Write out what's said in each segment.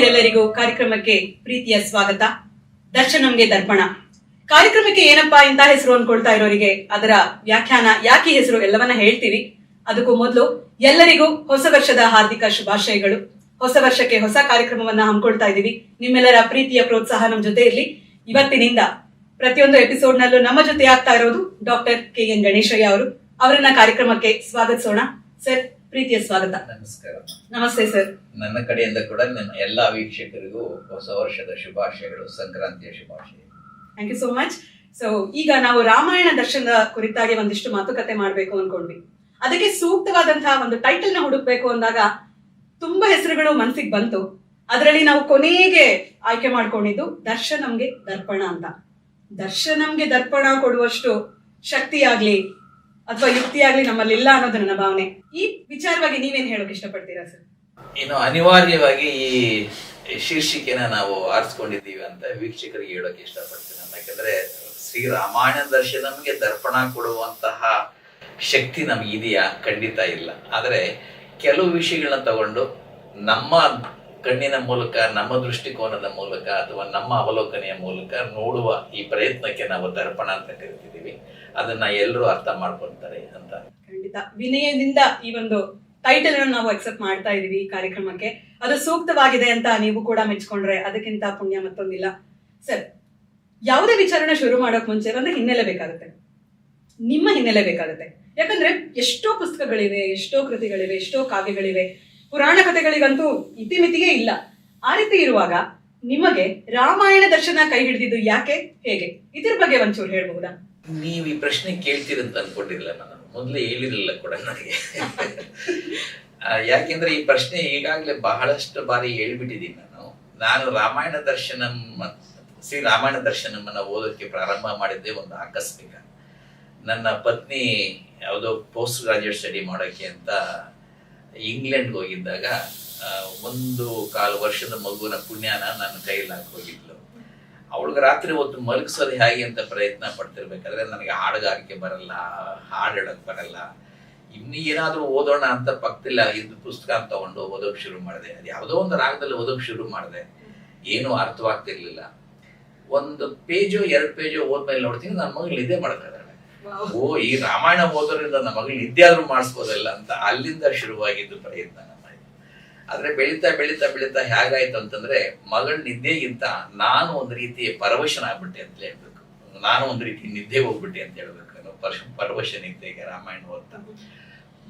ಎಲ್ಲರಿಗೂ ಕಾರ್ಯಕ್ರಮಕ್ಕೆ ಪ್ರೀತಿಯ ಸ್ವಾಗತ. ದರ್ಶನಂಗೆ ದರ್ಪಣ ಕಾರ್ಯಕ್ರಮಕ್ಕೆ ಏನಪ್ಪಾ ಇಂತ ಹೆಸರು ಅನ್ಕೊಳ್ತಾ ಇರೋರಿಗೆ ಅದರ ವ್ಯಾಖ್ಯಾನ, ಯಾಕೆ ಹೆಸರು ಎಲ್ಲವನ್ನ ಹೇಳ್ತೀವಿ. ಅದಕ್ಕೂ ಮೊದಲು ಎಲ್ಲರಿಗೂ ಹೊಸ ವರ್ಷದ ಹಾರ್ದಿಕ ಶುಭಾಶಯಗಳು. ಹೊಸ ವರ್ಷಕ್ಕೆ ಹೊಸ ಕಾರ್ಯಕ್ರಮವನ್ನ ಹಮ್ಮಿಕೊಳ್ತಾ ಇದೀವಿ. ನಿಮ್ಮೆಲ್ಲರ ಪ್ರೀತಿಯ ಪ್ರೋತ್ಸಾಹ ನಮ್ಮ ಜೊತೆ ಇರ್ಲಿ. ಇವತ್ತಿನಿಂದ ಪ್ರತಿಯೊಂದು ಎಪಿಸೋಡ್ ನಲ್ಲೂ ನಮ್ಮ ಜೊತೆ ಆಗ್ತಾ ಇರೋದು ಡಾಕ್ಟರ್ KN ಗಣೇಶಯ್ಯ ಅವರು. ಅವರನ್ನ ಕಾರ್ಯಕ್ರಮಕ್ಕೆ ಸ್ವಾಗತಿಸೋಣ. ಸರ್, ಪ್ರೀತಿಯ ಸ್ವಾಗತ. ನಮಸ್ಕಾರ. ನಮಸ್ತೆ ಸರ್. ನನ್ನ ಕಡೆಯಿಂದ ಕೂಡ ನನ್ನ ಎಲ್ಲಾ ವೀಕ್ಷಕರಿಗೂ ಹೊಸ ವರ್ಷದ ಶುಭಾಶಯಗಳು, ಸಂಕ್ರಾಂತಿಯ ಶುಭಾಶಯ. Thank you so much. So ಈಗ ನಾವು ರಾಮಾಯಣ ದರ್ಶನದ ಕುರಿತಾಗಿ ಒಂದಿಷ್ಟು ಮಾತುಕತೆ ಮಾಡ್ಬೇಕು ಅನ್ಕೊಂಡ್ವಿ. ಅದಕ್ಕೆ ಸೂಕ್ತವಾದಂತಹ ಒಂದು ಟೈಟಲ್ ನ ಹುಡುಕ್ಬೇಕು ಅಂದಾಗ ತುಂಬಾ ಹೆಸರುಗಳು ಮನಸ್ಸಿಗೆ ಬಂತು. ಅದರಲ್ಲಿ ನಾವು ಕೊನೆಗೆ ಆಯ್ಕೆ ಮಾಡ್ಕೊಂಡಿದ್ದು ದರ್ಶನಂಗೆ ದರ್ಪಣ ಅಂತ. ದರ್ಶನಂಗೆ ದರ್ಪಣ ಕೊಡುವಷ್ಟು ಶಕ್ತಿ ಆಗ್ಲಿ ಅಥವಾ ಯುಕ್ತಿ ಆಗ್ಲಿ ನಮ್ಮಲ್ಲಿ ಇಲ್ಲ ಅನ್ನೋದು ನನ್ನ ಭಾವನೆ. ಈ ವಿಚಾರವಾಗಿ ನೀವೇನ್ ಹೇಳೋಕೆ ಇಷ್ಟಪಡ್ತೀರಾ ಸರ್? ಇನ್ನು ಅನಿವಾರ್ಯವಾಗಿ ಈ ಶೀರ್ಷಿಕೆನ ನಾವು ಆರಿಸ್ಕೊಂಡಿದ್ದೀವಿ ಅಂತ ವೀಕ್ಷಕರಿಗೆ ಹೇಳೋಕೆ ಇಷ್ಟಪಡ್ತೀನಿ. ಯಾಕಂದ್ರೆ ಶ್ರೀ ರಾಮಾಯಣ ದರ್ಶನಂಗೆ ದರ್ಪಣ ಕೊಡುವಂತಹ ಶಕ್ತಿ ನಮ್ಗೆ ಇದೆಯಾ? ಖಂಡಿತ ಇಲ್ಲ. ಆದರೆ ಕೆಲವು ವಿಷಯಗಳನ್ನ ತಗೊಂಡು ನಮ್ಮ ಕಣ್ಣಿನ ಮೂಲಕ, ನಮ್ಮ ದೃಷ್ಟಿಕೋನದ ಮೂಲಕ ಅಥವಾ ನಮ್ಮ ಅವಲೋಕನೆಯ ಮೂಲಕ ನೋಡುವ ಈ ಪ್ರಯತ್ನಕ್ಕೆ ನಾವು ದರ್ಪಣ ಅಂತ ಕರಿತಿದ್ದೀವಿ. ಅದನ್ನ ಎಲ್ಲರೂ ಅರ್ಥ ಮಾಡ್ಕೊಂತಾರೆ ಅಂತ. ಖಂಡಿತ ವಿನಯದಿಂದ ಈ ಒಂದು ಟೈಟಲ್ ಅನ್ನು ನಾವು ಅಕ್ಸೆಪ್ಟ್ ಮಾಡ್ತಾ ಇದೀವಿ ಈ ಕಾರ್ಯಕ್ರಮಕ್ಕೆ. ಅದು ಸೂಕ್ತವಾಗಿದೆ ಅಂತ ನೀವು ಕೂಡ ಮೆಚ್ಕೊಂಡ್ರೆ ಅದಕ್ಕಿಂತ ಪುಣ್ಯ ಮತ್ತೊಂದಿಲ್ಲ. ಸರ್, ಯಾವುದೇ ವಿಚಾರಣ ಶುರು ಮಾಡೋಕ್ ಮುಂಚೆ ಅಂದ್ರೆ ಹಿನ್ನೆಲೆ ಬೇಕಾಗುತ್ತೆ, ನಿಮ್ಮ ಹಿನ್ನೆಲೆ ಬೇಕಾಗುತ್ತೆ. ಯಾಕಂದ್ರೆ ಎಷ್ಟೋ ಪುಸ್ತಕಗಳಿವೆ, ಎಷ್ಟೋ ಕೃತಿಗಳಿವೆ, ಎಷ್ಟೋ ಕಾವ್ಯಗಳಿವೆ, ಪುರಾಣ ಕಥೆಗಳಿಗಂತೂ ಇತಿಮಿತಿಯೇ ಇಲ್ಲ. ಆ ರೀತಿ ಇರುವಾಗ ನಿಮಗೆ ರಾಮಾಯಣ ದರ್ಶನ ಕೈ ಹಿಡಿದಿದ್ದು ಯಾಕೆ, ಹೇಗೆ? ಇದ್ರ ಬಗ್ಗೆ ಒಂಚೂರು ಹೇಳ್ಬಹುದಾ? ನೀವು ಈ ಪ್ರಶ್ನೆ ಕೇಳ್ತೀರಂತ ಅನ್ಕೊಂಡಿರಲಿಲ್ಲ. ನಾನು ಮೊದಲೇ ಹೇಳಿರಲಿಲ್ಲ ಕೂಡ ನನಗೆ. ಯಾಕೆಂದ್ರೆ ಈ ಪ್ರಶ್ನೆ ಈಗಾಗಲೇ ಬಹಳಷ್ಟು ಬಾರಿ ಹೇಳ್ಬಿಟ್ಟಿದ್ದೀನಿ. ನಾನು ರಾಮಾಯಣ ದರ್ಶನಂ, ಶ್ರೀ ರಾಮಾಯಣ ದರ್ಶನಮನ್ನ ಓದೋಕ್ಕೆ ಪ್ರಾರಂಭ ಮಾಡಿದ್ದೆ ಒಂದು ಆಕಸ್ಮಿಕ. ನನ್ನ ಪತ್ನಿ ಯಾವುದೋ ಪೋಸ್ಟ್ ಗ್ರಾಜುಯೇಟ್ ಸ್ಟಡಿ ಮಾಡೋಕ್ಕೆ ಅಂತ ಇಂಗ್ಲೆಂಡ್ಗೆ ಹೋಗಿದ್ದಾಗ 1.25 ವರ್ಷದ ಮಗುವಿನ ಪುಣ್ಯನ ನನ್ನ ಕೈಯಲ್ಲಿ ಹಾಕಿ ಹೋಗಿದ್ಲು. ಅವಳಿಗೆ ರಾತ್ರಿ ಹೊತ್ತು ಮಲಗಿಸೋದು ಹೇಗೆ ಅಂತ ಪ್ರಯತ್ನ ಪಡ್ತಿರ್ಬೇಕಾದ್ರೆ ನನಗೆ ಹಾಡುಗಾರಿಕೆ ಬರಲ್ಲ, ಹಾಡು ಹೇಳಕ್ ಬರಲ್ಲ. ಇನ್ನು ಏನಾದ್ರೂ ಓದೋಣ ಅಂತ ಪಕ್ಕದಲ್ಲ ಇದ್ದು ಪುಸ್ತಕ ತಗೊಂಡು ಓದೋಕ್ ಶುರು ಮಾಡಿದೆ. ಅದು ಯಾವುದೋ ಒಂದು ರಾಗದಲ್ಲಿ ಓದೋಕ್ ಶುರು ಮಾಡಿದೆ. ಏನೂ ಅರ್ಥವಾಗ್ತಿರ್ಲಿಲ್ಲ. 1 ಪೇಜೋ 2 ಪೇಜೋ ಓದ್ಮೇಲೆ ನೋಡ್ತೀನಿ ನನ್ನ ಮಗಳು ನಿದ್ದೆ ಮಾಡ್ತಾ ಇದ್ದಾಳೆ. ಓ, ಈ ರಾಮಾಯಣ ಓದೋದ್ರಿಂದ ನಮ್ಮ ಮಗಳು ನಿದ್ದೆ ಆದ್ರೂ ಮಾಡಿಸ್ಬೋದಲ್ಲ ಅಂತ ಅಲ್ಲಿಂದ ಶುರುವಾಗಿದ್ದು ಪ್ರಯತ್ನ ನಮ್ಮ. ಆದ್ರೆ ಬೆಳೀತಾ ಬೆಳೀತಾ ಬೆಳೀತಾ ಹೇಗಾಯ್ತು ಅಂತಂದ್ರೆ, ಮಗಳ ನಿದ್ದೆಗಿಂತ ನಾನು ಒಂದು ರೀತಿಯ ಪರವಶನಾಗ್ಬಿಟ್ಟೆ ಅಂತ ಹೇಳ್ಬೇಕು. ನಾನು ಒಂದು ರೀತಿ ನಿದ್ದೆ ಹೋಗ್ಬಿಟ್ಟೆ ಅಂತ ಹೇಳ್ಬೇಕು. ಪರವಶ ನಿದ್ದೆಗೆ ರಾಮಾಯಣ ಓದ್ತಾ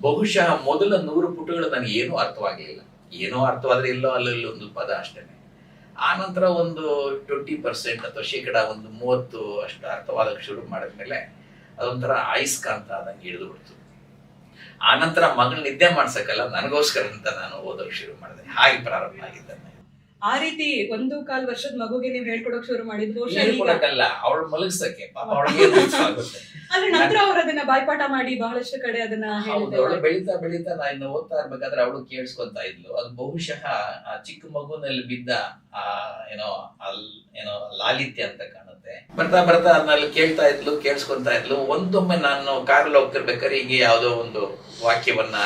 ಬಹುಶಃ ಮೊದಲ 100 ಪುಟಗಳು ನನಗೆ ಏನೂ ಅರ್ಥವಾಗಲಿಲ್ಲ. ಏನೋ ಅರ್ಥವಾದ್ರೆ ಇಲ್ಲೋ ಅಲ್ಲಲ್ಲಿ ಒಂದು ಪದ ಅಷ್ಟೇನೆ. ಆ ನಂತರ ಒಂದು 20% ಅಥವಾ 30% ಅಷ್ಟು ಅರ್ಥವಾದಕ್ಕೆ ಶುರು ಮಾಡಿದ್ಮೇಲೆ ಅದೊಂಥರ ಆಯುಷ್ಕಾಂತ ಆದಂಗೆ ಹಿಡಿದು ಬಿಡ್ತು. ಆ ನಂತರ ಮಗಳು ನಿದ್ದೆ ಮಾಡ್ಸಕ್ಕಲ್ಲ, ನನಗೋಸ್ಕರ ಅಂತ ನಾನು ಓದೋಕೆ ಶುರು ಮಾಡಿದೆ. ಹಾಗೆ ಪ್ರಾರಂಭ ಆಗಿದ್ದಾನೆ. ಆ ರೀತಿ 1.25 ವರ್ಷದ ಮಗುಗೆ ನೀವು ಹೇಳ್ಕೊಡಕ್ ಶುರು ಮಾಡಿದ್ರು? ಹೇಳ್ಕೊಡಕ್ಕಲ್ಲ, ಅವಳು ಮಲಗಿಸಕ್ಕೆ. ಪಾಪ ಅವಳಿಗೆ ಆಗುತ್ತೆ. ಆದ್ರೆ ನಂತರ ಅವ್ರು ಅದನ್ನ ಬಾಯ್ಪಾಠ ಮಾಡಿ ಬಹಳಷ್ಟು ಕಡೆ ಅದನ್ನ ಅವಳು ಬೆಳೀತಾ ಬೆಳೀತಾ ನಾನು ಓದ್ತಾ ಇರ್ಬೇಕಾದ್ರೆ ಅವಳು ಕೇಳಿಸ್ಕೊತಾ ಇದ್ಲು. ಅದು ಬಹುಶಃ ಆ ಚಿಕ್ಕ ಮಗುನಲ್ಲಿ ಬಿದ್ದ ಏನೋ ಲಾಲಿತ್ಯ ಅಂತ ಕಾಣುತ್ತೆ. ಬರ್ತಾ ಬರ್ತಾ ಅದನ್ನಲ್ಲಿ ಕೇಳಿಸ್ಕೊಂತಾ ಇದ್ಲು. ಒಂದೊಮ್ಮೆ ನಾನು ಕಾರಲ್ಲಿ ಹೋಗ್ತಿರ್ಬೇಕಾದ್ರೆ ಹೀಗೆ ಯಾವುದೋ ಒಂದು ವಾಕ್ಯವನ್ನ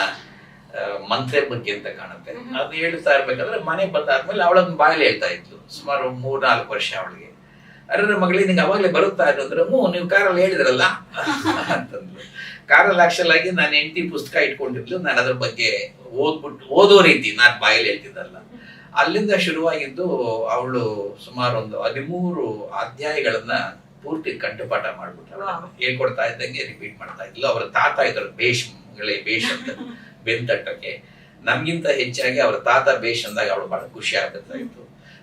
ಮಂತ್ರೆ ಬಗ್ಗೆ ಅಂತ ಕಾಣುತ್ತೆ. ಅದು ಹೇಳ್ತಾ ಇರ್ಬೇಕಾದ್ರೆ ಮನೆ ಬಂದಾದ್ಮೇಲೆ ಅವಳನ್ನ ಬಾಯಲ್ಲಿ ಹೇಳ್ತಾ ಇದ್ಲು. ಸುಮಾರು 3-4 ವರ್ಷ ಅವಳಿಗೆ. ಅರೆ ಮಗಳಿಗೆ ನಿಂಗೆ ಅವಾಗ್ಲೇ ಬರುತ್ತಾ ಇದ್ರು ಅಂದ್ರೆ, ನೀವು ಕಾರಲ್ಲಿ ಹೇಳಿದ್ರಲ್ಲ ಅಂತಂದ್ಲು. ಕಾರಲ್ಲಿ ಆಕ್ಚುಲ್ ಆಗಿ ನಾನು ಹೆಂಡತಿ ಪುಸ್ತಕ ಇಟ್ಕೊಂಡಿದ್ಲು. ನಾನು ಅದ್ರ ಬಗ್ಗೆ ಓದೋ ರೀತಿ ನಾನು ಬಾಯಲ್ಲಿ ಹೇಳ್ತಿದ್ದಲ್ಲ. ಅಲ್ಲಿಂದ ಶುರುವಾಗಿದ್ದು ಅವಳು ಸುಮಾರು ಒಂದು 13 ಅಧ್ಯಾಯಗಳನ್ನ ಪೂರ್ತಿ ಕಂಠಪಾಠ ಮಾಡ್ಬಿಟ್ಟು ಹೇಳ್ಕೊಡ್ತಾ ಇದ್ದಂಗೆ ರಿಪೀಟ್ ಮಾಡ್ತಾ ಇದ್ಲು. ಅವರ ತಾತ ಇದ್ರು ಬೇಷ್ ಅಂತ ಬೆಂತಟ್ಟಕ್ಕೆ. ನಮ್ಗಿಂತ ಹೆಚ್ಚಾಗಿ ಅವರ ತಾತ ಬೇಷ್ ಅಂದಾಗ ಅವಳು ಬಹಳ ಖುಷಿ ಆಗ್ತಾ ಇತ್ತು.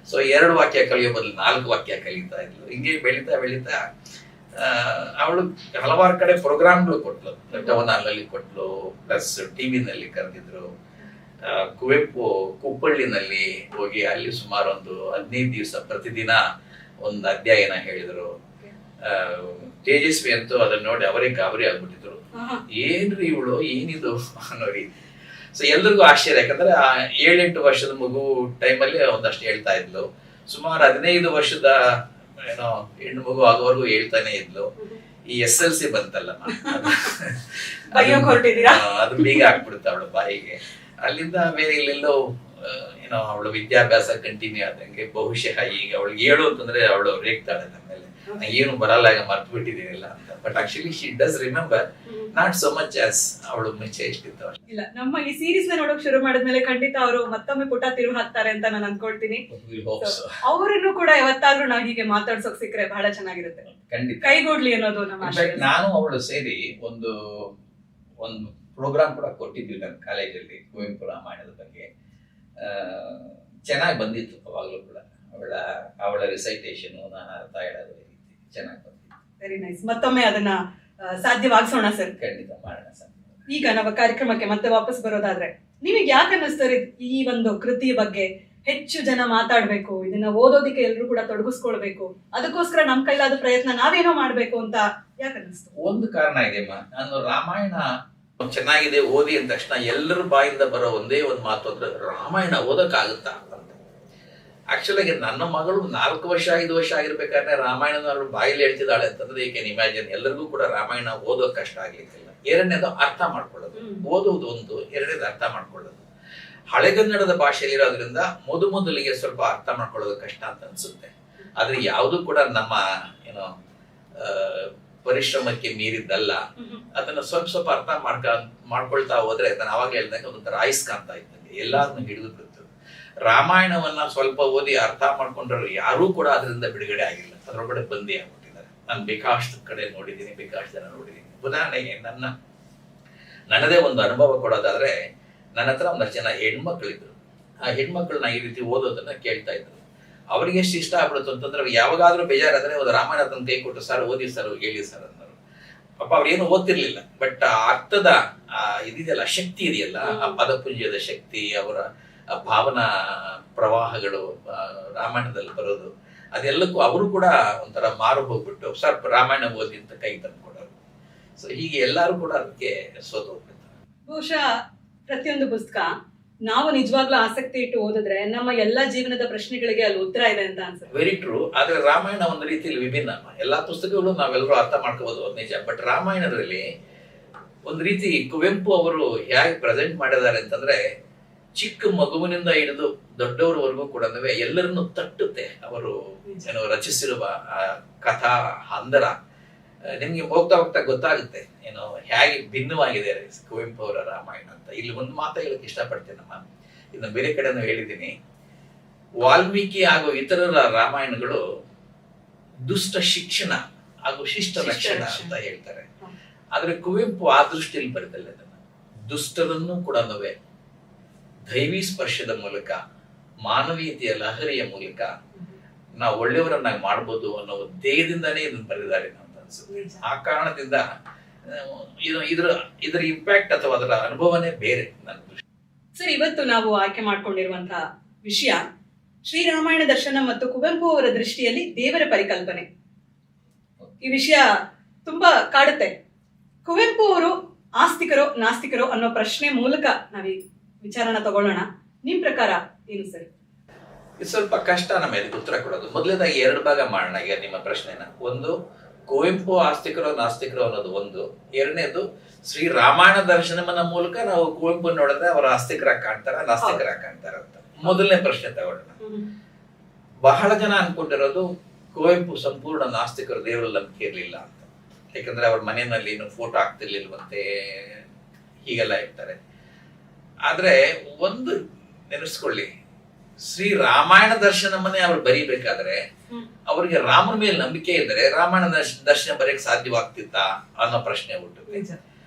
ಸೊ 2 ವಾಕ್ಯ ಕಲಿಯೋ ಬದಲು 4 ವಾಕ್ಯ ಕಲಿತಾ ಇದ್ಲು. ಹಿಂಗೆ ಬೆಳೀತಾ ಬೆಳೀತಾ ಅವಳು ಹಲವಾರು ಕಡೆ ಪ್ರೋಗ್ರಾಮ್ಗಳು ಕೊಟ್ಲು. ಟೌನ್ ಹಾಲಲ್ಲಿ ಕೊಟ್ಲು, ಪ್ಲಸ್ ಟಿವಿನಲ್ಲಿ ಕರೆದಿದ್ರು. ಕುವೆಂಪು ಕುಪ್ಪಳ್ಳಿನಲ್ಲಿ ಹೋಗಿ ಅಲ್ಲಿ ಸುಮಾರು ಒಂದು 15 ದಿವಸ ಪ್ರತಿದಿನ ಒಂದು ಅಧ್ಯಾಯನ ಹೇಳಿದ್ರು. ತೇಜಸ್ವಿ ಅಂತೂ ಅದನ್ನ ನೋಡಿ ಅವರೇ ಗಾಬರಿ ಆಗ್ಬಿಟ್ಟಿದ್ರು. ಏನ್ರಿ ಇವಳು, ಏನಿದು ಅನ್ನೋ ರೀತಿ. ಸೊ ಎಲ್ರಿಗೂ ಆಶ್ಚರ್ಯ. ಯಾಕಂದ್ರೆ 7-8 ವರ್ಷದ ಮಗು ಟೈಮಲ್ಲಿ ಒಂದಷ್ಟು ಹೇಳ್ತಾ ಇದ್ಲು. ಸುಮಾರು 15 ವರ್ಷದ ಹೆಣ್ಣು ಮಗು ಆಗೋವರೆಗೂ ಹೇಳ್ತಾನೆ ಇದ್ಲು. ಈ SLC ಬಂತಲ್ಲ, ಅದು ಬೀಗ ಹಾಕ್ಬಿಡುತ್ತೆ ಅವಳ ಬಾಯಿಗೆ. ಅಲ್ಲಿಂದ ಬೇರೆ ಇಲ್ಲೆಲ್ಲೋ ಏನೋ ಅವಳು ವಿದ್ಯಾಭ್ಯಾಸ ಕಂಟಿನ್ಯೂ ಆದಂಗೆ ಬಹುಶಃ ಈಗ ಅವಳಿಗೆ ಹೇಳು ಅಂತಂದ್ರೆ ಅವಳು ರೇಗ್ತಾಳೆ ನಮ್ಮ ಮೇಲೆ, ಏನು ಬರಲ್ಲ ಈಗ ಮರ್ತು ಬಿಟ್ಟಿದ್ದೀನಿಲ್ಲ ಅಂತ. But actually she does remember, not so much as ಅವಳು ಮುಂಚೆ ಎಷ್ಟಿತ್ತು. ಇಲ್ಲ, ನಮ್ಮ ಈ ಸೀರೀಸ್ ನ ನೋಡೋಕ್ ಶುರು ಮಾಡಿದ್ಮೇಲೆ ಖಂಡಿತ ಅವರು ಮತ್ತೊಮ್ಮೆ ಪುಟ ತಿರುವು ಹಾಕ್ತಾರೆ ಅಂತ ನಾನು ಅನ್ಕೊಳ್ತೀನಿ. ಅವರನ್ನು ಕೂಡ ಯಾವತ್ತಾದ್ರೂ ನಾವು ಹೀಗೆ ಮಾತಾಡ್ಸೋಕ್ ಸಿಕ್ಕರೆ ಬಹಳ ಚೆನ್ನಾಗಿರುತ್ತೆ. ಖಂಡಿತ ಕೈಗೂಡ್ಲಿ ಅನ್ನೋದು ನಮ್ಮ ಆಶಯ. ನಾನು ಅವಳು ಸೇರಿ ಒಂದು ಪ್ರೋಗ್ರಾಮ್ ಕೂಡ ಕೊಟ್ಟಿದ್ವಿ ನನ್ನ ಕಾಲೇಜಲ್ಲಿ ಕುವೆಂಪು ರಾಮಾಯಣದ ಬಗ್ಗೆ. ಚೆನ್ನಾಗಿ ಬಂದಿತ್ತು ಅವಾಗಲೂ ಕೂಡ. ಅವಳ ರಿಸೈಟೇಷನ್ ನಾನು ಅರ್ಥ ಹೇಳೋದು ಚೆನ್ನಾಗಿ ಬಂದಿತ್ತು. Very nice. ಮತ್ತೊಮ್ಮೆ ಅದನ್ನ ಸಾಧ್ಯವಾಗಿಸೋಣ ಸರ್. ಖಂಡಿತ ಮಾಡೋಣ ಸರ್. ಈಗ ನಾವು ಕಾರ್ಯಕ್ರಮಕ್ಕೆ ಮತ್ತೆ ವಾಪಸ್ ಬರೋದಾದ್ರೆ, ನಿಮಗೆ ಯಾಕೆ ಅನ್ನಿಸ್ತಾರೆ ಈ ಒಂದು ಕೃತಿ ಬಗ್ಗೆ ಹೆಚ್ಚು ಜನ ಮಾತಾಡ್ಬೇಕು, ಇದನ್ನ ಓದೋದಿಕ್ಕೆ ಎಲ್ಲರೂ ಕೂಡ ತೊಡಗಿಸ್ಕೊಳ್ಬೇಕು, ಅದಕ್ಕೋಸ್ಕರ ನಮ್ ಕೈಲಾದ ಪ್ರಯತ್ನ ನಾವೇನೋ ಮಾಡ್ಬೇಕು ಅಂತ ಯಾಕೆ ಅನ್ನಿಸ್ತು? ಒಂದು ಕಾರಣ ಇದೆಯಮ್ಮ. ನಾನು ರಾಮಾಯಣ ಚೆನ್ನಾಗಿದೆ ಓದಿ ಅಂದ ತಕ್ಷಣ ಎಲ್ಲರ ಬಾಯಿಂದ ಬರೋ ಒಂದೇ ಒಂದು ಮಾತು ಅಂದ್ರೆ, ರಾಮಾಯಣ ಓದಕ್ಕಾಗುತ್ತಾ ಅಂತ. ಆಕ್ಚುಲಿ ನನ್ನ ಮಗಳು 4 ವರ್ಷ 5 ವರ್ಷ ಆಗಿರ್ಬೇಕಾದ್ರೆ ರಾಮಾಯಣ ಬಾಯಲ್ಲಿ ಹೇಳ್ತಿದ್ದಾಳೆ ಅಂತಂದ್ರೆ, ಯು ಕ್ಯಾನ್ ಇಮ್ಯಾಜಿನ್ ಎಲ್ಲರಿಗೂ ಕೂಡ ರಾಮಾಯಣ ಓದೋಕ್ ಕಷ್ಟ ಆಗ್ಲಿಕ್ಕಿಲ್ಲ. ಎರಡನೇದು ಅರ್ಥ ಮಾಡ್ಕೊಳ್ಳೋದು, ಓದೋದು ಒಂದು, ಎರಡನೇದು ಅರ್ಥ ಮಾಡ್ಕೊಳ್ಳೋದು. ಹಳೆಗನ್ನಡದ ಭಾಷೆಯಲ್ಲಿರೋದ್ರಿಂದ ಮೊದಲಿಗೆ ಸ್ವಲ್ಪ ಅರ್ಥ ಮಾಡ್ಕೊಳ್ಳೋದು ಕಷ್ಟ ಅಂತ ಅನ್ಸುತ್ತೆ. ಆದ್ರೆ ಯಾವುದು ಕೂಡ ನಮ್ಮ ಏನೋ ಪರಿಶ್ರಮಕ್ಕೆ ಮೀರಿದ್ದಲ್ಲ. ಅದನ್ನ ಸ್ವಲ್ಪ ಅರ್ಥ ಮಾಡ್ಕೊಳ್ತಾ ಹೋದ್ರೆ, ನಾನು ಅವಾಗ ಹೇಳ್ದಂಗೆ ಒಂದೊಂಥರ ಆಯ್ಸ್ಕಾಂತ ಇದ್ದಂಗೆ ಎಲ್ಲಾರನ್ನು ಹಿಡಿದು ಬಿಡ್ತು. ರಾಮಾಯಣವನ್ನ ಸ್ವಲ್ಪ ಓದಿ ಅರ್ಥ ಮಾಡ್ಕೊಂಡ್ರೆ ಯಾರೂ ಕೂಡ ಅದರಿಂದ ಬಿಡುಗಡೆ ಆಗಿಲ್ಲ, ಅದರೊಳಗಡೆ ಬಂದಿ ಆಗ್ಬಿಟ್ಟಿದ್ದಾರೆ. ನಾನು ಬೇಕಾಷ್ಟು ಕಡೆ ನೋಡಿದ್ದೀನಿ, ಬೇಕಾಷ್ಟು ಜನ ನೋಡಿದ್ದೀನಿ. ಉದಾಹರಣೆಗೆ ನನ್ನದೇ ಒಂದು ಅನುಭವ ಕೊಡೋದಾದ್ರೆ, ನನ್ನ ಹತ್ರ ಒಂದಷ್ಟು ಜನ ಹೆಣ್ಮಕ್ಳಿದ್ರು. ಆ ಹೆಣ್ಮಕ್ಳನ್ನ ಈ ರೀತಿ ಓದೋದನ್ನ ಕೇಳ್ತಾ ಇದ್ರು. ಅವ್ರಿಗೆ ಎಷ್ಟು ಇಷ್ಟ ಆಗ್ಬಿಡುತ್ತೆ ಅಂತಂದ್ರೆ, ಯಾವಾಗಾದ್ರೂ ಬೇಜಾರಾದ್ರೆ ಒಂದು ರಾಮಾಯಣ ಅದನ್ನ ಕೈ ಕೊಟ್ಟು, ಸರ್ ಓದಿ ಸರ್, ಹೇಳಿ ಸರ್ ಅನ್ನೋರು. ಪಾಪ ಅವ್ರೇನು ಓದ್ತಿರ್ಲಿಲ್ಲ, ಬಟ್ ಆ ಅರ್ಥದ ಇದಿದೆಯಲ್ಲ, ಶಕ್ತಿ ಇದೆಯಲ್ಲ, ಆ ಪದಪುಂಜದ ಶಕ್ತಿ, ಅವರ ಭಾವನಾ ಪ್ರವಾಹಗಳು ರಾಮಾಯಣದಲ್ಲಿ ಬರೋದು, ಅದೆಲ್ಲಕ್ಕೂ ಅವರು ಕೂಡ ಒಂಥರ ಮಾರು ಹೋಗ್ಬಿಟ್ಟು ಸರ್ ರಾಮಾಯಣ ಓದಿ ಅಂತ ಕೈ ತಂದ್ಕೊಡೋರು. ಸೊ ಹೀಗೆ ಎಲ್ಲರೂ ಕೂಡ ಅದಕ್ಕೆ ಸೋತು ಹೋಗ್ಬಿಡ್ತಾರೆ. ಬಹುಶಃ ಪ್ರತಿಯೊಂದು ಪುಸ್ತಕ ನಾವು ನಿಜವಾಗ್ಲೂ ಆಸಕ್ತಿ ಇಟ್ಟು ಓದಿದ್ರೆ ನಮ್ಮ ಎಲ್ಲಾ ಜೀವನದ ಪ್ರಶ್ನೆಗಳಿಗೆ ಅಲ್ಲಿ ಉತ್ತರ ಇದೆ ಅಂತ ಅನ್ಸುತ್ತೆ. Very true. ಆದ್ರೆ ರಾಮಾಯಣ ಒಂದು ರೀತಿಯಲ್ಲಿ ವಿಭಿನ್ನ. ಎಲ್ಲಾ ಪುಸ್ತಕಗಳು ನಾವೆಲ್ಲರೂ ಅರ್ಥ ಮಾಡ್ಕೋಬಹುದು, ನಿಜ. ಬಟ್ ರಾಮಾಯಣದಲ್ಲಿ ಒಂದು ರೀತಿ ಕುವೆಂಪು ಅವರು ಹೇಗೆ ಪ್ರೆಸೆಂಟ್ ಮಾಡಿದ್ದಾರೆ ಅಂತಂದ್ರೆ, ಚಿಕ್ಕ ಮಗುವಿನಿಂದ ಹಿಡಿದು ದೊಡ್ಡವರವರೆಗೂ ಕೂಡ ಎಲ್ಲರನ್ನು ತಟ್ಟುತ್ತೆ ಅವರು ಏನೋ ರಚಿಸಿರುವ ಕಥಾ ಹಂದರ. ನಿಮ್ಗೆ ಹೋಗ್ತಾ ಹೋಗ್ತಾ ಗೊತ್ತಾಗುತ್ತೆ ಏನೋ ಹೇಗೆ ಭಿನ್ನವಾಗಿದೆ ಕುವೆಂಪು ಅವರ ರಾಮಾಯಣ ಅಂತ. ಇಲ್ಲಿ ಒಂದು ಮಾತು ಹೇಳಕ್ ಇಷ್ಟಪಡ್ತೇನಮ್ಮ, ಇದನ್ನ ಬೇರೆ ಕಡೆನೂ ಹೇಳಿದ್ದೀನಿ. ವಾಲ್ಮೀಕಿ ಹಾಗೂ ಇತರರ ರಾಮಾಯಣಗಳು ದುಷ್ಟ ಶಿಕ್ಷಣ ಹಾಗೂ ಶಿಷ್ಟ ರಕ್ಷಣ ಅಂತ ಹೇಳ್ತಾರೆ. ಆದ್ರೆ ಕುವೆಂಪು ಆ ದೃಷ್ಟಿಯಲ್ಲಿ ಬರೆದಲ್ಲ, ದುಷ್ಟರನ್ನು ಕೂಡ ದೈವಿ ಸ್ಪರ್ಶದ ಮೂಲಕ, ಮಾನವೀಯತೆಯ ಲಹರಿಯ ಮೂಲಕ ನಾವು ಒಳ್ಳೆಯವರನ್ನಾಗಿ ಮಾಡ್ಬೋದು ಅನ್ನೋ ಧ್ಯೇಯದಿಂದಾನೇ ಇದನ್ನು ಬರೆದಿದ್ದಾರೆ ಅಂತ ಅನ್ಸುತ್ತೆ. ಆ ಕಾರಣದಿಂದ ಇದರ ಇಂಪ್ಯಾಕ್ಟ್ ಅಥವಾ ಅದರ ಅನುಭವನೇ ಬೇರೆ ನನ್ನ ದೃಷ್ಟಿ. ಸರ್, ಇವತ್ತು ನಾವು ಆಯ್ಕೆ ಮಾಡ್ಕೊಂಡಿರುವಂತಹ ವಿಷಯ ಶ್ರೀರಾಮಾಯಣ ದರ್ಶನ ಮತ್ತು ಕುವೆಂಪು ಅವರ ದೃಷ್ಟಿಯಲ್ಲಿ ದೇವರ ಪರಿಕಲ್ಪನೆ. ಈ ವಿಷಯ ತುಂಬಾ ಕಾಡುತ್ತೆ. ಕುವೆಂಪು ಅವರು ಆಸ್ತಿಕರೋ ನಾಸ್ತಿಕರೋ ಅನ್ನೋ ಪ್ರಶ್ನೆ ಮೂಲಕ ನಾವೀ ವಿಚಾರಣ ತಗೊಳ್ಳೋಣ. ನಿಮ್ ಪ್ರಕಾರ ಏನು ಸರ್? ಇದು ಸ್ವಲ್ಪ ಕಷ್ಟ ನಮ್ಮ ಇದಕ್ಕೆ ಉತ್ತರ ಕೊಡೋದು. ಮೊದಲನೇದಾಗಿ 2 ಭಾಗ ಮಾಡೋಣ ಈಗ ನಿಮ್ಮ ಪ್ರಶ್ನೆನ. ಒಂದು, ಕುವೆಂಪು ಆಸ್ತಿಕರೋ ನಾಸ್ತಿಕರೋ ಅನ್ನೋದು ಒಂದು. ಎರಡನೇದು, ಶ್ರೀ ರಾಮಾಯಣ ದರ್ಶನಮನ ಮೂಲಕ ನಾವು ಕುವೆಂಪು ನೋಡಿದ್ರೆ ಅವರ ಆಸ್ತಿಕರಾಗಿ ಕಾಣ್ತಾರ, ನಾಸ್ತಿಕರಾಗಿ ಕಾಣ್ತಾರ ಅಂತ. ಮೊದಲನೇ ಪ್ರಶ್ನೆ ತಗೊಳ್ಳೋಣ. ಬಹಳ ಜನ ಅನ್ಕೊಂಡಿರೋದು ಕುವೆಂಪು ಸಂಪೂರ್ಣ ನಾಸ್ತಿಕರು, ದೇವರಲ್ಲಿ ನಂಬಿಕೆ ಇರ್ಲಿಲ್ಲ ಅಂತ. ಯಾಕಂದ್ರೆ ಅವ್ರ ಮನೆಯಲ್ಲಿ ಫೋಟೋ ಆಗ್ತಿರ್ಲಿಲ್ವಂತೆ, ಹೀಗೆಲ್ಲ ಇರ್ತಾರೆ. ಆದ್ರೆ ಒಂದು ನೆನೆಸ್ಕೊಳ್ಳಿ, ಶ್ರೀ ರಾಮಾಯಣ ದರ್ಶನಮನ್ನೇ ಅವ್ರು ಬರೀಬೇಕಾದ್ರೆ ಅವರಿಗೆ ರಾಮನ ಮೇಲೆ ನಂಬಿಕೆ ಇದ್ರೆ ರಾಮಾಯಣ ದರ್ಶನ ಬರೆಯಕ್ಕೆ ಸಾಧ್ಯವಾಗ್ತಿತ್ತಾ ಅನ್ನೋ ಪ್ರಶ್ನೆ ಹುಟ್ಟುತ್ತೆ.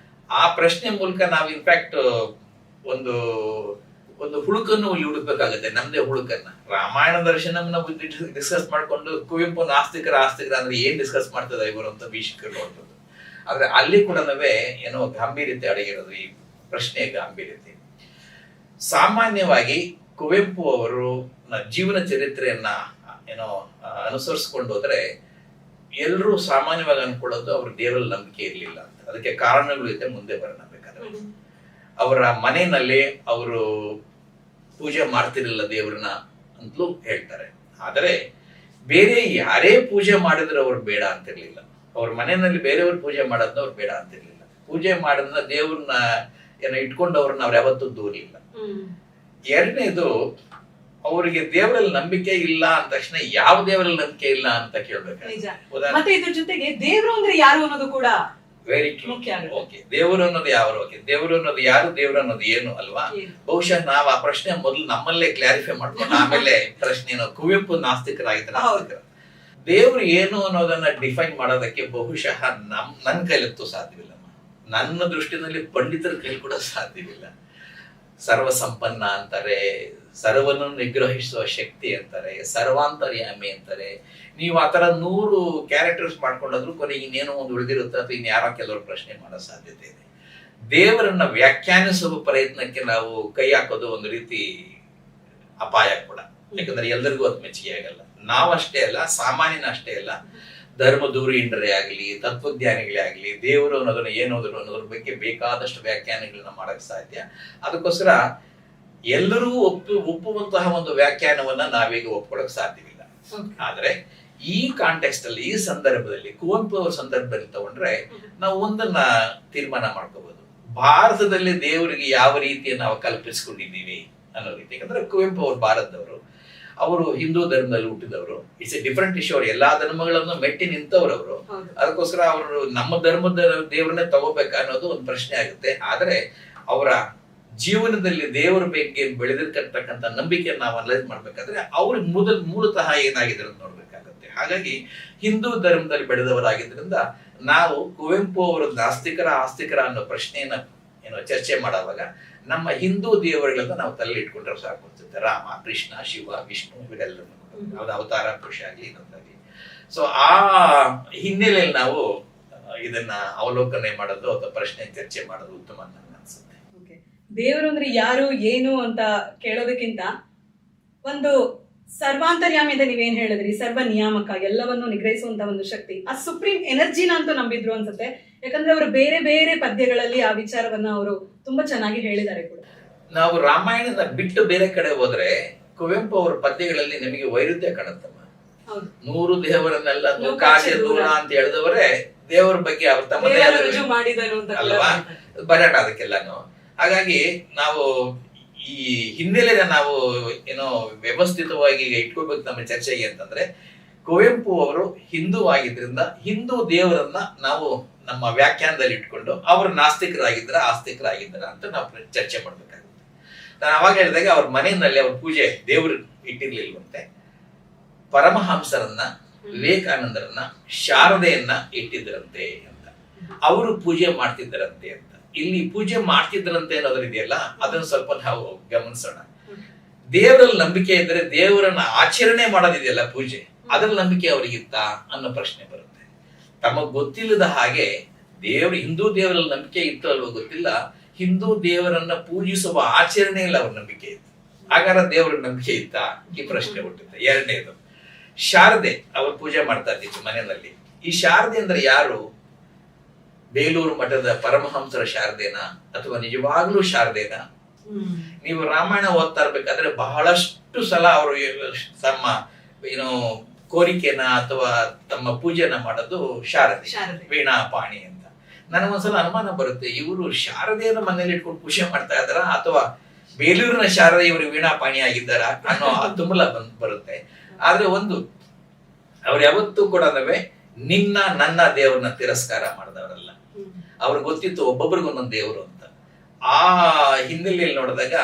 ಆ ಪ್ರಶ್ನೆ ಮೂಲಕ ನಾವು ಇನ್ಫ್ಯಾಕ್ಟ್ ಒಂದು ಹುಡುಕನ್ನು ಇಲ್ಲಿ ಹುಡುಕ್ಬೇಕಾಗತ್ತೆ, ನಮ್ದೇ ಹುಡುಕನ್ನ. ರಾಮಾಯಣ ದರ್ಶನಮನ್ನ ಡಿಸ್ಕಸ್ ಮಾಡ್ಕೊಂಡು ಕುವೆಂಪು ನಾಸ್ತಿಕರ ಅಂದ್ರೆ ಏನ್ ಡಿಸ್ಕಸ್ ಮಾಡ್ತದ ಇವರು ಅಂತ ವೀಕ್ಷಕರು ನೋಡ್ಬೋದು. ಆದ್ರೆ ಅಲ್ಲಿ ಕೂಡ ಏನೋ ಗಾಂಭೀರ್ಯತೆ ಅಡಗಿರೋದು, ಈ ಪ್ರಶ್ನೆಯ ಗಾಂಭೀರ್ಯತೆ. ಸಾಮಾನ್ಯವಾಗಿ ಕುವೆಂಪು ಅವರು ಜೀವನ ಚರಿತ್ರೆಯನ್ನ ಏನೋ ಅನುಸರಿಸ್ಕೊಂಡು ಹೋದ್ರೆ ಎಲ್ಲರೂ ಸಾಮಾನ್ಯವಾಗಿ ಅನ್ಕೊಳ್ಳೋದು ಅವ್ರ ದೇವರಲ್ಲಿ ನಂಬಿಕೆ ಇರ್ಲಿಲ್ಲ ಅಂತ. ಅದಕ್ಕೆ ಕಾರಣಗಳು ಇದೆ, ಮುಂದೆ ಬರೋಣ ಬೇಕಾದ್ರೆ. ಅವರ ಮನೆಯಲ್ಲಿ ಅವರು ಪೂಜೆ ಮಾಡ್ತಿರ್ಲಿಲ್ಲ ದೇವ್ರನ್ನ ಅಂತಲೂ ಹೇಳ್ತಾರೆ. ಆದರೆ ಬೇರೆ ಯಾರೇ ಪೂಜೆ ಮಾಡಿದ್ರೆ ಅವ್ರು ಬೇಡ ಅಂತಿರ್ಲಿಲ್ಲ. ಅವ್ರ ಮನೆಯಲ್ಲಿ ಬೇರೆಯವ್ರು ಪೂಜೆ ಮಾಡೋದನ್ನ ಅವ್ರು ಬೇಡ ಅಂತಿರ್ಲಿಲ್ಲ. ಪೂಜೆ ಮಾಡೋದನ್ನ ದೇವ್ರನ್ನ ಏನೋ ಇಟ್ಕೊಂಡವ್ರನ್ನ ಅವ್ರು ಯಾವತ್ತೂ ದೂರಿಲ್ಲ. ಎರಡನೇದು, ಅವರಿಗೆ ದೇವರಲ್ಲಿ ನಂಬಿಕೆ ಇಲ್ಲ ಅಂದ ತಕ್ಷಣ ಯಾವ ದೇವರಲ್ಲಿ ನಂಬಿಕೆ ಇಲ್ಲ ಅಂತ ಕೇಳ್ಬೇಕು. ನಿಜ. ಮತ್ತೆ ಇದ್ರ ಜೊತೆಗೆ ದೇವರು ಅಂದ್ರೆ ಯಾರು ಅನ್ನೋದು ಕೂಡ ವೆರಿ ಟ್ರೂ. ಮುಖ್ಯ ಆಗುತ್ತೆ. ಓಕೆ, ದೇವರು ಅನ್ನೋದು ಯಾರು, ಓಕೆ, ದೇವರು ಅನ್ನೋದು ಯಾರು, ದೇವರು ಅನ್ನೋದು ಏನು ಅಲ್ವಾ? ಬಹುಶಃ ನಾವು ಆ ಪ್ರಶ್ನೆ ಮೊದಲು ನಮ್ಮಲ್ಲೇ ಕ್ಲಾರಿಫೈ ಮಾಡ್ಕೊಂಡು ಆಮೇಲೆ ಪ್ರಶ್ನೆ ಕುವೆಂಪು ನಾಸ್ತಿಕರಾಗಿದ್ದಾರೆ. ನಾಸ್ತಿಕರ ದೇವರು ಏನು ಅನ್ನೋದನ್ನ ಡಿಫೈನ್ ಮಾಡೋದಕ್ಕೆ ಬಹುಶಃ ನನ್ನ ಕೈಲಂತೂ ಸಾಧ್ಯವಿಲ್ಲ. ನನ್ನ ದೃಷ್ಟಿನಲ್ಲಿ ಪಂಡಿತರ ಕೈಲಿ ಕೂಡ ಸಾಧ್ಯವಿಲ್ಲ. ಸರ್ವ ಸಂಪನ್ನ ಅಂತಾರೆ, ಸರ್ವವನ್ನು ನಿಗ್ರಹಿಸುವ ಶಕ್ತಿ ಅಂತಾರೆ, ಸರ್ವಾಂತರ್ಯಾಮಿ ಅಂತಾರೆ. ನೀವು ಆತರ 100 ಕ್ಯಾರೆಕ್ಟರ್ಸ್ ಮಾಡ್ಕೊಂಡಾದ್ರು ಕೊನೆಗೆ ಇನ್ನೇನೋ ಒಂದು ಉಳಿದಿರುತ್ತೆ ಅಥವಾ ಇನ್ಯಾರೋ ಕೆಲವರು ಪ್ರಶ್ನೆ ಮಾಡೋ ಸಾಧ್ಯತೆ ಇದೆ. ದೇವರನ್ನ ವ್ಯಾಖ್ಯಾನಿಸುವ ಪ್ರಯತ್ನಕ್ಕೆ ನಾವು ಕೈ ಹಾಕೋದು ಒಂದು ರೀತಿ ಅಪಾಯ ಕೂಡ. ಯಾಕಂದ್ರೆ ಎಲ್ಲರಿಗೂ ಅದು ಮೆಚ್ಚುಗೆ ಆಗಲ್ಲ. ನಾವಷ್ಟೇ ಅಲ್ಲ, ಸಾಮಾನ್ಯನ ಅಷ್ಟೇ ಅಲ್ಲ, ಧರ್ಮದೂರಿಯಂಡರೇ ಆಗ್ಲಿ, ತತ್ವಜ್ಞಾನಿಗಳೇ ಆಗ್ಲಿ, ದೇವರು ಅನ್ನೋದನ್ನ ಏನೋದ್ರು ಅನ್ನೋದ್ರ ಬಗ್ಗೆ ಬೇಕಾದಷ್ಟು ವ್ಯಾಖ್ಯಾನಗಳನ್ನ ಮಾಡಕ್ ಸಾಧ್ಯ. ಅದಕ್ಕೋಸ್ಕರ ಎಲ್ಲರೂ ಒಪ್ಪುವಂತಹ ಒಂದು ವ್ಯಾಖ್ಯಾನವನ್ನ ನಾವೀಗ ಒಪ್ಕೊಳಕ್ ಸಾಧ್ಯವಿಲ್ಲ. ಆದ್ರೆ ಈ ಕಾಂಟೆಕ್ಸ್ಟ್ ಅಲ್ಲಿ, ಈ ಸಂದರ್ಭದಲ್ಲಿ, ಕುವೆಂಪು ಅವರ ಸಂದರ್ಭದಲ್ಲಿ ತಗೊಂಡ್ರೆ ನಾವು ಒಂದನ್ನ ತೀರ್ಮಾನ ಮಾಡ್ಕೋಬಹುದು. ಭಾರತದಲ್ಲಿ ದೇವರಿಗೆ ಯಾವ ರೀತಿಯ ನಾವು ಕಲ್ಪಿಸ್ಕೊಂಡಿದ್ದೀವಿ ಅನ್ನೋ ರೀತಿ. ಯಾಕಂದ್ರೆ ಕುವೆಂಪು ಅವರು ಭಾರತದವರು, ಅವರು ಹಿಂದೂ ಧರ್ಮದಲ್ಲಿ ಹುಟ್ಟಿದವರು. It's A different issue. ಅವರು ಎಲ್ಲಾ ಧರ್ಮಗಳನ್ನು ಮೆಟ್ಟಿ ನಿಂತವ್ರವರು. ಅದಕ್ಕೋಸ್ಕರ ಅವರು ನಮ್ಮ ಧರ್ಮದ ದೇವರನ್ನೇ ತಗೋಬೇಕಾ ಅನ್ನೋದು ಒಂದು ಪ್ರಶ್ನೆ ಆಗುತ್ತೆ. ಆದ್ರೆ ಅವರ ಜೀವನದಲ್ಲಿ ದೇವರ ಬಗ್ಗೆ ಬೆಳೆದಿರ್ತಕ್ಕಂಥ ನಂಬಿಕೆಯನ್ನು ನಾವು ಅನಲೈಸ್ ಮಾಡ್ಬೇಕಾದ್ರೆ ಅವ್ರಿಗೆ ಮೂಲತಃ ಏನಾಗಿದೆ ಅಂತ ನೋಡ್ಬೇಕಾಗತ್ತೆ. ಹಾಗಾಗಿ ಹಿಂದೂ ಧರ್ಮದಲ್ಲಿ ಬೆಳೆದವರಾಗಿದ್ದರಿಂದ ನಾವು ಕುವೆಂಪು ಅವರ ನಾಸ್ತಿಕರ ಆಸ್ತಿಕರ ಅನ್ನೋ ಪ್ರಶ್ನೆಯನ್ನ ಚರ್ಚೆ ಮಾಡುವಾಗ ನಮ್ಮ ಹಿಂದೂ ದೇವರುಗಳನ್ನ ನಾವು ತಲೆ ಇಟ್ಕೊಂಡ್ರೆ ಸಾಕು ಅನ್ಸುತ್ತೆ. ರಾಮ, ಕೃಷ್ಣ, ಶಿವ, ವಿಷ್ಣು ಇವರೆಲ್ಲರೂ ಯಾವ್ದು ಅವತಾರ ಪುರುಷ ಆಗ್ಲಿ ಇನ್ನೊಂದಾಗ್ಲಿ. ಸೊ ಆ ಹಿನ್ನೆಲೆಯಲ್ಲಿ ನಾವು ಇದನ್ನ ಅವಲೋಕನೆ ಮಾಡೋದು ಅಥವಾ ಪ್ರಶ್ನೆ ಚರ್ಚೆ ಮಾಡೋದು ಉತ್ತಮ ಅಂತ ಅನ್ಸುತ್ತೆ. ದೇವರು ಅಂದ್ರೆ ಯಾರು ಏನು ಅಂತ ಕೇಳೋದಕ್ಕಿಂತ ಒಂದು ಸರ್ವಾಂತರ್ಯಾಮಿ ಅಂತ ನೀವೇನ್ ಹೇಳಿದ್ರಿ, ಸರ್ವ ನಿಯಾಮಕ, ಎಲ್ಲವನ್ನು ನಿಗ್ರಹಿಸುವಂತ ಒಂದು ಶಕ್ತಿ, ಆ ಸುಪ್ರೀಂ ಎನರ್ಜಿನ ಅಂತೂ ನಂಬಿದ್ರು ಅನ್ಸುತ್ತೆ. ಯಾಕಂದ್ರೆ ಅವರು ಬೇರೆ ಬೇರೆ ಪದ್ಯಗಳಲ್ಲಿ ಆ ವಿಚಾರವನ್ನ ಅವರು ತುಂಬಾ ಚೆನ್ನಾಗಿ ಹೇಳಿದ್ದಾರೆ ಕೂಡ. ನಾವು ರಾಮಾಯಣದ ಬಿಟ್ಟು ಬೇರೆ ಕಡೆ ಹೋದ್ರೆ ಕುವೆಂಪು ಅವರ ಪದ್ಯಗಳಲ್ಲಿ ನಮಗೆ ವೈರುಧ್ಯ ಕಾಣುತ್ತಮ್ಮ. 100 ದೇವರನ್ನೆಲ್ಲ ಕಾಸೆ ದೂರ ಅಂತ ಹೇಳಿದವರೇ ದೇವರ ಬಗ್ಗೆ ಅವ್ರ ತಮ್ಮದೇ ಮಾಡಿದನು ಅಲ್ವಾ, ಬರೋಣ ಅದಕ್ಕೆಲ್ಲಾನು. ಹಾಗಾಗಿ ನಾವು ಈ ಹಿನ್ನೆಲೆ ನಾವು ವ್ಯವಸ್ಥಿತವಾಗಿ ಇಟ್ಕೋಬೇಕು ನಮ್ಮ ಚರ್ಚೆಗೆ ಅಂತಂದ್ರೆ, ಕುವೆಂಪು ಅವರು ಹಿಂದೂ ಆಗಿದ್ರಿಂದ ಹಿಂದೂ ದೇವರನ್ನ ನಾವು ನಮ್ಮ ವ್ಯಾಖ್ಯಾನದಲ್ಲಿ ಇಟ್ಕೊಂಡು ಅವರು ನಾಸ್ತಿಕರಾಗಿದ್ರ ಆಸ್ತಿಕರಾಗಿದ್ದಾರ ಅಂತ ನಾವು ಚರ್ಚೆ ಮಾಡ್ಬೇಕಾಗುತ್ತೆ. ನಾನು ಅವಾಗ ಹೇಳಿದಾಗ ಅವ್ರ ಮನೆಯಲ್ಲಿ ಅವ್ರ ಪೂಜೆ ದೇವರು ಇಟ್ಟಿರ್ಲಿಲ್ವಂತೆ. ಪರಮಹಂಸರನ್ನ, ವಿವೇಕಾನಂದರನ್ನ, ಶಾರದೆಯನ್ನ ಇಟ್ಟಿದ್ರಂತೆ ಅಂತ. ಅವರು ಪೂಜೆ ಮಾಡ್ತಿದ್ದರಂತೆ ಅಂತ. ಇಲ್ಲಿ ಪೂಜೆ ಮಾಡ್ತಿದ್ರಂತೆ ಅನ್ನೋದ್ರಿದೆಯಲ್ಲ, ಅದನ್ನ ಸ್ವಲ್ಪ ನಾವು ಗಮನಿಸೋಣ. ದೇವರಲ್ಲಿ ನಂಬಿಕೆ ಇದ್ರೆ ದೇವರನ್ನ ಆಚರಣೆ ಮಾಡೋದಿದೆಯಲ್ಲ ಪೂಜೆ, ಅದ್ರಲ್ಲಿ ನಂಬಿಕೆ ಅವರಿಗಿತ್ತ ಅನ್ನೋ ಪ್ರಶ್ನೆ ಬರುತ್ತೆ. ತಮಗ್ ಗೊತ್ತಿಲ್ಲದ ಹಾಗೆ ಹಿಂದೂ ದೇವರಲ್ಲಿ ನಂಬಿಕೆ ಇತ್ತು ಅಲ್ವೋ ಗೊತ್ತಿಲ್ಲ, ಹಿಂದೂ ದೇವರನ್ನ ಪೂಜಿಸುವ ಆಚರಣೆಯಲ್ಲಿ ಅವ್ರ ನಂಬಿಕೆ ಇತ್ತು. ಹಾಗಾದ್ರೆ ದೇವರ ನಂಬಿಕೆ ಇತ್ತ ಈ ಪ್ರಶ್ನೆ ಹುಟ್ಟುತ್ತೆ. ಎರಡನೇದು, ಶಾರದೆ ಅವರು ಪೂಜೆ ಮಾಡ್ತಾ ಇದ್ದಿತ್ತು ಮನೆಯಲ್ಲಿ. ಈ ಶಾರದೆ ಅಂದ್ರೆ ಯಾರು? ಬೇಲೂರು ಮಠದ ಪರಮಹಂಸರ ಶಾರದೇನಾ ಅಥವಾ ನಿಜವಾಗ್ಲೂ ಶಾರದೇನಾ? ನೀವು ರಾಮಾಯಣ ಓದ್ತಾ ಇರ್ಬೇಕಾದ್ರೆ ಬಹಳಷ್ಟು ಸಲ ಅವರು ತಮ್ಮ ಕೋರಿಕೆನ ಅಥವಾ ತಮ್ಮ ಪೂಜೆನ ಮಾಡೋದು ಶಾರದೆ, ವೀಣಾ ಪಾಣಿ ಅಂತ. ನನಗೊಂದ್ಸಲ ಅನುಮಾನ ಬರುತ್ತೆ, ಇವರು ಶಾರದೆಯನ್ನು ಮನೇಲಿ ಇಟ್ಕೊಂಡು ಪೂಜೆ ಮಾಡ್ತಾ ಇದ್ದಾರ ಅಥವಾ ಬೇಲೂರಿನ ಶಾರದೆ ಇವರು ವೀಣಾ ಪಾಣಿ ಆಗಿದ್ದಾರ ಅನ್ನೋ ತುಮಲ ಬರುತ್ತೆ. ಆದ್ರೆ ಒಂದು, ಅವ್ರು ಯಾವತ್ತೂ ಕೂಡ ನಿನ್ನ ನನ್ನ ದೇವರನ್ನ ತಿರಸ್ಕಾರ ಮಾಡಿದವರಲ್ಲ. ಅವ್ರಿಗೆ ಗೊತ್ತಿತ್ತು ಒಬ್ಬೊಬ್ರಿಗೂ ಒಂದೊಂದು ದೇವರು ಅಂತ. ಆ ಹಿನ್ನೆಲೆಯಲ್ಲಿ ನೋಡಿದಾಗ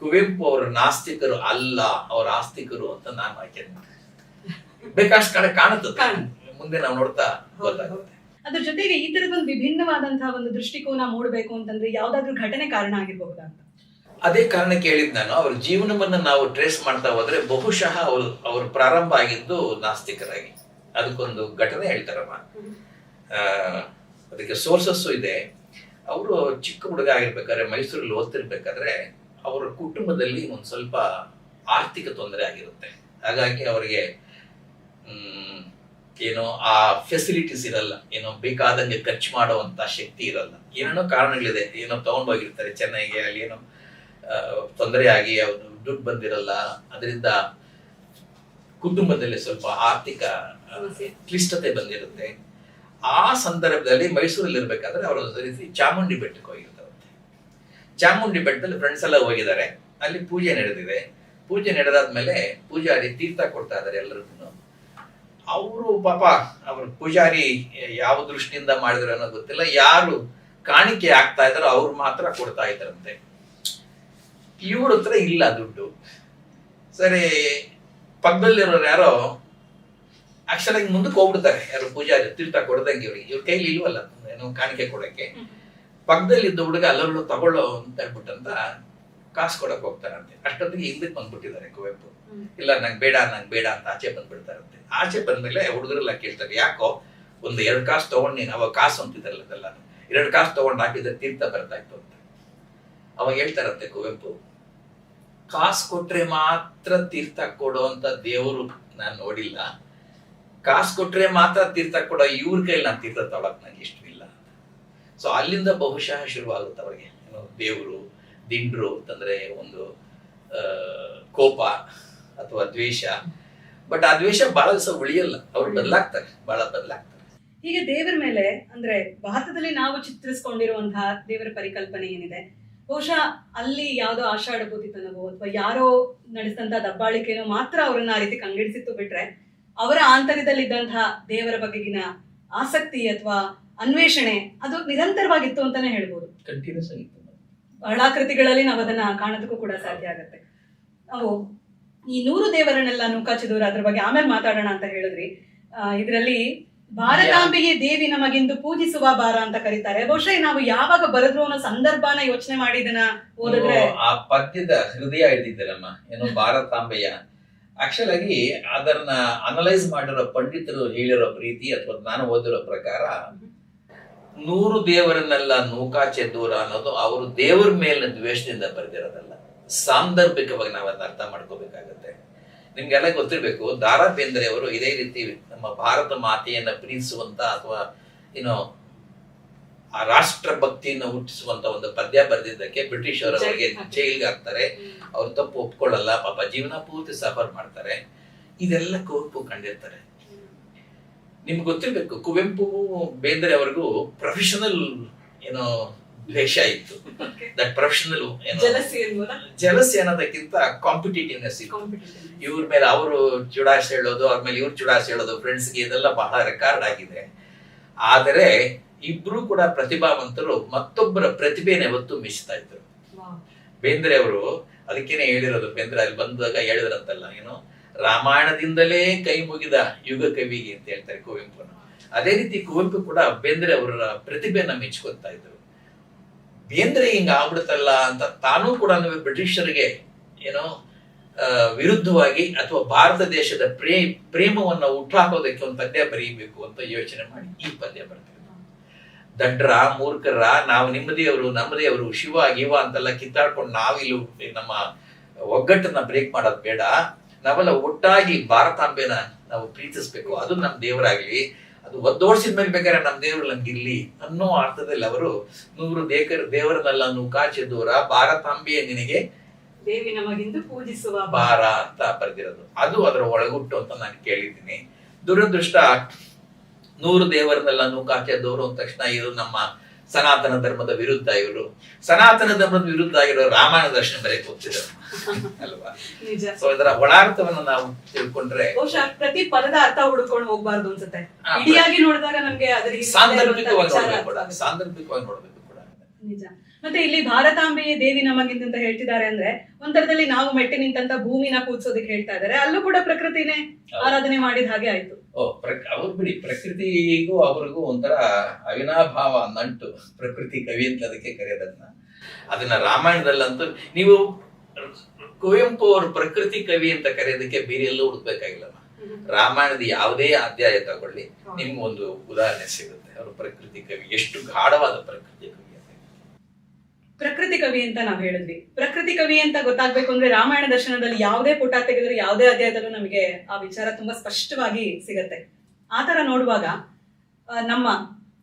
ಕುವೆಂಪು ಅವರು ನಾಸ್ತಿಕರು ಅಲ್ಲ, ಅವ್ರ ಆಸ್ತಿಕರು ಅಂತ ನಾನು ಹಾಕಿದ್ದೆ. ಬೇಕಾಷ್ಟು ಕಡೆ ಕಾಣುತ್ತದೆ, ಮುಂದೆ ನಾವು ನೋಡ್ತಾ ಗೊತ್ತಾಗುತ್ತೆ. ಅದ್ರ ಜೊತೆಗೆ ಈ ತರದೊಂದು ವಿಭಿನ್ನವಾದಂತಹ ಒಂದು ದೃಷ್ಟಿಕೋನ ಮೂಡಬೇಕು ಅಂತಂದ್ರೆ ಯಾವ್ದಾದ್ರು ಘಟನೆ ಕಾರಣ ಆಗಿರ್ಬಹುದಾ ಅಂತ. ಅದೇ ಕಾರಣಕ್ಕೆ ಹೇಳಿದ್ ನಾನು, ಅವ್ರ ಜೀವನವನ್ನ ನಾವು ಟ್ರೇಸ್ ಮಾಡ್ತಾ ಹೋದ್ರೆ ಬಹುಶಃ ಅವ್ರು ಪ್ರಾರಂಭ ಆಗಿದ್ದು ನಾಸ್ತಿಕರಾಗಿ. ಅದಕ್ಕೊಂದು ಘಟನೆ ಹೇಳ್ತಾರಮ್ಮ, ಅದಕ್ಕೆ ಸೋರ್ಸಸ್ಸು ಇದೆ. ಅವರು ಚಿಕ್ಕ ಹುಡುಗ ಆಗಿರ್ಬೇಕಾದ್ರೆ ಮೈಸೂರಲ್ಲಿ ಓದ್ತಿರ್ಬೇಕಾದ್ರೆ ಅವರ ಕುಟುಂಬದಲ್ಲಿ ಒಂದ್ ಸ್ವಲ್ಪ ಆರ್ಥಿಕ ತೊಂದರೆ ಆಗಿರುತ್ತೆ. ಹಾಗಾಗಿ ಅವರಿಗೆ ಆ ಫೆಸಿಲಿಟೀಸ್ ಇರಲ್ಲ, ಬೇಕಾದಂಗೆ ಖರ್ಚು ಮಾಡುವಂತ ಶಕ್ತಿ ಇರಲ್ಲ. ಏನೇನೋ ಕಾರಣಗಳಿದೆ, ತಗೊಂಡೋಗಿರ್ತಾರೆ ಚೆನ್ನೈಗೆ, ಅಲ್ಲಿ ತೊಂದರೆ ಆಗಿ ಅವ್ರು ದುಡ್ಡು ಬಂದಿರಲ್ಲ. ಅದರಿಂದ ಕುಟುಂಬದಲ್ಲಿ ಸ್ವಲ್ಪ ಆರ್ಥಿಕ ಕ್ಲಿಷ್ಟತೆ ಬಂದಿರುತ್ತೆ. ಆ ಸಂದರ್ಭದಲ್ಲಿ ಮೈಸೂರಲ್ಲಿ ಇರ್ಬೇಕಾದ್ರೆ ಅವರು ಒಂದು ರೀತಿ ಚಾಮುಂಡಿ ಬೆಟ್ಟಕ್ಕೆ ಹೋಗಿರ್ತಾರಂತೆ. ಚಾಮುಂಡಿ ಬೆಟ್ಟದಲ್ಲಿ ಫ್ರೆಂಡ್ಸ್ ಎಲ್ಲ ಹೋಗಿದ್ದಾರೆ, ಅಲ್ಲಿ ಪೂಜೆ ನಡೆದಿದೆ. ಪೂಜೆ ನಡೆದಾದ್ಮೇಲೆ ಪೂಜಾರಿ ತೀರ್ಥ ಕೊಡ್ತಾ ಇದಾರೆ ಎಲ್ಲರಿಗೂ. ಅವರು ಪಾಪ ಅವ್ರ ಪೂಜಾರಿ ಯಾವ ದೃಷ್ಟಿಯಿಂದ ಮಾಡಿದ್ರು ಅನ್ನೋದು ಗೊತ್ತಿಲ್ಲ, ಯಾರು ಕಾಣಿಕೆ ಆಗ್ತಾ ಇದಾರೋ ಅವ್ರು ಮಾತ್ರ ಕೊಡ್ತಾ ಇದ್ರಂತೆ. ಇವ್ರ ಹತ್ರ ಇಲ್ಲ ದುಡ್ಡು. ಸರಿ, ಪಕ್ಕದಲ್ಲಿರೋರು ಯಾರೋ ಆಕ್ಚುಲಾಗಿ ಮುಂದಕ್ಕೆ ಹೋಗ್ಬಿಡ್ತಾರೆ, ಯಾರು ಪೂಜಾರಿ ತೀರ್ಥ ಕೊಡ್ದಂಗೆ ಇವ್ರ ಕೈಲಿ ಇಲ್ವಲ್ಲ ಏನೋ ಕಾಣಿಕೆ ಕೊಡಕ್ಕೆ. ಪಕ್ಕದಲ್ಲಿದ್ದ ಹುಡುಗ ಅಲ್ಲೂ ತಗೊಳ್ಳೋ ಅಂತ ಹೇಳ್ಬಿಟ್ಟಂತ ಕಾಸು ಕೊಡಕ್ ಹೋಗ್ತಾರಂತೆ. ಅಷ್ಟೊತ್ತಿಗೆ ಹಿಂದಕ್ಕೆ ಬಂದ್ಬಿಟ್ಟಿದ್ದಾರೆ ಕುವೆಂಪು. ಇಲ್ಲ ನಂಗೆ ಬೇಡ ಅಂತ ಆಚೆ ಬಂದ್ಬಿಡ್ತಾರಂತೆ. ಆಚೆ ಬಂದ್ಮೇಲೆ ಹುಡುಗರೆಲ್ಲ ಕೇಳ್ತಾರೆ, ಯಾಕೋ ಒಂದು 2 ಕಾಸು ತಗೊಂಡು ನೀನು, ಅವಾಗ ಕಾಸು ಅಂತಿದ್ರಲ್ಲ ಅದೆಲ್ಲ, 2 ಕಾಸು ತಗೊಂಡು ಹಾಕಿದ್ರೆ ತೀರ್ಥ ಬರ್ತಾ ಇತ್ತು ಅಂತ. ಅವಾಗ ಹೇಳ್ತಾರಂತೆ ಕುವೆಂಪು, ಕಾಸು ಕೊಟ್ರೆ ಮಾತ್ರ ತೀರ್ಥ ಕೊಡೋ ಅಂತ ದೇವರು ನಾನು ನೋಡಿಲ್ಲ, ಕಾಸು ಕೊಟ್ರೆ ಮಾತ್ರ ತೀರ್ಥ ಕೊಡೋ ಇವ್ರ ಕೈಲಿ ನಾನು ತೀರ್ಥ ತಗೊಳಕ್ ನಂಗೆ ಇಷ್ಟವಿಲ್ಲ. ಸೊ ಅಲ್ಲಿಂದ ಬಹುಶಃ ಶುರುವಾಗುತ್ತೆ ಅವ್ರಿಗೆ ದೇವರು ದಿಂಡ್ರು ಅಂತಂದ್ರೆ ಒಂದು ಕೋಪ ಅಥವಾ ದ್ವೇಷ. ಬಟ್ ಆ ದ್ವೇಷ ಬಹಳ ದಿವಸ ಉಳಿಯಲ್ಲ, ಅವ್ರು ಬಹಳ ಬದಲಾಗ್ತಾರೆ. ಹೀಗೆ ದೇವರ ಮೇಲೆ ಅಂದ್ರೆ ಭಾರತದಲ್ಲಿ ನಾವು ಚಿತ್ರಿಸ್ಕೊಂಡಿರುವಂತಹ ದೇವರ ಪರಿಕಲ್ಪನೆ ಏನಿದೆ, ಬಹುಶಃ ಅಲ್ಲಿ ಯಾವ್ದೋ ಆಷಾಢಭೂತಿತನವೋ ಅಥವಾ ಯಾರೋ ನಡೆಸಿದಂತ ದಬ್ಬಾಳಿಕೆನೋ ಮಾತ್ರ ಅವ್ರನ್ನ ಆ ರೀತಿ ಕಂಗೆಡಿಸಿತ್ತು ಬಿಟ್ರೆ, ಅವರ ಆಂತರ್ಯದಲ್ಲಿದ್ದಂತಹ ದೇವರ ಬಗೆಗಿನ ಆಸಕ್ತಿ ಅಥವಾ ಅನ್ವೇಷಣೆ ಅದು ನಿರಂತರವಾಗಿತ್ತು ಅಂತಾನೆ ಹೇಳ್ಬೋದು. ಕಂಟಿನ್ಯೂಸ್ ಆಗಿತ್ತು. ಬಹಳ ಕೃತಿಗಳಲ್ಲಿ ನಾವು ಅದನ್ನ ಕಾಣೋದಕ್ಕೂ ಕೂಡ ಸಾಧ್ಯ ಆಗತ್ತೆ. ನಾವು ಈ 100 ದೇವರನ್ನೆಲ್ಲ ನೂಕಾಚಿದವರು ಅದ್ರ ಬಗ್ಗೆ ಆಮೇಲೆ ಮಾತಾಡೋಣ ಅಂತ ಹೇಳಿದ್ರಿ. ಇದರಲ್ಲಿ ಭಾರತಾಂಬೆಗೆ ದೇವಿ ನಮಗಿಂದು ಪೂಜಿಸುವ ಬಾರ ಅಂತ ಕರೀತಾರೆ. ಬಹುಶಃ ನಾವು ಯಾವಾಗ ಬರೆದ್ರು ಅನ್ನೋ ಸಂದರ್ಭನ ಯೋಚನೆ ಮಾಡಿ ಇದನ್ನ ಓದಿದ್ರೆ ಆ ಪದ್ಯದ ಹೃದಯ ಹಿಡಿದಿದ್ದಾರಮ್ಮ, ಏನು ಭಾರತಾಂಬೆಯ. ಆಕ್ಚುಲ್ ಆಗಿ ಅದನ್ನ ಅನಲೈಸ್ ಮಾಡಿರೋ ಪಂಡಿತರು ಹೇಳಿರೋ ಪ್ರೀತಿ ಅಥವಾ ನಾನು ಓದಿರೋ ಪ್ರಕಾರ 100 ದೇವರನ್ನೆಲ್ಲ ನೂಕಾಚೆದ್ದೂರ ಅನ್ನೋದು ಅವರು ದೇವರ ಮೇಲಿನ ದ್ವೇಷದಿಂದ ಬರೆದಿರೋದಲ್ಲ, ಸಾಂದರ್ಭಿಕವಾಗಿ ನಾವು ಅದನ್ನ ಅರ್ಥ ಮಾಡ್ಕೋಬೇಕಾಗತ್ತೆ. ನಿಮ್ಗೆಲ್ಲ ಗೊತ್ತಿರ್ಬೇಕು, ದಾರಾ ಬೇಂದ್ರೆ ಅವರು ಇದೇ ರೀತಿ ನಮ್ಮ ಭಾರತ ಮಾತೆಯನ್ನ ಪ್ರೀತಿಸುವಂತ ಅಥವಾ ಏನೋ ಆ ರಾಷ್ಟ್ರ ಭಕ್ತಿಯನ್ನು ಹುಟ್ಟಿಸುವಂತ ಒಂದು ಪದ್ಯ ಬರೆದಿದ್ದಕ್ಕೆ ಬ್ರಿಟಿಷ್ ಅವರಿಗೆ ಜೈಲ್ಗೆ ಹಾಕ್ತಾರೆ. ಅವ್ರು ತಪ್ಪು ಒಪ್ಕೊಳ್ಳಲ್ಲ, ಪಾಪ ಜೀವನ ಪೂರ್ತಿ ಸಫರ್ ಮಾಡ್ತಾರೆ. ಇದೆಲ್ಲ ಕುವೆಂಪು ಕಂಡಿರ್ತಾರೆ. ನಿಮ್ಗೆ ಗೊತ್ತಿರ್ಬೇಕು, ಕುವೆಂಪು ಬೇಂದ್ರೆ ಅವ್ರಿಗೂ ಪ್ರೊಫೆಷನಲ್ ಏನೋ ದ್ವೇಷ ಇತ್ತು. ದಟ್ ಪ್ರೊಫೆಷನಲ್ ಜಲಸಿ ಅನ್ನೋದಕ್ಕಿಂತ ಕಾಂಪಿಟೇಟಿವ್ನೆಸ್ ಇತ್ತು. ಇವ್ರ ಮೇಲೆ ಅವರು ಚುಡಾಸ್ ಹೇಳೋದು, ಅವ್ರ ಮೇಲೆ ಇವ್ರು ಚುಡಾಸ್ ಹೇಳೋದು, ಫ್ರೆಂಡ್ಸ್ಗೆ ಇದೆಲ್ಲ ಬಹಳ ರೆಕಾರ್ಡ್ ಆಗಿದೆ. ಆದರೆ ಇಬ್ರು ಕೂಡ ಪ್ರತಿಭಾವಂತರು, ಮತ್ತೊಬ್ಬರ ಪ್ರತಿಭೆನ ಯಾವತ್ತು ಮಿಸ್ತಾ ಇದ್ರು. ಬೇಂದ್ರೆ ಅವರು ಅದಕ್ಕೇನೆ ಹೇಳಿರೋದು, ಬೇಂದ್ರೆ ಅಲ್ಲಿ ಬಂದಾಗ ಹೇಳಿದ್ರಂತಲ್ಲ, ಏನು ರಾಮಾಯಣದಿಂದಲೇ ಕೈ ಮುಗಿದ ಯುಗ ಕವಿಗೆ ಅಂತ ಹೇಳ್ತಾರೆ ಕುವೆಂಪುನ. ಅದೇ ರೀತಿ ಕುವೆಂಪು ಕೂಡ ಬೇಂದ್ರೆ ಅವರ ಪ್ರತಿಭೆನ ಮೆಚ್ಕೊತಾ ಇದ್ರು. ಬೇಂದ್ರೆ ಹಿಂಗ ಆಗ್ಬಿಡುತ್ತಲ್ಲ ಅಂತ ತಾನೂ ಕೂಡ ಬ್ರಿಟಿಷರಿಗೆ ಏನೋ ವಿರುದ್ಧವಾಗಿ ಅಥವಾ ಭಾರತ ದೇಶದ ಪ್ರೇಮವನ್ನ ಹುಟ್ಟಾಕೋದಕ್ಕೆ ಒಂದು ಪದ್ಯ ಬರೀಬೇಕು ಅಂತ ಯೋಚನೆ ಮಾಡಿ ಈ ಪದ್ಯ ಬರ್ತಿದ್ರು. ದಡ್ರ ಮೂರ್ಖರ, ನಾವು ನಮ್ಮದೇವರು ಶಿವ ಗಿವ ಅಂತೆಲ್ಲ ಕಿತ್ತಾಡ್ಕೊಂಡು ನಾವಿಲ್ಲಿ ನಮ್ಮ ಒಗ್ಗಟ್ಟನ್ನ ಬ್ರೇಕ್ ಮಾಡೋದು ಬೇಡ, ನಾವೆಲ್ಲ ಒಟ್ಟಾಗಿ ಭಾರತಾಂಬೆನ ನಾವು ಪ್ರೀತಿಸ್ಬೇಕು, ಅದು ನಮ್ ದೇವರಾಗ್ಲಿ, ಅದು ಒದ್ದೋಡ್ಸಿದ ಮೇಲೆ ಬೇಕಾದ್ರೆ ನಮ್ ದೇವ್ರು ನಮ್ಗಿರ್ಲಿ ಅನ್ನೋ ಅರ್ಥದಲ್ಲಿ ಅವರು 100 ದೇವರನ್ನೆಲ್ಲ ನೂಕಾಚೆದ್ದೂರ ಭಾರತಾಂಬೆಯ ನಿನಗೆ ದೇವಿ ನಮಗಿಂದು ಪೂಜಿಸುವ ಬಾರ ಅಂತ ಬರೆದಿರೋದು. ಅದು ಅದರ ಒಳಗುಟ್ಟು ಅಂತ ನಾನು ಕೇಳಿದ್ದೀನಿ. ದುರದೃಷ್ಟ 100 ದೇವರನ್ನೆಲ್ಲ ನೂಕಾಚೆದ್ದವರು ಅಂದ ತಕ್ಷಣ ಇದು ನಮ್ಮ ಸನಾತನ ಧರ್ಮದ ವಿರುದ್ಧ. ಇವರು ಸನಾತನ ಧರ್ಮದ ವಿರುದ್ಧ ಆಗಿರೋ ರಾಮಾಯಣ ದರ್ಶನ ಬರೆಯಕ್ಕೆ ಹೋಗ್ತಿದ್ರು ಅಲ್ವಾ. ಸೊ ಇದರ ಒಳಾರ್ಥವನ್ನು ನಾವು ತಿಳ್ಕೊಂಡ್ರೆ ಬಹುಶಃ ಪ್ರತಿ ಪದದ ಅರ್ಥ ಹುಡ್ಕೊಂಡು ಹೋಗ್ಬಾರ್ದು ಅನ್ಸುತ್ತೆ. ಇಡಿಯಾಗಿ ನೋಡಿದಾಗ ನಮ್ಗೆ ಅದರ ಸಾಂದರ್ಭಿಕವಾಗಿ ನೋಡ್ಬೇಕು ಕೂಡ ನಿಜ. ಮತ್ತೆ ಇಲ್ಲಿ ಭಾರತಾಂಬೆಯೇ ದೇವಿ ನಮಗಿಂತ ಅಂತ ಹೇಳ್ತಿದ್ದಾರೆ ಅಂದ್ರೆ ಒಂಥರದಲ್ಲಿ ನಾವು ಮೆಟ್ಟಿ ನಿಂತಂತ ಭೂಮಿನ ಪೂಜಿಸೋದಕ್ಕೆ ಹೇಳ್ತಾ ಇದ್ದಾರೆ. ಅಲ್ಲೂ ಕೂಡ ಪ್ರಕೃತಿನೇ ಆರಾಧನೆ ಮಾಡಿದ ಹಾಗೆ ಆಯ್ತು. ಅವ್ರು ಬಿಡಿ, ಪ್ರಕೃತಿಗೂ ಅವ್ರಿಗೂ ಒಂಥರ ಅವಿನಾಭಾವ ನಂಟು. ಪ್ರಕೃತಿ ಕವಿ ಅಂತ ಅದಕ್ಕೆ ಅದನ್ನ ರಾಮಾಯಣದಲ್ಲಂತೂ ನೀವು ಕುವೆಂಪು ಅವರು ಪ್ರಕೃತಿ ಕವಿ ಅಂತ ಕರೆಯೋದಕ್ಕೆ ಬೇರೆ ಎಲ್ಲೂ ಹುಡುಕ್ಬೇಕಾಗಿಲ್ಲ. ರಾಮಾಯಣದ ಯಾವುದೇ ಅಧ್ಯಾಯ ತಗೊಳ್ಳಿ ನಿಮ್ಗೆ ಒಂದು ಉದಾಹರಣೆ ಸಿಗುತ್ತೆ. ಅವರು ಪ್ರಕೃತಿ ಕವಿ, ಎಷ್ಟು ಗಾಢವಾದ ಪ್ರಕೃತಿ ಕವಿ. ಪ್ರಕೃತಿ ಕವಿ ಅಂತ ನಾವ್ ಹೇಳಿದ್ವಿ. ಪ್ರಕೃತಿ ಕವಿ ಅಂತ ಗೊತ್ತಾಗ್ಬೇಕು ಅಂದ್ರೆ ರಾಮಾಯಣ ದರ್ಶನದಲ್ಲಿ ಯಾವುದೇ ಪುಟ ತೆಗೆದ್ರು ಯಾವುದೇ ಅಧ್ಯಾಯದಲ್ಲೂ ನಮಗೆ ಆ ವಿಚಾರ ತುಂಬಾ ಸ್ಪಷ್ಟವಾಗಿ ಸಿಗತ್ತೆ. ಆತರ ನೋಡುವಾಗ ನಮ್ಮ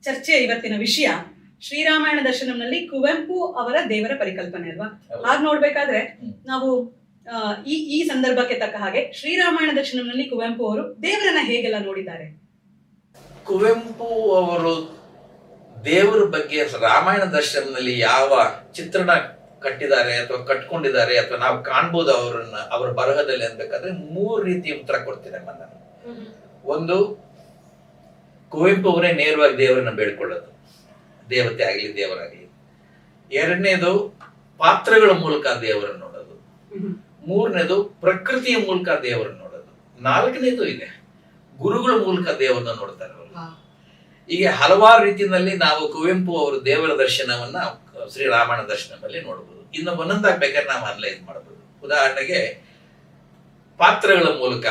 ಚರ್ಚೆಯ ಇವತ್ತಿನ ವಿಷಯ ಶ್ರೀರಾಮಾಯಣ ದರ್ಶನಂನಲ್ಲಿ ಕುವೆಂಪು ಅವರ ದೇವರ ಪರಿಕಲ್ಪನೆ ಅಲ್ವಾ. ಹಾಗೆ ನೋಡ್ಬೇಕಾದ್ರೆ ನಾವು ಈ ಸಂದರ್ಭಕ್ಕೆ ತಕ್ಕ ಹಾಗೆ ಶ್ರೀರಾಮಾಯಣ ದರ್ಶನಂನಲ್ಲಿ ಕುವೆಂಪು ಅವರು ದೇವರನ್ನ ಹೇಗೆಲ್ಲ ನೋಡಿದ್ದಾರೆ. ಕುವೆಂಪು ಅವರು ದೇವರ ಬಗ್ಗೆ ರಾಮಾಯಣ ದರ್ಶನದಲ್ಲಿ ಯಾವ ಚಿತ್ರಣ ಕಟ್ಟಿದ್ದಾರೆ ಅಥವಾ ಕಟ್ಕೊಂಡಿದ್ದಾರೆ ಅಥವಾ ನಾವು ಕಾಣ್ಬೋದು ಅವರನ್ನ ಅವರ ಬರಹದಲ್ಲಿ ಅನ್ಬೇಕಾದ್ರೆ 3 ರೀತಿಯ ಉತ್ತರ ಕೊಡ್ತೀನಿ ನಾನು. ಒಂದು, ಕುವೆಂಪು ಅವರೇ ನೇರವಾಗಿ ದೇವರನ್ನ ಬೇಡ್ಕೊಳ್ಳೋದು, ದೇವತೆ ಆಗ್ಲಿ ದೇವರಾಗ್ಲಿ. ಎರಡನೇದು, ಪಾತ್ರಗಳ ಮೂಲಕ ದೇವರನ್ನು ನೋಡೋದು. ಮೂರನೇದು, ಪ್ರಕೃತಿಯ ಮೂಲಕ ದೇವರನ್ನು ನೋಡೋದು. ನಾಲ್ಕನೇದು ಇದೆ, ಗುರುಗಳ ಮೂಲಕ ದೇವರನ್ನ ನೋಡ್ತಾರೆ ಅವರು. ಹೀಗೆ ಹಲವಾರು ರೀತಿಯಲ್ಲಿ ನಾವು ಕುವೆಂಪು ಅವರು ದೇವರ ದರ್ಶನವನ್ನ ಶ್ರೀರಾಮನ ದರ್ಶನದಲ್ಲಿ ನೋಡಬಹುದು. ಇನ್ನು ಒಂದೊಂದಾಗಿ ಬೇಕಾದ್ರೆ ನಾವು ಅನಲೈಸ್ ಮಾಡಬಹುದು. ಉದಾಹರಣೆಗೆ, ಪಾತ್ರಗಳ ಮೂಲಕ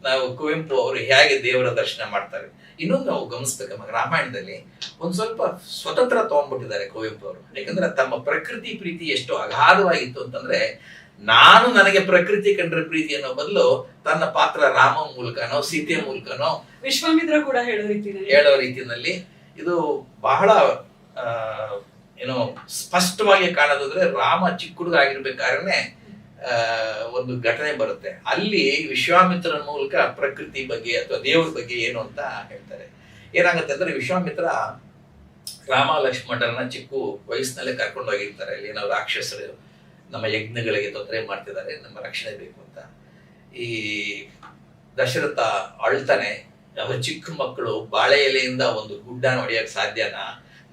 ನಾವು ಕುವೆಂಪು ಅವರು ಹೇಗೆ ದೇವರ ದರ್ಶನ ಮಾಡ್ತಾರೆ. ಇನ್ನೊಂದು ನಾವು ಗಮನಿಸ್ಬೇಕು, ರಾಮಾಯಣದಲ್ಲಿ ಒಂದ್ ಸ್ವಲ್ಪ ಸ್ವತಂತ್ರ ತಗೊಂಡ್ಬಿಟ್ಟಿದ್ದಾರೆ ಕುವೆಂಪು ಅವರು. ಯಾಕಂದ್ರೆ ತಮ್ಮ ಪ್ರಕೃತಿ ಪ್ರೀತಿ ಎಷ್ಟು ಅಗಾಧವಾಗಿತ್ತು ಅಂತಂದ್ರೆ, ನಾನು ನನಗೆ ಪ್ರಕೃತಿ ಕಂಡ್ರೆ ಪ್ರೀತಿ ಅನ್ನೋ ಬದಲು ತನ್ನ ಪಾತ್ರ ರಾಮ ಮೂಲಕನೋ ಸೀತೆಯ ಮೂಲಕನೋ ವಿಶ್ವಾಮಿತ್ರ ಕೂಡ ಹೇಳೋ ರೀತಿಯಲ್ಲಿ ಇದು ಬಹಳ ಏನೋ ಸ್ಪಷ್ಟವಾಗಿ ಕಾಣೋದಂದ್ರೆ, ರಾಮ ಚಿಕ್ಕ ಹುಡುಗ ಆಗಿರ್ಬೇಕಾದ್ರೆ ಒಂದು ಘಟನೆ ಬರುತ್ತೆ. ಅಲ್ಲಿ ವಿಶ್ವಾಮಿತ್ರನ ಮೂಲಕ ಪ್ರಕೃತಿ ಬಗ್ಗೆ ಅಥವಾ ದೇವರ ಬಗ್ಗೆ ಏನು ಅಂತ ಹೇಳ್ತಾರೆ. ಏನಾಗುತ್ತೆ ಅಂದ್ರೆ, ವಿಶ್ವಾಮಿತ್ರ ರಾಮ ಲಕ್ಷ್ಮಣರನ್ನ ಚಿಕ್ಕ ವಯಸ್ಸಿನಲ್ಲೇ ಕರ್ಕೊಂಡು ಹೋಗಿರ್ತಾರೆ. ಅಲ್ಲಿ ಏನೋ ರಾಕ್ಷಸರು ನಮ್ಮ ಯಜ್ಞಗಳಿಗೆ ತೊಂದರೆ ಮಾಡ್ತಿದ್ದಾರೆ, ನಮ್ಮ ರಕ್ಷಣೆ ಬೇಕು ಅಂತ. ಈ ದಶರಥ ಅಳ್ತಾನೆ, ಅವ್ರ ಚಿಕ್ಕ ಮಕ್ಕಳು ಬಾಳೆ ಎಲೆಯಿಂದ ಒಂದು ಗುಡ್ಡನ ಹೊಡೆಯಕ್ ಸಾಧ್ಯನಾ,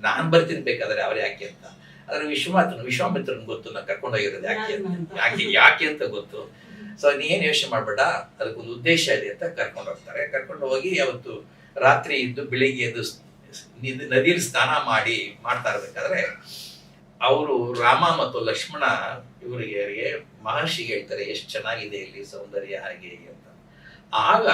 ನಾನ್ ಬರ್ತೀನಿ ಬೇಕಾದ್ರೆ ಅವ್ರು ಯಾಕೆ ಅಂತ. ಆದ್ರೆ ವಿಶ್ವಾಮಿತ್ರನ್ ಗೊತ್ತು, ನಾ ಕರ್ಕೊಂಡೋಗಿರೋದು ಯಾಕೆ ಅಂತ ಗೊತ್ತು. ಸೊ ನೀನ್ ಯೋಚನೆ ಮಾಡ್ಬೇಡ, ಅದಕ್ಕೊಂದು ಉದ್ದೇಶ ಇದೆ ಅಂತ ಕರ್ಕೊಂಡು ಹೋಗ್ತಾರೆ. ಕರ್ಕೊಂಡು ಹೋಗಿ ಅವತ್ತು ರಾತ್ರಿ ಇದ್ದು ಬೆಳಿಗ್ಗೆ ಎದ್ದು ನದಿಯಲ್ಲಿ ಸ್ನಾನ ಮಾಡ್ತಾ ಇರ್ಬೇಕಾದ್ರೆ ಅವರು ರಾಮ ಮತ್ತು ಲಕ್ಷ್ಮಣ ಇವರಿಗೆ ಮಹರ್ಷಿಗೆ ಹೇಳ್ತಾರೆ, ಎಷ್ಟು ಚೆನ್ನಾಗಿದೆ ಇಲ್ಲಿ ಸೌಂದರ್ಯ ಹಾಗೆ ಹೀಗೆ ಅಂತ. ಆಗ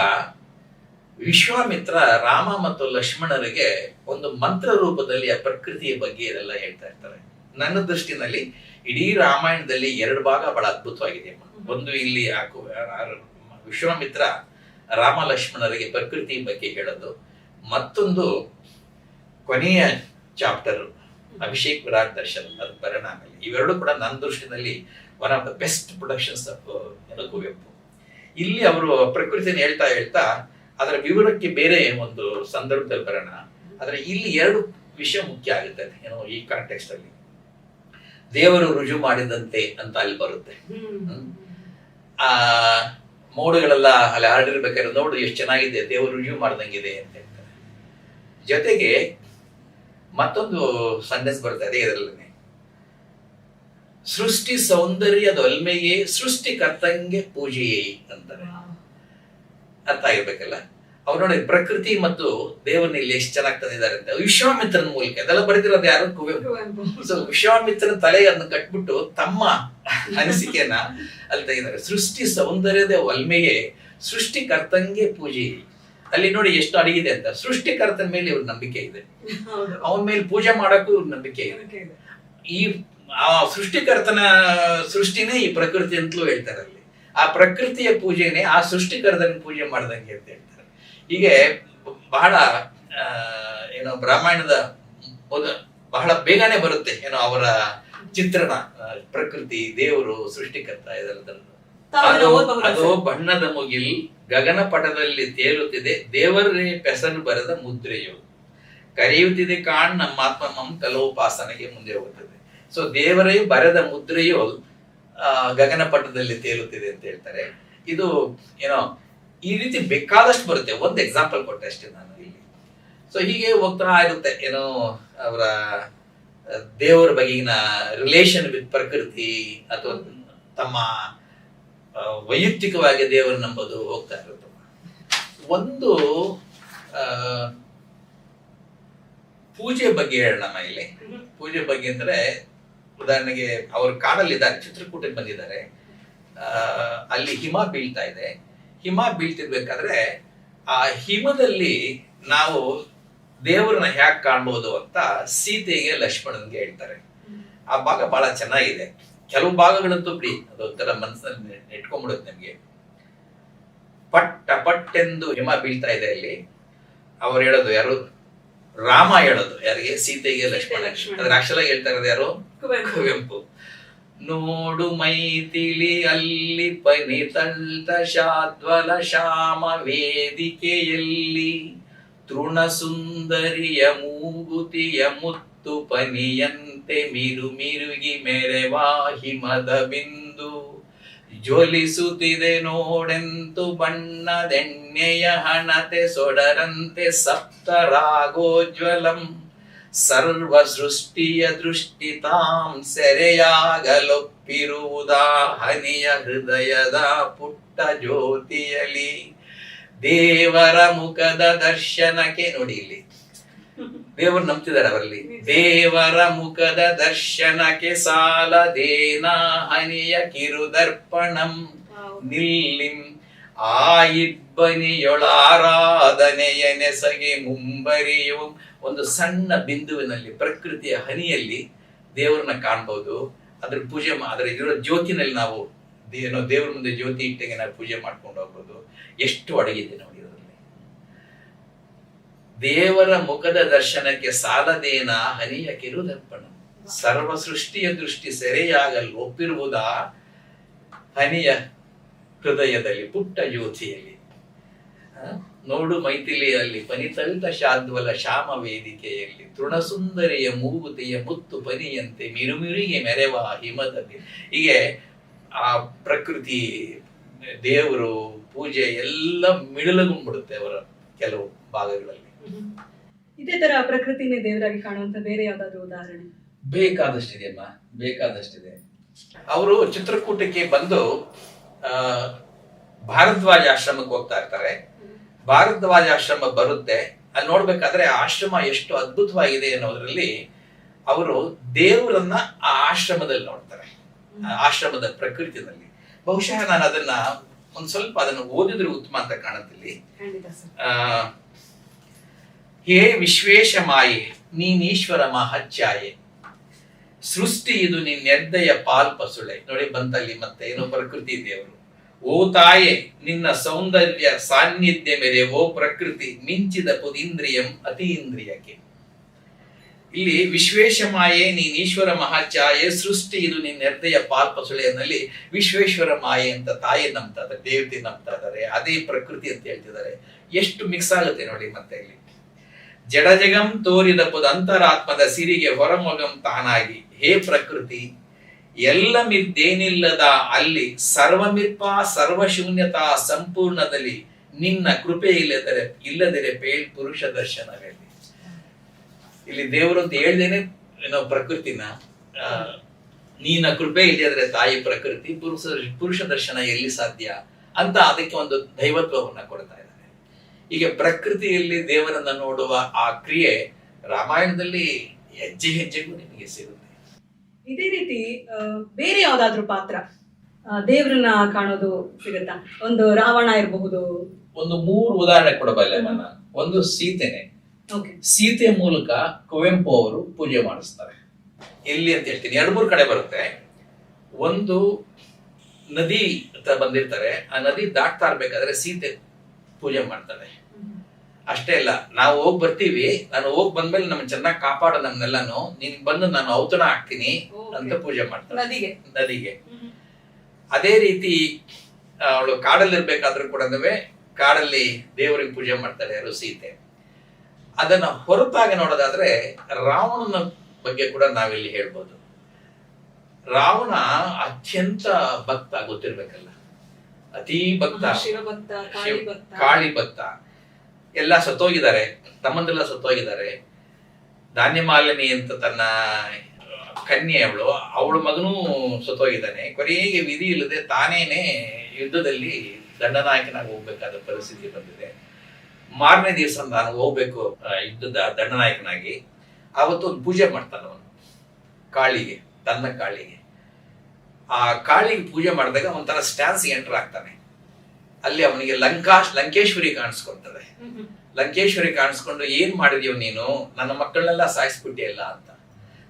ವಿಶ್ವಾಮಿತ್ರ ರಾಮ ಮತ್ತು ಲಕ್ಷ್ಮಣರಿಗೆ ಒಂದು ಮಂತ್ರ ರೂಪದಲ್ಲಿ ಆ ಪ್ರಕೃತಿಯ ಬಗ್ಗೆ ಇದೆಲ್ಲ ಹೇಳ್ತಾ ಇರ್ತಾರೆ. ನನ್ನ ದೃಷ್ಟಿನಲ್ಲಿ ಇಡೀ ರಾಮಾಯಣದಲ್ಲಿ 2 ಭಾಗ ಬಹಳ ಅದ್ಭುತವಾಗಿದೆ. ಒಂದು, ಇಲ್ಲಿ ವಿಶ್ವಾಮಿತ್ರ ರಾಮ ಲಕ್ಷ್ಮಣರಿಗೆ ಪ್ರಕೃತಿ ಬಗ್ಗೆ ಹೇಳೋದು. ಮತ್ತೊಂದು, ಕೊನೆಯ ಚಾಪ್ಟರ್ ಅಭಿಷೇಕ್ ವಿರಾಟ್ ದರ್ಶನ್, ಅದು ಪರಿಣಾಮ. ಇವೆರಡು ಕೂಡ ನನ್ನ ದೃಷ್ಟಿನಲ್ಲಿ one of the best productions of Kuvempu. ಇಲ್ಲಿ ಅವರು ಪ್ರಕೃತಿನ ಹೇಳ್ತಾ ಅದರ ವಿವರಕ್ಕೆ ಬೇರೆ ಒಂದು ಸಂದರ್ಭದಲ್ಲಿ ಬರೋಣ. ಆದ್ರೆ ಇಲ್ಲಿ 2 ವಿಷಯ ಮುಖ್ಯ ಆಗುತ್ತೆ. ಏನೋ ಈ ಕಾಂಟೆಕ್ಸ್ಟ್ ಅಲ್ಲಿ ದೇವರು ರುಜು ಮಾಡಿದಂತೆ ಅಂತ ಅಲ್ಲಿ ಬರುತ್ತೆ. ಆ ಮೋಡಗಳೆಲ್ಲ ಅಲ್ಲಿ ಹರಡಿರ್ಬೇಕಾದ್ರೆ ನೋಡು ಎಷ್ಟು ಚೆನ್ನಾಗಿದೆ, ದೇವರು ರುಜು ಮಾಡ್ದಂಗಿದೆ ಅಂತ ಹೇಳ್ತಾರೆ. ಜೊತೆಗೆ ಮತ್ತೊಂದು ಸೆಂಟೆನ್ಸ್ ಬರ್ತದೆ ಇದರಲ್ಲೇ, ಸೃಷ್ಟಿ ಸೌಂದರ್ಯದೊಲ್ಮೆಯೇ ಸೃಷ್ಟಿಕರ್ತಂಗೆ ಪೂಜೆಯೇ ಅಂತಾರೆ. ಅರ್ಥ ಆಗಿರ್ಬೇಕಲ್ಲ. ಅವ್ರು ನೋಡಿ ಪ್ರಕೃತಿ ಮತ್ತು ದೇವರನ್ನ ಇಲ್ಲಿ ಎಷ್ಟು ಚೆನ್ನಾಗಿ ತಂದಿದ್ದಾರೆ ಅಂತ. ವಿಶ್ವಾಮಿತ್ರನ ಮೂಲಕ ಅದೆಲ್ಲ ಬರೆದಿರೋದು ಯಾರು? ಕುವೆಂಪು. ಸೊ ವಿಶ್ವಾಮಿತ್ರನ ತಲೆಯನ್ನು ಕಟ್ಬಿಟ್ಟು ತಮ್ಮ ಅನಿಸಿಕೆಯನ್ನ ಅಲ್ಲಿ ತೆಗಿದ್ದಾರೆ. ಸೃಷ್ಟಿ ಸೌಂದರ್ಯದ ಒಲ್ಮೆಯೇ ಸೃಷ್ಟಿಕರ್ತಂಗೆ ಪೂಜೆ. ಅಲ್ಲಿ ನೋಡಿ ಎಷ್ಟು ಅಡಗಿದೆ ಅಂತ. ಸೃಷ್ಟಿಕರ್ತನ ಮೇಲೆ ಇವ್ರ ನಂಬಿಕೆ ಇದೆ, ಅವನ ಮೇಲೆ ಪೂಜೆ ಮಾಡಕ್ಕೂ ಇವ್ರ ನಂಬಿಕೆ ಇದೆ. ಈ ಆ ಸೃಷ್ಟಿಕರ್ತನ ಸೃಷ್ಟಿನೇ ಈ ಪ್ರಕೃತಿ ಅಂತಲೂ ಹೇಳ್ತಾರೆ. ಅಲ್ಲಿ ಆ ಪ್ರಕೃತಿಯ ಪೂಜೆನೆ ಆ ಸೃಷ್ಟಿಕರ್ತನ ಪೂಜೆ ಮಾಡ್ದಂಗೆ ಅಂತ ಹೇಳ್ತಾರೆ. ಹೀಗೆ ಬಹಳ ಏನೋ ಬ್ರಾಹ್ಮಣದ ಬಹಳ ಬೇಗನೆ ಬರುತ್ತೆ ಏನೋ ಅವರ ಚಿತ್ರಣ, ಪ್ರಕೃತಿ, ದೇವರು, ಸೃಷ್ಟಿಕರ್ತ ಇದೆಲ್ಲ. ಅದು ಬಣ್ಣದ ಮುಗಿಲ್ ಗಗನ ಪಟದಲ್ಲಿ ತೇಲುತ್ತಿದೆ, ದೇವರೇ ಪೆಸರು ಬರೆದ ಮುದ್ರೆಯು ಕರೆಯುತ್ತಿದೆ ಕಾಣ್ ನಮ್ಮ ಆತ್ಮ ಮಮ್ ಕಲೋಪಾಸನೆಗೆ ಮುಂದೆ ಹೋಗುತ್ತದೆ. ಸೊ ದೇವರೇ ಬರೆದ ಮುದ್ರೆಯು ಗಗನ ಪಟದಲ್ಲಿ ತೇಲುತ್ತಿದೆ ಅಂತ ಹೇಳ್ತಾರೆ. ಇದು ಏನೋ ಈ ರೀತಿ ಬೇಕಾದಷ್ಟು ಬರುತ್ತೆ. ಒಂದು ಎಕ್ಸಾಂಪಲ್ ಕೊಟ್ಟೆ ಅಷ್ಟೇ ನಾನು ಇಲ್ಲಿ. ಸೊ ಹೀಗೆ ಹೋಗ್ತಾ ಇರುತ್ತೆ ಏನೋ ಅವರ ದೇವರ ಬಗೆಗಿನ ರಿಲೇಷನ್ ವಿತ್ ಪ್ರಕೃತಿ ಅಥವಾ ತಮ್ಮ ವೈಯಕ್ತಿಕವಾಗಿ ದೇವರು ನಂಬೋದು ಹೋಗ್ತಾ ಇರುತ್ತೆ. ಒಂದು ಪೂಜೆ ಬಗ್ಗೆ ಹೇಳೋಣ ಇಲ್ಲಿ. ಪೂಜೆ ಬಗ್ಗೆ ಅಂದ್ರೆ ಉದಾಹರಣೆಗೆ ಅವರು ಕಾಡಲ್ಲಿದ್ದಾರೆ, ಚಿತ್ರಕೂಟಕ್ಕೆ ಬಂದಿದ್ದಾರೆ. ಅಲ್ಲಿ ಹಿಮ ಬೀಳ್ತಾ ಇದೆ. ಹಿಮ ಬೀಳ್ತಿರ್ಬೇಕಾದ್ರೆ ಆ ಹಿಮದಲ್ಲಿ ನಾವು ದೇವರನ್ನ ಹ್ಯಾಕ್ ಕಾಣ್ಬೋದು ಅಂತ ಸೀತೆಗೆ ಲಕ್ಷ್ಮಣನ್ಗೆ ಹೇಳ್ತಾರೆ. ಆ ಭಾಗ ಬಹಳ ಚೆನ್ನಾಗಿದೆ. ಕೆಲವು ಭಾಗಗಳಂತೂ ಬಿಡಿ, ಅದೊಂಥರ ಮನಸ್ಸಲ್ಲಿ ನೆಟ್ಕೊಂಡ್ಬಿಡುತ್ತೆ ನಮ್ಗೆ. ಪಟ್ ಎಂದು ಹಿಮ ಬೀಳ್ತಾ ಇದೆ ಅಲ್ಲಿ. ಅವ್ರು ಹೇಳೋದು ಯಾರು? ರಾಮ ಹೇಳೋದು ಯಾರಿಗೆ? ಸೀತೆಗೆ ಲಕ್ಷ್ಮಣ. ಅದ್ರ ಆಕ್ಚುಲ್ ಆಗಿ ಹೇಳ್ತಾ ಇರೋದು ಯಾರು? ಕುವೆಂಪು. ನೋಡು ಮೈಥಿಲಿ ಅಲ್ಲಿ ಪನಿತಳ್ತ ಶಾದ್ವಲ ಶ್ಯಾಮ ವೇದಿಕೆಯಲ್ಲಿ ತೃಣ ಸುಂದರಿಯ ಮೂಗುತಿಯ ಮುತ್ತ ಮುತ್ತು ಪನಿಯಂತೆ ಮಿರುಗಿ ಮೆರೆವಾ ಹಿಮದ ಬಿಂದು ಜ್ವಲಿಸುತ್ತಿದೆ ನೋಡೆಂತು ಬಣ್ಣದೆಣ್ಣೆಯ ಹಣತೆ ಸೊಡರಂತೆ ಸಪ್ತರಾಗೋಜ್ವಲಂ ಸರ್ವ ಸೃಷ್ಟಿಯ ದೃಷ್ಟಿ ತಾಂ ಸೆರೆಯಾಗಲೊಪ್ಪಿರುವುದಾ ಹನಿಯ ಹೃದಯದ ಪುಟ್ಟ ಜ್ಯೋತಿಯಲಿ ದೇವರ ಮುಖದ ದರ್ಶನಕ್ಕೆ. ನೋಡಿ ಇಲ್ಲಿ ದೇವರು ನಂಬ್ತಿದ್ದಾರೆ ಅವರಲ್ಲಿ. ದೇವರ ಮುಖದ ದರ್ಶನಕ್ಕೆ ಸಾಲದೇನ ಹನಿಯ ಕಿರುದರ್ಪಣಂ ನಿಲ್ಲಿಂ ಆ ಇಬ್ಬನಿಯೊಳಾರಾಧನೆಯ ನೆಸಗೆ ಮುಂಬರಿಯು. ಒಂದು ಸಣ್ಣ ಬಿಂದುವಿನಲ್ಲಿ ಪ್ರಕೃತಿಯ ಹನಿಯಲ್ಲಿ ದೇವರನ್ನ ಕಾಣ್ಬಹುದು. ಅದ್ರ ಪೂಜೆ ಅದರ ಇರೋ ಜ್ಯೋತಿನಲ್ಲಿ ನಾವು ದೇವ್ರ ಮುಂದೆ ಜ್ಯೋತಿ ಇಟ್ಟಂಗೆ ನಾವು ಪೂಜೆ ಮಾಡ್ಕೊಂಡು ಹೋಗ್ಬೋದು. ಎಷ್ಟು ಅಡಗಿದೆ ನೋಡಿ ಅದರಲ್ಲಿ. ದೇವರ ಮುಖದ ದರ್ಶನಕ್ಕೆ ಸಾಲದೇನ ಹನಿಯ ಕಿರುದರ್ಪಣ ಸರ್ವ ಸೃಷ್ಟಿಯ ದೃಷ್ಟಿ ಸೆರೆಯಾಗಲು ಒಪ್ಪಿರುವುದಾ ಹನಿಯ ಹೃದಯದಲ್ಲಿ ಪುಟ್ಟ ಜ್ಯೋತಿಯಲ್ಲಿ. ನೋಡು ಮೈಥಿಲಿಯಲ್ಲಿ ಪನಿತಳಿತ ಶಾದ್ವಲ ಶ್ಯಾಮ ವೇದಿಕೆಯಲ್ಲಿ ತೃಣಸುಂದರಿಯ ಮೂಗುತಿಯ ಮುತ್ತು ಪನಿಯಂತೆ ಮಿರುಮಿರಿಗೆ ಮೆರೆವ ಹಿಮದ. ಹೀಗೆ ಆ ಪ್ರಕೃತಿ, ದೇವರು, ಪೂಜೆ ಎಲ್ಲ ಮಿಳಲಗೊಂಡ್ಬಿಡುತ್ತೆ ಅವರ ಕೆಲವು ಭಾಗಗಳಲ್ಲಿ. ಇದೇ ತರ ಪ್ರಕೃತಿನೇ ದೇವರಾಗಿ ಕಾಣುವಂತ ಬೇರೆ ಯಾವ್ದಾದ್ರು ಉದಾಹರಣೆ? ಬೇಕಾದಷ್ಟಿದೆ ಅಮ್ಮ, ಬೇಕಾದಷ್ಟಿದೆ. ಅವರು ಚಿತ್ರಕೂಟಕ್ಕೆ ಬಂದು ಭಾರದ್ವಾಜ ಆಶ್ರಮಕ್ಕೆ ಹೋಗ್ತಾ ಇರ್ತಾರೆ. ಭಾರದ್ವಾಜ ಆಶ್ರಮ ಬರುತ್ತೆ. ಅಲ್ಲಿ ನೋಡ್ಬೇಕಾದ್ರೆ ಆಶ್ರಮ ಎಷ್ಟು ಅದ್ಭುತವಾಗಿದೆ ಅನ್ನೋದ್ರಲ್ಲಿ ಅವರು ದೇವರನ್ನ ಆ ಆಶ್ರಮದಲ್ಲಿ ನೋಡ್ತಾರೆ, ಆಶ್ರಮದ ಪ್ರಕೃತಿಯಲ್ಲಿ. ಬಹುಶಃ ನಾನು ಅದನ್ನ ಒಂದ್ ಸ್ವಲ್ಪ ಅದನ್ನು ಓದಿದ್ರೆ ಉತ್ತಮ ಅಂತ ಕಾಣುತ್ತಿಲ್ಲಿ. ಹೇ ವಿಶ್ವೇಶ ಮಾಯೆ ನೀನೀಶ್ವರ ಮಹಚ್ಚಾಯೆ ಸೃಷ್ಟಿ ಇದು ನಿನ್ನೆದ್ದೆಯ ಪಾಲ್ಪಸುಳೆ. ನೋಡಿ ಬಂತಲ್ಲಿ ಮತ್ತೆ ಏನೋ ಪ್ರಕೃತಿ ದೇವರು. ಓ ತಾಯೆ ನಿನ್ನ ಸೌಂದರ್ಯ ಸಾನ್ನಿಧ್ಯ ಮೇರೆ ಓ ಪ್ರಕೃತಿ ಮಿಂಚಿದ ಪುದಿಂದ್ರಿಯಂ ಅತೀಂದ್ರಿಯಕ್ಕೆ. ಇಲ್ಲಿ ವಿಶ್ವೇಶ ಮಾಯೆ ನೀನೀಶ್ವರ ಮಹಾಚಾಯೆ ಸೃಷ್ಟಿ ಇದು ನಿನ್ನ ಹೃದಯ ಪಾಲ್ಪಸುಳೆಯಲ್ಲಿ ವಿಶ್ವೇಶ್ವರ ಮಾಯೆ ಅಂತ ತಾಯಿ ನಂಬ್ತಾ ಇದ್ದಾರೆ, ದೇವತೆ ನಂಬ್ತಾ ಇದ್ದಾರೆ, ಅದೇ ಪ್ರಕೃತಿ ಅಂತ ಹೇಳ್ತಿದ್ದಾರೆ. ಎಷ್ಟು ಮಿಕ್ಸ್ ಆಗುತ್ತೆ ನೋಡಿ ಮತ್ತೆ ಇಲ್ಲಿ. ಜಡಜಗಂ ತೋರಿದ ಪುದ ಅಂತರಾತ್ಮದ ಸಿರಿಗೆ ಹೊರಮೊಗಂ ತಾನಾಗಿ ಹೇ ಪ್ರಕೃತಿ ಎಲ್ಲ ಮಿದ್ದೇನಿಲ್ಲದ ಅಲ್ಲಿ ಸರ್ವಮಿರ್ಪ ಸರ್ವಶೂನ್ಯತಾ ಸಂಪೂರ್ಣದಲ್ಲಿ ನಿನ್ನ ಕೃಪೆ ಇಲ್ಲದಿರೆ ಪೇಳ್ ಪುರುಷ ದರ್ಶನಗಳಲ್ಲಿ. ಇಲ್ಲಿ ದೇವರು ಅಂತ ಹೇಳ್ದೇನೆ ನಾವು ಪ್ರಕೃತಿನ ನೀನ ಕೃಪೆ ಇಲ್ಲದ್ರೆ ತಾಯಿ ಪ್ರಕೃತಿ ಪುರುಷ ದರ್ಶನ ಎಲ್ಲಿ ಸಾಧ್ಯ ಅಂತ ಅದಕ್ಕೆ ಒಂದು ದೈವತ್ವವನ್ನ ಕೊಡ್ತಾ ಇದ್ದಾರೆ. ಈಗ ಪ್ರಕೃತಿಯಲ್ಲಿ ದೇವರನ್ನ ನೋಡುವ ಆ ಕ್ರಿಯೆ ರಾಮಾಯಣದಲ್ಲಿ ಹೆಜ್ಜೆ ಹೆಜ್ಜೆಗೂ ನಿಮಗೆ ಸಿಗುತ್ತೆ. ಇದೇ ರೀತಿ ಬೇರೆ ಯಾವ್ದಾದ್ರು ಪಾತ್ರ ದೇವರನ್ನ ಕಾಣೋದು ಸಿಗುತ್ತಾ? ಒಂದು ರಾವಣ ಇರಬಹುದು. ಒಂದು 3 ಉದಾಹರಣೆ ಕೊಡಬಲ್ಲೆ ನಾನು. ಒಂದು ಸೀತೆನೆ. ಸೀತೆ ಮೂಲಕ ಕುವೆಂಪು ಅವರು ಪೂಜೆ ಮಾಡಿಸ್ತಾರೆ. ಎಲ್ಲಿ ಅಂತ ಹೇಳ್ತೀನಿ, 2-3 ಕಡೆ ಬರುತ್ತೆ. ಒಂದು ನದಿ ಅಂತ ಬಂದಿರ್ತಾರೆ, ಆ ನದಿ ದಾಟ್ತಾ ಇರ್ಬೇಕಾದ್ರೆ ಸೀತೆ ಪೂಜೆ ಮಾಡ್ತಾರೆ. ಅಷ್ಟೇ ಅಲ್ಲ, ನಾವು ಹೋಗಿ ಬರ್ತೀವಿ, ನಾನು ಹೋಗಿ ಬಂದ್ಮೇಲೆ ನಮ್ಮನ್ನ ಚೆನ್ನಾಗಿ ಕಾಪಾಡ ನಮ್ನೆಲ್ಲಾನು, ನೀನ್ ಬಂದು ನಾನು ಔತಣ ಹಾಕ್ತೀನಿ ಅಂತ ಪೂಜೆ ಮಾಡ್ತಾರೆ ನದಿಗೆ. ಅದೇ ರೀತಿ ಅವಳು ಕಾಡಲ್ಲಿ ಇರ್ಬೇಕಾದ್ರೂ ಕೂಡ ಕಾಡಲ್ಲಿ ದೇವರಿಗೆ ಪೂಜೆ ಮಾಡ್ತಾರೆ ಯಾರು, ಸೀತೆ. ಅದನ್ನ ಹೊರತಾಗಿ ನೋಡೋದಾದ್ರೆ ರಾವಣನ ಬಗ್ಗೆ ಕೂಡ ನಾವಿಲ್ಲಿ ಹೇಳ್ಬೋದು. ರಾವಣ ಅತ್ಯಂತ ಭಕ್ತ, ಗೊತ್ತಿರ್ಬೇಕಲ್ಲ, ಅತೀ ಭಕ್ತ, ಕಾಳಿ ಭಕ್ತ. ಎಲ್ಲ ಸತ್ತೋಗಿದ್ದಾರೆ, ತಮ್ಮಂದೆಲ್ಲ ಸತ್ತೋಗಿದ್ದಾರೆ. ಧಾನ್ಯಮಾಲಿನಿ ಅಂತ ತನ್ನ ಕನ್ಯೆ ಅವಳ ಮಗನೂ ಸತ್ತೋಗಿದ್ದಾನೆ. ಕೊನೆಗೆ ವಿಧಿ ಇಲ್ಲದೆ ತಾನೇನೆ ಯುದ್ಧದಲ್ಲಿ ದಂಡನಾಯಕನಾಗಿ ಹೋಗ್ಬೇಕಾದ ಪರಿಸ್ಥಿತಿ ಬಂದಿದೆ. ಮಾರನೇ ದಿವಸ ನಾನು ಹೋಗ್ಬೇಕು ಯುದ್ಧದ ದಂಡನಾಯಕನಾಗಿ. ಆವತ್ತು ಒಂದು ಪೂಜೆ ಮಾಡ್ತಾನ ಅವನು ಕಾಳಿಗೆ, ತನ್ನ ಕಾಳಿಗೆ. ಆ ಕಾಳಿಗೆ ಪೂಜೆ ಮಾಡಿದಾಗ ಒಂಥರ ಸ್ಟ್ಯಾನ್ಸ್ ಎಂಟರ್ ಆಗ್ತಾನೆ. ಅಲ್ಲಿ ಅವನಿಗೆ ಲಂಕೇಶ್ವರಿ ಕಾಣಿಸ್ಕೊಳ್ತದೆ. ಲಂಕೇಶ್ವರಿ ಕಾಣಿಸ್ಕೊಂಡು, ಏನ್ ಮಾಡಿದ್ಯೋ ನೀನು, ನನ್ನ ಮಕ್ಕಳನ್ನೆಲ್ಲ ಸಾಯಿಸ್ಬಿಟ್ಟಿಯಲ್ಲ ಅಂತ.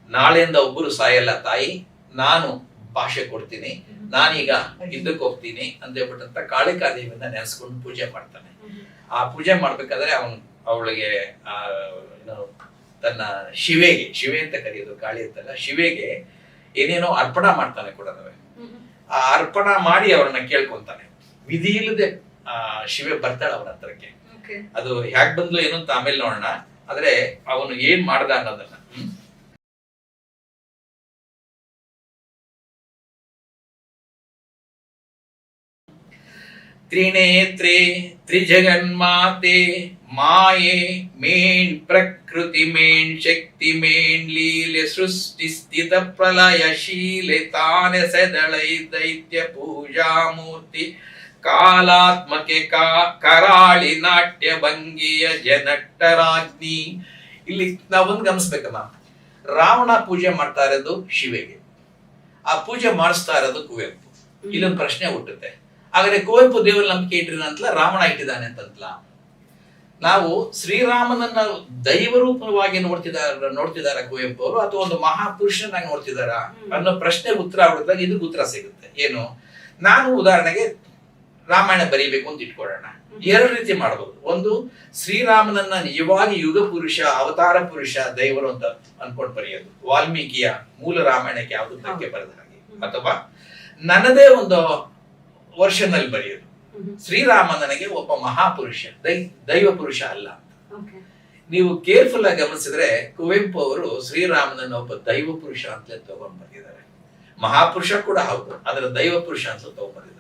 ನಾಳೆಯಿಂದ ಒಬ್ಬರು ಸಾಯಲ್ಲ ತಾಯಿ, ನಾನು ಭಾಷೆ ಕೊಡ್ತೀನಿ, ನಾನೀಗ ಯುದ್ಧಕ್ಕೆ ಹೋಗ್ತೀನಿ ಅಂತ ಹೇಳ್ಬಿಟ್ಟಂತ ಕಾಳಿಕಾದೇವಿಯನ್ನ ನೆನೆಸ್ಕೊಂಡು ಪೂಜೆ ಮಾಡ್ತಾನೆ. ಆ ಪೂಜೆ ಮಾಡ್ಬೇಕಾದ್ರೆ ಅವಳಿಗೆ ತನ್ನ ಶಿವೆ ಅಂತ ಕರೆಯೋದು, ಕಾಳಿ ಅಂತಲ್ಲ, ಶಿವೆಗೆ ಏನೇನೋ ಅರ್ಪಣ ಮಾಡ್ತಾನೆ ಕೂಡ. ಆ ಅರ್ಪಣ ಮಾಡಿ ಅವ್ರನ್ನ ಕೇಳ್ಕೊಂತಾನೆ. ವಿಧಿ ಇಲ್ಲದೆ ಶಿವೆ ಬರ್ತಾಳೆ ಅವನ ಹತ್ರಕ್ಕೆ. ಅದು ಹ್ಯಾಕ್ ಬಂದ್ಲು ಏನು ಅಂತ ಆಮೇಲೆ ನೋಡೋಣ. ಆದ್ರೆ ಅವನು ಏನ್ ಮಾಡ್ದ ಅನ್ನೋದನ್ನ ತ್ರಿನೇತ್ರೆ ತ್ರಿಜಗನ್ಮಾತೆ ಮಾಯೆ ಮೇಣ್ ಪ್ರಕೃತಿ ಮೇಣ್ ಶಕ್ತಿ ಮೇಣ್ ಲೀಲೆ ಸೃಷ್ಟಿ ಸ್ಥಿತ ಪ್ರಲಯ ಶೀಲೆ ತಾನೆ ಸೆದಳೈ ದೈತ್ಯ ಪೂಜಾ ಮೂರ್ತಿ ಕಾಲಾತ್ಮಕೆ ಕರಾಳಿ ನಾಟ್ಯ ಭಂಗಿಯ ಜನಟ್ಟರಾಜ್ಞಿ. ಇಲ್ಲಿ ನಾವೊಂದು ಗಮನಿಸ್ಬೇಕಮ್ಮ, ರಾವಣ ಪೂಜೆ ಮಾಡ್ತಾ ಇರೋದು ಶಿವೆಗೆ, ಆ ಪೂಜೆ ಮಾಡಿಸ್ತಾ ಇರೋದು ಕುವೆಂಪು. ಇಲ್ಲೊಂದು ಪ್ರಶ್ನೆ ಹುಟ್ಟುತ್ತೆ, ಹಾಗಾದ್ರೆ ಕುವೆಂಪು ದೇವರ ನಂಬಿಕೆ ಇಟ್ಟಿರ ಅಂತಲ್ಲ, ರಾವಣ ಇಟ್ಟಿದ್ದಾನೆ ಅಂತಂತಲ್ಲ. ನಾವು ಶ್ರೀರಾಮನನ್ನ ದೈವ ರೂಪವಾಗಿ ನೋಡ್ತಿದಾರ ಕುವೆಂಪು ಅವರು, ಅಥವಾ ಒಂದು ಮಹಾಪುರುಷನಾಗಿ ನೋಡ್ತಿದಾರ ಅನ್ನೋ ಪ್ರಶ್ನೆಗೆ ಉತ್ತರ ಹುಡುಕಿದಾಗ ಇದಕ್ಕೆ ಉತ್ತರ ಸಿಗುತ್ತೆ. ಏನು, ನಾನು ಉದಾಹರಣೆಗೆ ರಾಮಾಯಣ ಬರೀಬೇಕು ಅಂತ ಇಟ್ಕೊಳ್ಳೋಣ, ಎರಡು ರೀತಿ ಮಾಡಬಹುದು. ಒಂದು, ಶ್ರೀರಾಮನನ್ನ ನಿಜವಾಗಿ ಯುಗ ಪುರುಷ, ಅವತಾರ ಪುರುಷ, ದೈವರು ಅಂತ ಅನ್ಕೊಂಡು ಬರೆಯೋದು, ವಾಲ್ಮೀಕಿಯ ಮೂಲ ರಾಮಾಯಣಕ್ಕೆ ಯಾವುದು ಧಕ್ಕೆ ಬರೆದ ಹಾಗೆ. ಅಥವಾ ನನ್ನದೇ ಒಂದು ವರ್ಷನ್ ಅಲ್ಲಿ ಬರೆಯೋದು, ಶ್ರೀರಾಮ ನನಗೆ ಒಬ್ಬ ಮಹಾಪುರುಷ, ದೈವ ಪುರುಷ ಅಲ್ಲ ಅಂತ. ನೀವು ಕೇರ್ಫುಲ್ ಆಗಿ ಗಮನಿಸಿದ್ರೆ ಕುವೆಂಪು ಅವರು ಶ್ರೀರಾಮನನ್ನ ಒಬ್ಬ ದೈವ ಪುರುಷ ಅಂತಲೇ ತಗೊಂಡ್ ಬಂದಿದ್ದಾರೆ. ಮಹಾಪುರುಷ ಕೂಡ ಹೌದು, ಅದರ ದೈವ ಪುರುಷ ಅಂತ ತಗೊಂಡ್ ಬಂದಿದ್ದಾರೆ.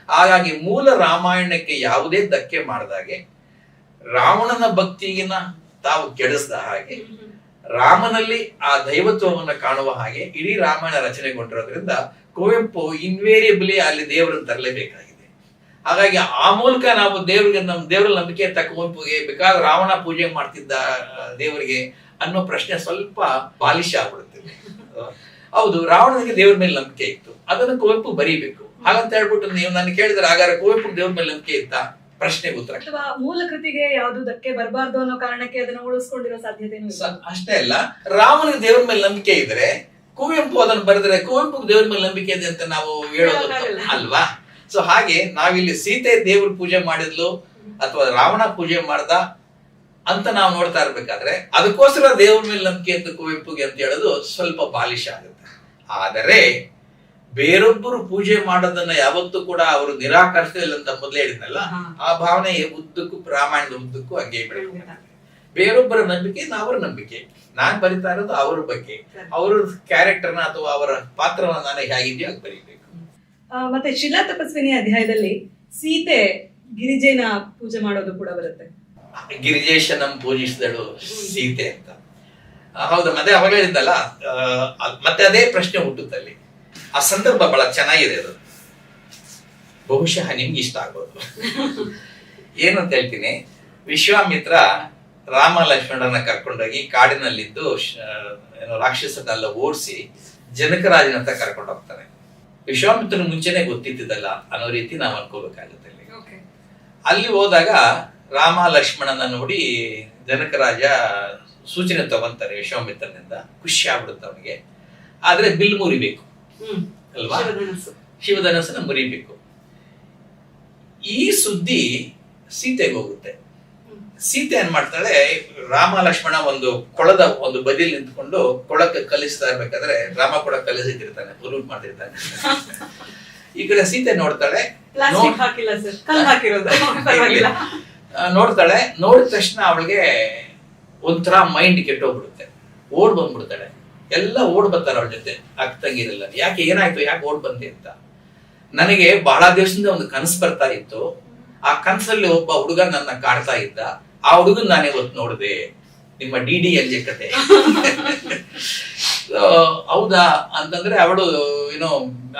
ಹಾಗಾಗಿ ಮೂಲ ರಾಮಾಯಣಕ್ಕೆ ಯಾವುದೇ ಧಕ್ಕೆ ಮಾಡಿದಾಗೆ, ರಾವಣನ ಭಕ್ತಿಗಿನ ತಾವು ಕೆಡಿಸಿದ ಹಾಗೆ, ರಾಮನಲ್ಲಿ ಆ ದೈವತ್ವವನ್ನು ಕಾಣುವ ಹಾಗೆ ಇಡೀ ರಾಮಾಯಣ ರಚನೆಗೊಂಡಿರೋದ್ರಿಂದ ಕುವೆಂಪು ಇನ್ವೇರಿಯಬಲಿ ಅಲ್ಲಿ ದೇವರನ್ನು ತರಲೇಬೇಕಾಗಿದೆ. ಹಾಗಾಗಿ ಆ ಮೂಲಕ ನಾವು ನಮ್ಮ ದೇವರ ನಂಬಿಕೆ ಅಂತ ಕುವೆಂಪುಗೆ ಬೇಕಾದ ರಾವಣ ಪೂಜೆ ಮಾಡ್ತಿದ್ದ ದೇವರಿಗೆ ಅನ್ನೋ ಪ್ರಶ್ನೆ ಸ್ವಲ್ಪ ಬಾಲಿಶ ಆಗ್ಬಿಡುತ್ತೆ. ಹೌದು, ರಾವಣನಿಗೆ ದೇವರ ಮೇಲೆ ನಂಬಿಕೆ ಇತ್ತು, ಅದನ್ನು ಕುವೆಂಪು ಬರೀಬೇಕು ಹಾಗಂತ ಹೇಳ್ಬಿಟ್ಟು ನೀವು ನನ್ನ ಕೇಳಿದ್ರೆ ಹಾಗಾದ್ರೆ ಕುವೆಂಪು ದೇವ್ರ ಮೇಲೆ ನಂಬಿಕೆ ಇತ್ತಾ ಪ್ರಶ್ನೆಗೆ ಉತ್ತರ. ಅಥವಾ ಮೂಲ ಕೃತಿಗೆ ಯಾವ್ದು ಧಕ್ಕೆ ಬರಬಾರ್ದು ಅನ್ನೋ ಕಾರಣಕ್ಕೆ ಅದನ್ನ ಉಳಿಸ್ಕೊಂಡಿರೋ ಸಾಧ್ಯತೆ ಅಷ್ಟೇ ಅಲ್ಲ, ರಾಮನಿಗೆ ದೇವ್ರ ಮೇಲೆ ನಂಬಿಕೆ ಇದ್ರೆ ಕುವೆಂಪು ಅದನ್ನು ಬರೆದ್ರೆ ಕುವೆಂಪು ದೇವ್ರ ಮೇಲೆ ನಂಬಿಕೆ ಇದೆ ಅಂತ ನಾವು ಹೇಳೋದು ಅಲ್ವಾ? ಸೊ ಹಾಗೆ ನಾವಿಲ್ಲಿ ಸೀತೆ ದೇವ್ರ ಪೂಜೆ ಮಾಡಿದ್ಲು ಅಥವಾ ರಾವಣ ಪೂಜೆ ಮಾಡ್ದ ಅಂತ ನಾವು ನೋಡ್ತಾ ಇರ್ಬೇಕಾದ್ರೆ ಅದಕ್ಕೋಸ್ಕರ ದೇವ್ರ ಮೇಲೆ ನಂಬಿಕೆ ಅಂತ ಕುವೆಂಪುಗೆ ಅಂತ ಹೇಳೋದು ಸ್ವಲ್ಪ ಬಾಲಿಶ ಆಗುತ್ತೆ. ಆದರೆ ಬೇರೊಬ್ಬರು ಪೂಜೆ ಮಾಡೋದನ್ನ ಯಾವತ್ತೂ ಕೂಡ ಅವರು ನಿರಾಕರಿಸಲಿಲ್ಲ ಅಂತ ಮೊದಲೇ ಹೇಳಿದ್ನಲ್ಲ, ಆ ಭಾವನೆ ಉದ್ದಕ್ಕೂ ರಾಮಾಯಣದ ಉದ್ದಕ್ಕೂ ಹಂಗೆ ಬೆಳೆಯುತ್ತೆ. ಬೇರೊಬ್ಬರ ನಂಬಿಕೆ ಅವರ ನಂಬಿಕೆ, ನಾನ್ ಬರಿತಾ ಇರೋದು ಅವ್ರ ಬಗ್ಗೆ, ಅವ್ರ ಕ್ಯಾರೆಕ್ಟರ್ನ ಅಥವಾ ಅವರ ಪಾತ್ರವನ್ನ ನಾನು ಹೇಗಿದೆಯೋ ಅದು ಬರೀಬೇಕು. ಮತ್ತೆ ಶಿಲಾ ತಪಸ್ವಿನಿ ಅಧ್ಯಾಯದಲ್ಲಿ ಸೀತೆ ಗಿರಿಜೇನ ಪೂಜೆ ಮಾಡೋದು ಕೂಡ ಬರುತ್ತೆ. ಗಿರಿಜೇಶನಂ ಪೂಜಿಸಿದಳು ಸೀತೆ ಅಂತ. ಹೌದು, ಮತ್ತೆ ಅವಾಗ ಹೇಳಿದ್ದಲ್ಲ, ಮತ್ತೆ ಅದೇ ಪ್ರಶ್ನೆ ಹುಟ್ಟುತ್ತಲ್ಲಿ. ಆ ಸಂದರ್ಭ ಬಹಳ ಚೆನ್ನಾಗಿದೆ, ಅದು ಬಹುಶಃ ನಿಮ್ಗೆ ಇಷ್ಟ ಆಗ್ಬೋದು. ಏನು ಅಂತ ಹೇಳ್ತೀನಿ, ವಿಶ್ವಾಮಿತ್ರ ರಾಮ ಲಕ್ಷ್ಮಣನ ಕರ್ಕೊಂಡೋಗಿ ಕಾಡಿನಲ್ಲಿದ್ದು ಏನೋ ರಾಕ್ಷಸನೆಲ್ಲ ಓಡಿಸಿ ಜನಕರಾಜನ ಅಂತ ಕರ್ಕೊಂಡು ಹೋಗ್ತಾನೆ. ವಿಶ್ವಾಮಿತ್ರನ ಮುಂಚೆನೆ ಗೊತ್ತಿದ್ದಲ್ಲ ಅನ್ನೋ ರೀತಿ ನಾವು ಅನ್ಕೋಬೇಕಾಗುತ್ತೆ. ಅಲ್ಲಿ ಹೋದಾಗ ರಾಮ ಲಕ್ಷ್ಮಣನ ನೋಡಿ ಜನಕರಾಜ ಸೂಚನೆ ತಗೊಂತಾರೆ ವಿಶ್ವಾಮಿತ್ರನಿಂದ, ಖುಷಿ ಆಗ್ಬಿಡುತ್ತೆ ಅವನಿಗೆ. ಆದ್ರೆ ಬಿಲ್ ಮುರಿಬೇಕು ಅಲ್ವಾ, ಶಿವಧನಸ್ಸನ್ನ ಮುರಿಬೇಕು. ಈ ಸುದ್ದಿ ಸೀತೆಗೆ ಹೋಗುತ್ತೆ. ಸೀತೆ ಏನ್ ಮಾಡ್ತಾಳೆ, ರಾಮ ಲಕ್ಷ್ಮಣ ಒಂದು ಕೊಳದ ಒಂದು ಬದಿಯಲ್ಲಿ ನಿಂತ್ಕೊಂಡು ಕೊಳಕ್ಕೆ ಕಲಿಸ್ತಾ ಇರ್ಬೇಕಾದ್ರೆ, ರಾಮ ಕೊಳ ಕಲಿಸಿಟ್ಟಿರ್ತಾನೆ, ಪುಲೂಟ್ ಮಾಡ್ತಿರ್ತಾನೆ. ಈ ಕಡೆ ಸೀತೆ ನೋಡ್ತಾಳೆ, ನೋಡ್ತಾಳೆ. ನೋಡಿದ ತಕ್ಷಣ ಅವಳಿಗೆ ಒಂಥರ ಮೈಂಡ್ ಕೆಟ್ಟೋಗ್ಬಿಡುತ್ತೆ, ಓಡ್ ಬಂದ್ಬಿಡ್ತಾಳೆ. ಎಲ್ಲ ಓಡ್ ಬರ್ತಾರೆ ಅವಳ ಜೊತೆ, ಅಕ್ಕ ತಂಗಿರಲ್ಲ. ಯಾಕೆ, ಏನಾಯ್ತು, ಯಾಕೆ ಓಡ್ ಬಂದೆ ಅಂತ. ನನಗೆ ಬಹಳ ದಿವಸದಿಂದ ಒಂದು ಕನಸು ಬರ್ತಾ ಇತ್ತು. ಆ ಕನಸಲ್ಲಿ ಒಬ್ಬ ಹುಡುಗ ನನ್ನ ಕಾಡ್ತಾ ಇದ್ದ. ಆ ಹುಡುಗನ್ ನಾನು ಇವತ್ತು ನೋಡಿದೆ, ನಿಮ್ಮ DDLJ ಕತೆ. ಹೌದಾ ಅಂತಂದ್ರೆ ಅವಳು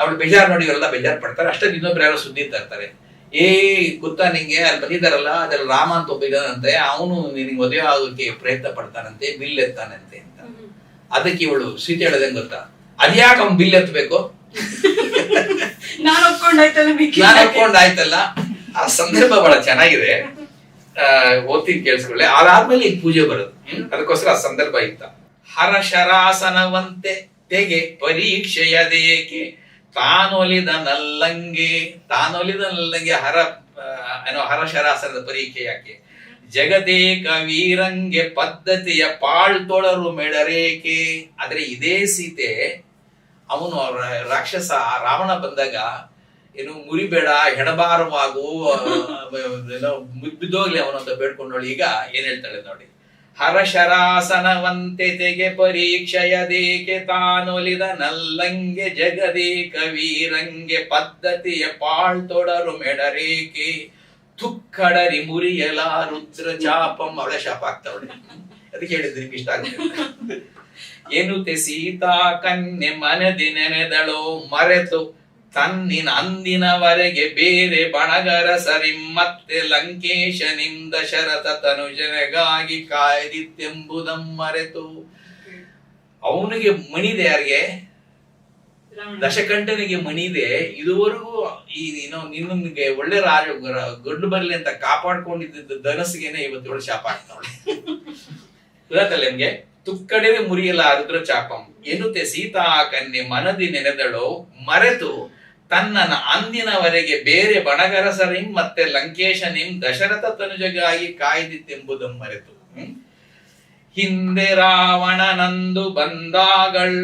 ಅವಳು ಬೇಜಾರು ನೋಡಿ, ಇವರೆಲ್ಲ ಬೇಜಾರು ಪಡ್ತಾರೆ. ಅಷ್ಟೇ ಇನ್ನೊಬ್ರು ಯಾರೋ ಸುದ್ದಿ ತರ್ತಾರೆ, ಗೊತ್ತಾ ನಿಂಗೆ ಅಲ್ಲಿ ಬಂದಿದ್ದಾರಲ್ಲ, ಅದ್ರಲ್ಲಿ ರಾಮ ಅಂತ ಒಬ್ಬ ಇದ್ದಾನಂತೆ, ಅವನು ನಿನಗೆ ಮದುವೆ ಆಗೋಕೆ ಪ್ರಯತ್ನ ಪಡ್ತಾನಂತೆ, ಬಿಲ್ ಎತ್ತಾನಂತೆ ಅಂತ. ಅದಕ್ಕೆ ಇವಳು ಸೀತೆ ಹೇಳೋದೇನ್ ಗೊತ್ತಾ, ಅದ್ಯಾಕೆ ಅವ್ನು ಬಿಲ್ ಎತ್ತಬೇಕು, ನಾನು ಒಪ್ಕೊಂಡಾಯ್ತಲ್ಲ. ಆ ಸಂದರ್ಭ ಬಹಳ ಚೆನ್ನಾಗಿದೆ, ಓದ್ತೀನಿ ಕೇಳಿಸ್ಕೊಳ್ಳಿ. ಅದಾದ್ಮೇಲೆ ಈ ಪೂಜೆ ಬರೋದು, ಅದಕ್ಕೋಸ್ಕರ ಆ ಸಂದರ್ಭ ಇತ್ತ. ಹರಶರಾಸನವಂತೆ ತೆಗೆ ಪರೀಕ್ಷೆಯದೇಕೆ, ತಾನೊಲಿದ ನಲ್ಲಂಗೆ ಹರಶರಾಸನದ ಪರೀಕ್ಷೆ ಯಾಕೆ, ಜಗದೇಕ ವೀರಂಗೆ ಪದ್ಧತಿಯ ಪಾಳ್ತೊಳರು ಮೆಡರೇಕೆ. ಆದ್ರೆ ಇದೇ ಸೀತೆ ಅವನು ರಾಕ್ಷಸ ರಾವಣ ಬಂದಾಗ ಮುರಿಬೇಡ, ಹೆಣಬಾರವಾಗು, ಬಿದ್ದೋಗ್ಲಿ ಅವನಂತ ಬೇಡ್ಕೊಂಡೋಳು. ಈಗ ಏನ್ ಹೇಳ್ತಾಳೆ ನೋಡಿ, ಹರಶರಾಸನವಂತೆತೆಗೆ ಪರೀಕ್ಷೆಯದೇಕೆ ತಾನೊಲಿದ ನಲ್ಲಂಗೆ ಜಗದೇಕ ವೀರಂಗೆ ಪದ್ಧತಿಯ ಪಾಳ್ತೊಡರು ಮೆಡರೇಕೆ ತುಕ್ಕಡರಿ ಮುರಿಯಲ ರುದ್ರ ಚಾಪಂ. ಅವಳೆ ಶಾಪ ಆಗ್ತಾವಳೆ, ಅದಕ್ಕೆ ಹೇಳಿದ್ರೆ ನಿಮ್ಗೆ ಇಷ್ಟ ಆಗುತ್ತೆ. ಎನ್ನುತ್ತೆ ಸೀತಾ ಕನ್ಯೆ ಮನದಿ ನೆನೆದಳೋ ಮರೆತು ತನ್ನಿನ ಅಂದಿನವರೆಗೆ ಬೇರೆ ಬಣಗರ ಸರಿ ಮತ್ತೆ ಲಂಕೇಶನಿಂ ದಶರಥ ತನುಜನೆಗಾಗಿ ಕಾಯ್ದಿತ್ತೆಂಬುದಂ ಮರೆತು. ಅವನಿಗೆ ಮಣಿದೆ, ಯಾರಿಗೆ? ದಶಕಂಠನಿಗೆ ಮಣಿದೆ. ಇದುವರೆಗೂ ಈ ನಿನ್ಗೆ ಒಳ್ಳೆ ರಾಜ ಗಂಡು ಬರ್ಲಿ ಅಂತ ಕಾಪಾಡ್ಕೊಂಡಿದ್ದ ಧನಸ್ಸಿಗೆನೆ ಇವತ್ತು ಒಳ್ಳೆ ಶಾಪ ಆಗ್ತಾವಳೆ. ಗೊತ್ತಲ್ಲ ನಿಮ್ಗೆ? ತುಕ್ಕಡೆವೆ ಮುರಿಯಲ ರುದ್ರ ಚಾಪಂ ಎನ್ನುತ್ತೆ ಸೀತಾ ಕನ್ಯೆ ಮನದಿ ನೆನೆದಳೋ ಮರೆತು ತನ್ನನ ಅಂದಿನವರೆಗೆ ಬೇರೆ ಬಣಗರಸರಿಂ ಮತ್ತೆ ಲಂಕೇಶನಿಂ ದಶರಥ ತನುಜಗಾಗಿ ಕಾಯ್ದಿತ್ತೆಂಬುದಂ ಮರೆತು. ಹಿಂದೆ ರಾವಣನಂದು ಬಂದಾಗಳ್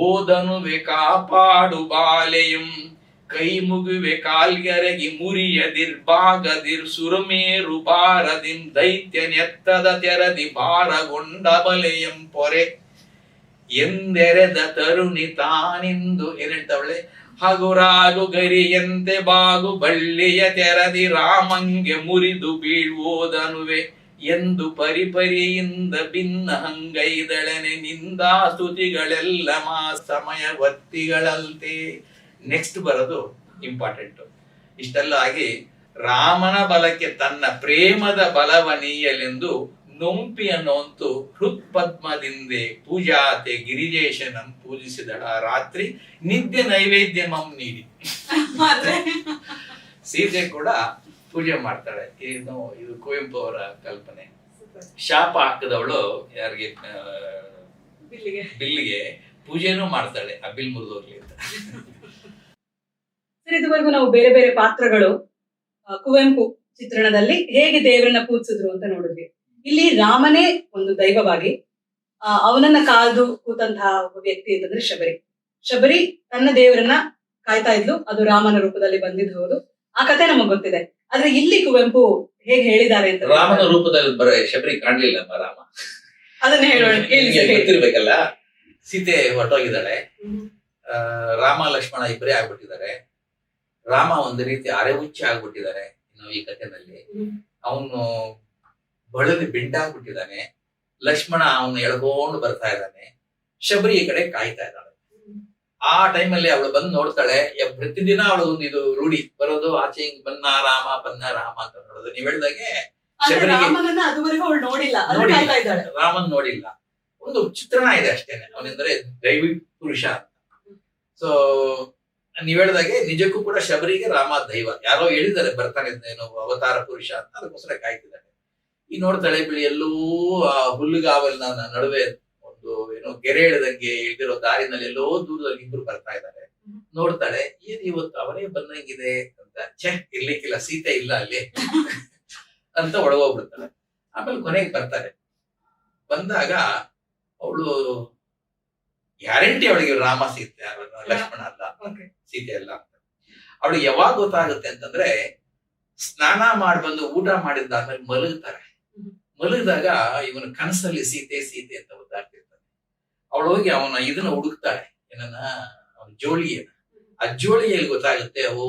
ಓದನುವೆ ಕಾಪಾಡು ಬಾಲೆಯುಂ ಕೈ ಮುಗುವೆ ಕಾಲ್ಗೆರಗಿ ಮುರಿಯದಿರ್ಭಾಗದಿರ್ ಸುರಮೇರು ಬಾರದಿಂ ದೈತ್ಯನೆತ್ತದ ತೆರದಿ ಬಾರಗೊಂಡ ಬಲೆಯಂ ಪೊರೆ ಎಂದೆರೆದ ತರುಣಿ ತಾನಿಂದು ಏನೇಳ್ತಾವಳೆ. ಹಗುರಾಗು ಗರಿಯಂತೆ ಬಾಗು ಬಳ್ಳಿಯ ತೆರದಿ ರಾಮಂಗೆ ಮುರಿದು ಬೀಳ್ವೋದನುವೆ ಎಂದು ಪರಿಪರಿಯಿಂದ ಭಿನ್ನ ಹಂಗೈದಳನೆ ನಿಂದಾ ಸ್ತುತಿಗಳೆಲ್ಲ ಮಾ ಸಮಯ ಒತ್ತಿಗಳಲ್ತೆ. ನೆಕ್ಸ್ಟ್ ಬರೋದು ಇಂಪಾರ್ಟೆಂಟ್. ಇಷ್ಟೆಲ್ಲ ಆಗಿ ರಾಮನ ಬಲಕ್ಕೆ ತನ್ನ ಪ್ರೇಮದ ಬಲವನೀಯಲೆಂದು ನೊಂಪಿ ಅನ್ನುವಂತೂ ಹೃತ್ಪದ್ಮದಿಂದೆ ಪೂಜಾತೆ ಗಿರಿಜೇಶನಂ ಪೂಜಿಸಿದಳ ರಾತ್ರಿ ನಿದ್ದೆ ನೈವೇದ್ಯಮಂ ನೀಡಿ. ಸೀತೆ ಕೂಡ ಪೂಜೆ ಮಾಡ್ತಾಳೆ. ಇದು ಕುವೆಂಪು ಅವರ ಕಲ್ಪನೆ. ಶಾಪ ಹಾಕಿದವಳು ಯಾರಿಗೆ? ಬಿಲ್ಲಿಗೆ ಪೂಜೆನೂ ಮಾಡ್ತಾಳೆ, ಆ ಬಿಲ್ ಮುರಿದೋಗ್ಲಿ ಅಂತ. ಸರ್, ಇದುವರೆಗೂ ನಾವು ಬೇರೆ ಬೇರೆ ಪಾತ್ರಗಳು ಕುವೆಂಪು ಚಿತ್ರಣದಲ್ಲಿ ಹೇಗೆ ದೇವರನ್ನ ಪೂಜಿಸಿದ್ರು ಅಂತ ನೋಡಿದ್ವಿ. ಇಲ್ಲಿ ರಾಮನೇ ಒಂದು ದೈವವಾಗಿ ಅವನನ್ನ ಕಾದು ಕೂತಂತಹ ಒಬ್ಬ ವ್ಯಕ್ತಿ ಅಂತಂದ್ರೆ ಶಬರಿ ತನ್ನ ದೇವರನ್ನ ಕಾಯ್ತಾ ಇದ್ಲು. ಅದು ರಾಮನ ರೂಪದಲ್ಲಿ ಬಂದಿದ್ದು ಹೌದು, ಆ ಕಥೆ ನಮಗ್ ಗೊತ್ತಿದೆ. ಆದ್ರೆ ಇಲ್ಲಿ ಕುವೆಂಪು ಹೇಗೆ ಹೇಳಿದ್ದಾರೆ ಅಂತ, ರಾಮನ ರೂಪದಲ್ಲಿ ಶಬರಿ ಕಾಣ್ಲಿಲ್ಲ ರಾಮ, ಅದನ್ನ ಗೊತ್ತಿರ್ಬೇಕಲ್ಲ. ಸೀತೆ ಹೊರಟೋಗಿದ್ದಾಳೆ, ರಾಮ ಲಕ್ಷ್ಮಣ ಇಬ್ಬರೇ ಆಗ್ಬಿಟ್ಟಿದ್ದಾರೆ. ರಾಮ ಒಂದು ರೀತಿ ಅರೆಹುಚ್ಚ ಆಗ್ಬಿಟ್ಟಿದ್ದಾರೆ ಇನ್ನು ಈ ಕಥೆನಲ್ಲಿ. ಅವನು ಬಳಲಿ ಬೆಂಡಾಗ್ಬಿಟ್ಟಿದ್ದಾನೆ. ಲಕ್ಷ್ಮಣ ಅವನು ಎಳ್ಕೊಂಡು ಬರ್ತಾ ಇದ್ದಾನೆ. ಶಬರಿ ಈ ಕಡೆ ಕಾಯ್ತಾ ಇದ್ದಾಳೆ. ಆ ಟೈಮಲ್ಲಿ ಅವಳು ಬಂದು ನೋಡ್ತಾಳೆ. ಪ್ರತಿದಿನ ಅವಳು ಒಂದು ಇದು ರೂಢಿ ಬರೋದು, ಆಚೆ ಹಿಂಗ್ ಬನ್ನ ರಾಮ ಅಂತ ನೋಡೋದು. ನೀವ್ ಹೇಳ್ದಾಗೆ ಶಬರಿಗೆ ರಾಮನ್ ನೋಡಿಲ್ಲ. ಒಂದು ಚಿತ್ರಣ ಇದೆ ಅಷ್ಟೇನೆ, ಅವನೆಂದ್ರೆ ದೈವಿ ಪುರುಷ ಅಂತ. ಸೊ ನೀವ್ ಹೇಳ್ದಾಗೆ ನಿಜಕ್ಕೂ ಕೂಡ ಶಬರಿಗೆ ರಾಮ ದೈವ. ಯಾರೋ ಹೇಳಿದ್ದಾರೆ ಬರ್ತಾನೆ ಏನೋ ಅವತಾರ ಪುರುಷ ಅಂತ, ಅದಕ್ಕೋಸ್ಕರ ಕಾಯ್ತಿದ್ದಾನೆ. ಈ ನೋಡ್ತಾಳೆ ಬಿಳಿ ಎಲ್ಲೂ ಆ ಹುಲ್ಲುಗಾವಲಿನ ನಡುವೆ ಒಂದು ಏನೋ ಗೆರೆ ಎಳೆದಂಗೆ ಇಳಿದಿರೋ ದಾರಿನಲ್ಲಿ ಎಲ್ಲೋ ದೂರದಲ್ಲಿ ಇಬ್ರು ಬರ್ತಾ ಇದ್ದಾರೆ. ನೋಡ್ತಾಳೆ, ಏನ್ ಇವತ್ತು ಅವರೇ ಬಂದಂಗಿದೆ ಅಂತ. ಇರ್ಲಿಕ್ಕಿಲ್ಲ, ಸೀತೆ ಇಲ್ಲ ಅಲ್ಲಿ ಅಂತ ಒಳಗೋಗ್ಬಿಡ್ತಾಳೆ. ಆಮೇಲೆ ಕೊನೆಗೆ ಬರ್ತಾರೆ. ಬಂದಾಗ ಅವಳು ಗ್ಯಾರಂಟಿ ಅವಳಿಗೆ ರಾಮ ಸೀತೆ ಲಕ್ಷ್ಮಣ ಅಲ್ಲ, ಸೀತೆ ಅಲ್ಲ ಅಂತ. ಅವಳಿಗೆ ಯಾವಾಗ ಗೊತ್ತಾಗುತ್ತೆ ಅಂತಂದ್ರೆ, ಸ್ನಾನ ಮಾಡಿ ಬಂದು ಊಟ ಮಾಡಿದ್ದಾದ್ಮೇಲೆ ಮಲಗಿದಾಗ ಇವನ ಕನಸಲ್ಲಿ ಸೀತೆ ಅಂತ ಒದ್ದಾಡ್ತಿರ್ತಾನೆ. ಅವಳು ಹೋಗಿ ಅವನ ಇದನ್ನ ಹುಡುಕ್ತಾಳೆ, ಏನನ್ನ ಅವನ ಜೋಳಿಯನ್ನ. ಆ ಜೋಳಿಯಲ್ಲಿ ಗೊತ್ತಾಗುತ್ತೆ, ಓ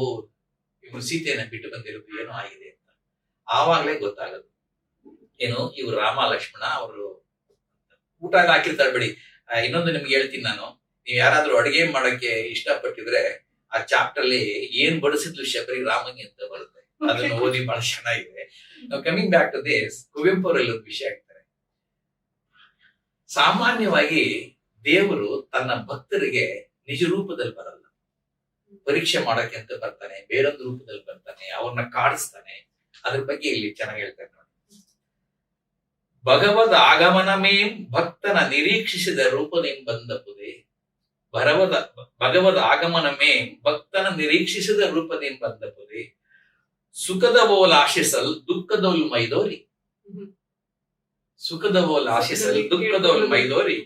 ಇವನು ಸೀತೆಯನ್ನ ಬಿಟ್ಟು ಬಂದಿರೋದು ಏನೋ ಆಗಿದೆ ಅಂತ. ಆವಾಗ್ಲೇ ಗೊತ್ತಾಗದು ಏನು, ಇವ್ರು ರಾಮ ಲಕ್ಷ್ಮಣ ಅವರು ಊಟ ಎಲ್ಲ ಹಾಕಿರ್ತಾಳೆ. ಬಿಡಿ, ಇನ್ನೊಂದು ನಿಮ್ಗೆ ಹೇಳ್ತೀನಿ ನಾನು. ನೀವ್ ಯಾರಾದ್ರೂ ಅಡಿಗೆ ಮಾಡಕ್ಕೆ ಇಷ್ಟಪಟ್ಟಿದ್ರೆ ಆ ಚಾಪ್ಟರ್ ಅಲ್ಲಿ ಏನ್ ಬಡಿಸಿದ್ಲು ಶಬರಿ ರಾಮಂಗೆ ಅಂತ ಬರುತ್ತೆ. ಅದನ್ನ ಓದಿ ಬಹಳ ಚೆನ್ನಾಗಿದೆ. ನಾವು coming back to this, Kuvempu ಅವರಲ್ಲಿ ಒಂದು ವಿಷಯ ಆಗ್ತಾರೆ. ಸಾಮಾನ್ಯವಾಗಿ ದೇವರು ತನ್ನ ಭಕ್ತರಿಗೆ ನಿಜ ರೂಪದಲ್ಲಿ ಬರಲ್ಲ, ಪರೀಕ್ಷೆ ಮಾಡಕ್ಕೆ ಅಂತ ಬರ್ತಾನೆ, ಬೇರೊಂದು ರೂಪದಲ್ಲಿ ಬರ್ತಾನೆ, ಅವ್ರನ್ನ ಕಾಡಿಸ್ತಾನೆ. ಅದ್ರ ಬಗ್ಗೆ ಇಲ್ಲಿ ಚೆನ್ನಾಗಿ ಹೇಳ್ತಾರೆ ನೋಡಿ. ಭಗವದ್ ಆಗಮನಮೇಂ ಭಕ್ತನ ನಿರೀಕ್ಷಿಸಿದ ರೂಪನೇಂ ಬಂದಪುದೆ. ಭಗವದ್ ಆಗಮನಮೇಂ ಭಕ್ತನ ನಿರೀಕ್ಷಿಸಿದ ರೂಪನೇಂ ಬಂದಪುದೆ. ಸುಖದ ಬೋಲ್ ಆಶಿಸಲ್ ದುಃಖದೋಲ್ ಮೈದೋರಿ. ಸುಖದ ಬೋಲ್ ಆಶಿಸಲ್ ದುಃಖದೋಲ್ ಮೈದೋರಿ.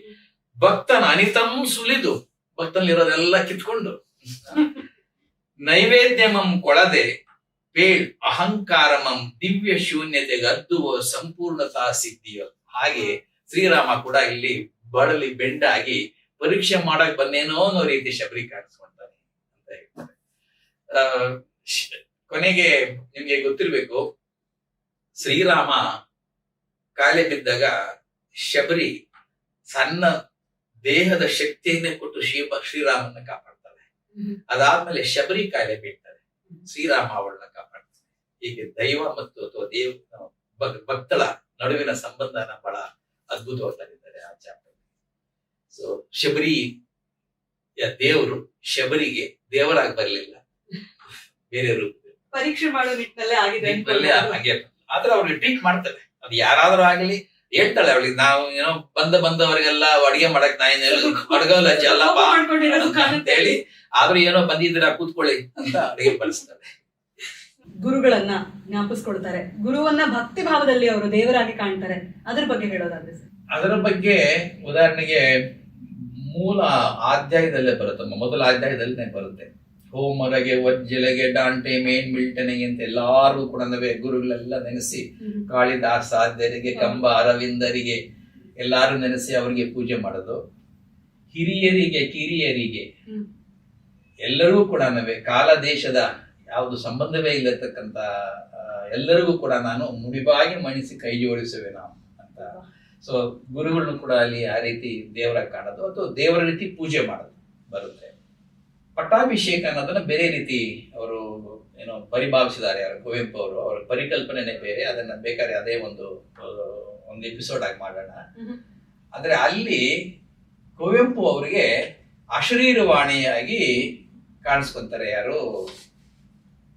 ಭಕ್ತನ ಅನಿತಂ ಸುಲಿದು, ಭಕ್ತನಲ್ಲಿರೋದೆಲ್ಲ ಕಿತ್ಕೊಂಡು ನೈವೇದ್ಯಮಂ ಕೊಳದೆ ಪೇಳ್ ಅಹಂಕಾರಮಂ ದಿವ್ಯ ಶೂನ್ಯತೆಗೆ ಅದ್ದುವ ಸಂಪೂರ್ಣತಾ ಸಿದ್ಧಿಯ. ಹಾಗೆ ಶ್ರೀರಾಮ ಕೂಡ ಇಲ್ಲಿ ಬಳಲಿ ಬೆಂಡಾಗಿ ಪರೀಕ್ಷೆ ಮಾಡಕ್ ಬಂದೇನೋ ಅನ್ನೋ ರೀತಿ ಶಬರಿ ಕಾಣಿಸ್ಕೊಂತಾನೆ ಅಂತ ಹೇಳ್ತಾರೆ. ಕೊನೆಗೆ ನಿಮ್ಗೆ ಗೊತ್ತಿರ್ಬೇಕು, ಶ್ರೀರಾಮ ಕಾಯಿಲೆ ಬಿದ್ದಾಗ ಶಬರಿ ಸಣ್ಣ ದೇಹದ ಶಕ್ತಿಯನ್ನೇ ಕೊಟ್ಟು ಶ್ರೀರಾಮನ ಕಾಪಾಡ್ತಾಳೆ. ಅದಾದ್ಮೇಲೆ ಶಬರಿ ಕಾಯಿಲೆ ಬೀಳ್ತಾರೆ, ಶ್ರೀರಾಮ ಅವಳನ್ನ ಕಾಪಾಡ್ತಾನೆ. ಹೀಗೆ ದೈವ ಮತ್ತು ಅಥವಾ ಭಕ್ತಳ ನಡುವಿನ ಸಂಬಂಧನ ಬಹಳ ಅದ್ಭುತವಾಗಿದ್ದಾರೆ ಆ ಚಾಪ್ಟರ್. ಸೊ ಶಬರಿ ದೇವರು ಶಬರಿಗೆ ದೇವರಾಗಿ ಬರಲಿಲ್ಲ, ಬೇರೆ ರೂಪ ಪರೀಕ್ಷೆ ಮಾಡೋ ನಿಟ್ಟಿನಲ್ಲೇ ಆಗಿದೆ. ಹಾಗೆ ಆದ್ರೆ ಅವ್ರಿಗೆ ಟ್ರೀಟ್ ಮಾಡ್ತಾರೆ. ಅದು ಯಾರಾದ್ರೂ ಆಗ್ಲಿ ಹೇಳ್ತಾಳೆ ಅವಳಿಗೆ, ನಾವು ಏನೋ ಬಂದವರಿಗೆಲ್ಲ ಅಡಿಗೆ ಮಾಡಕ್ ಅಡಗಲ್ಲ ಅಲ್ಲಪ್ಪ ಅಂತ ಹೇಳಿ, ಆದ್ರೂ ಏನೋ ಬಂದಿದ್ದೀರಾ ಕೂತ್ಕೊಳ್ಳಿ ಅಂತ ಅಡಿಗೆ ಬಳಸ್ತಾರೆ. ಗುರುಗಳನ್ನ ಜ್ಞಾಪಿಸ್ಕೊಳ್ತಾರೆ, ಗುರುವನ್ನ ಭಕ್ತಿ ಭಾವದಲ್ಲಿ ಅವರು ದೇವರಾಗಿ ಕಾಣ್ತಾರೆ. ಅದ್ರ ಬಗ್ಗೆ ಹೇಳೋದಾದ್ರೆ ಸರ್? ಅದರ ಬಗ್ಗೆ ಉದಾಹರಣೆಗೆ ಮೂಲ ಅಧ್ಯಾಯದಲ್ಲೇ ಬರುತ್ತೆ, ಮೊದಲ ಅಧ್ಯಾಯದಲ್ಲೇ ಬರುತ್ತೆ. ಹೋಮರಗೆ, ವಜ್ಜಲೆಗೆ, ಡಾಂಟೆ, ಮೇನ್ ಮಿಲ್ಟನಿಗೆ ಅಂತ ಎಲ್ಲಾರು ಕೂಡ ಗುರುಗಳೆಲ್ಲ ನೆನೆಸಿ, ಕಾಳಿದಾಸ ಆದ್ಯರಿಗೆ, ಕಂಬ ಅರವಿಂದರಿಗೆ ಎಲ್ಲಾರು ನೆನೆಸಿ ಅವರಿಗೆ ಪೂಜೆ ಮಾಡೋದು. ಹಿರಿಯರಿಗೆ, ಕಿರಿಯರಿಗೆ ಎಲ್ಲರೂ ಕೂಡ ಕಾಲ ದೇಶದ ಯಾವುದು ಸಂಬಂಧವೇ ಇಲ್ಲತಕ್ಕಂತ ಎಲ್ಲರಿಗೂ ಕೂಡ ನಾನು ಮುಡಿಬಾಗಿ ಮಣಿಸಿ ಕೈ ಜೋಡಿಸುವೆ ನಾವು ಅಂತ. ಸೊ ಗುರುಗಳನ್ನು ಕೂಡ ಅಲ್ಲಿ ಆ ರೀತಿ ದೇವರ ಕಾಣೋದು ಅಥವಾ ದೇವರ ರೀತಿ ಪೂಜೆ ಮಾಡೋದು ಬರುತ್ತೆ. ಪಟ್ಟಾಭಿಷೇಕ ಅನ್ನೋದನ್ನ ಬೇರೆ ರೀತಿ ಅವರು ಏನೋ ಪರಿಭಾವಿಸಿದ್ದಾರೆ ಯಾರು, ಕುವೆಂಪು ಅವರು. ಅವರ ಪರಿಕಲ್ಪನೆನೇ ಬೇರೆ, ಅದನ್ನ ಬೇಕಾದ್ರೆ ಅದೇ ಒಂದು ಎಪಿಸೋಡ್ ಆಗಿ ಮಾಡೋಣ. ಆದ್ರೆ ಅಲ್ಲಿ ಕುವೆಂಪು ಅವರಿಗೆ ಅಶರೀರವಾಣಿಯಾಗಿ ಕಾಣಿಸ್ಕೊಂತಾರೆ ಯಾರು,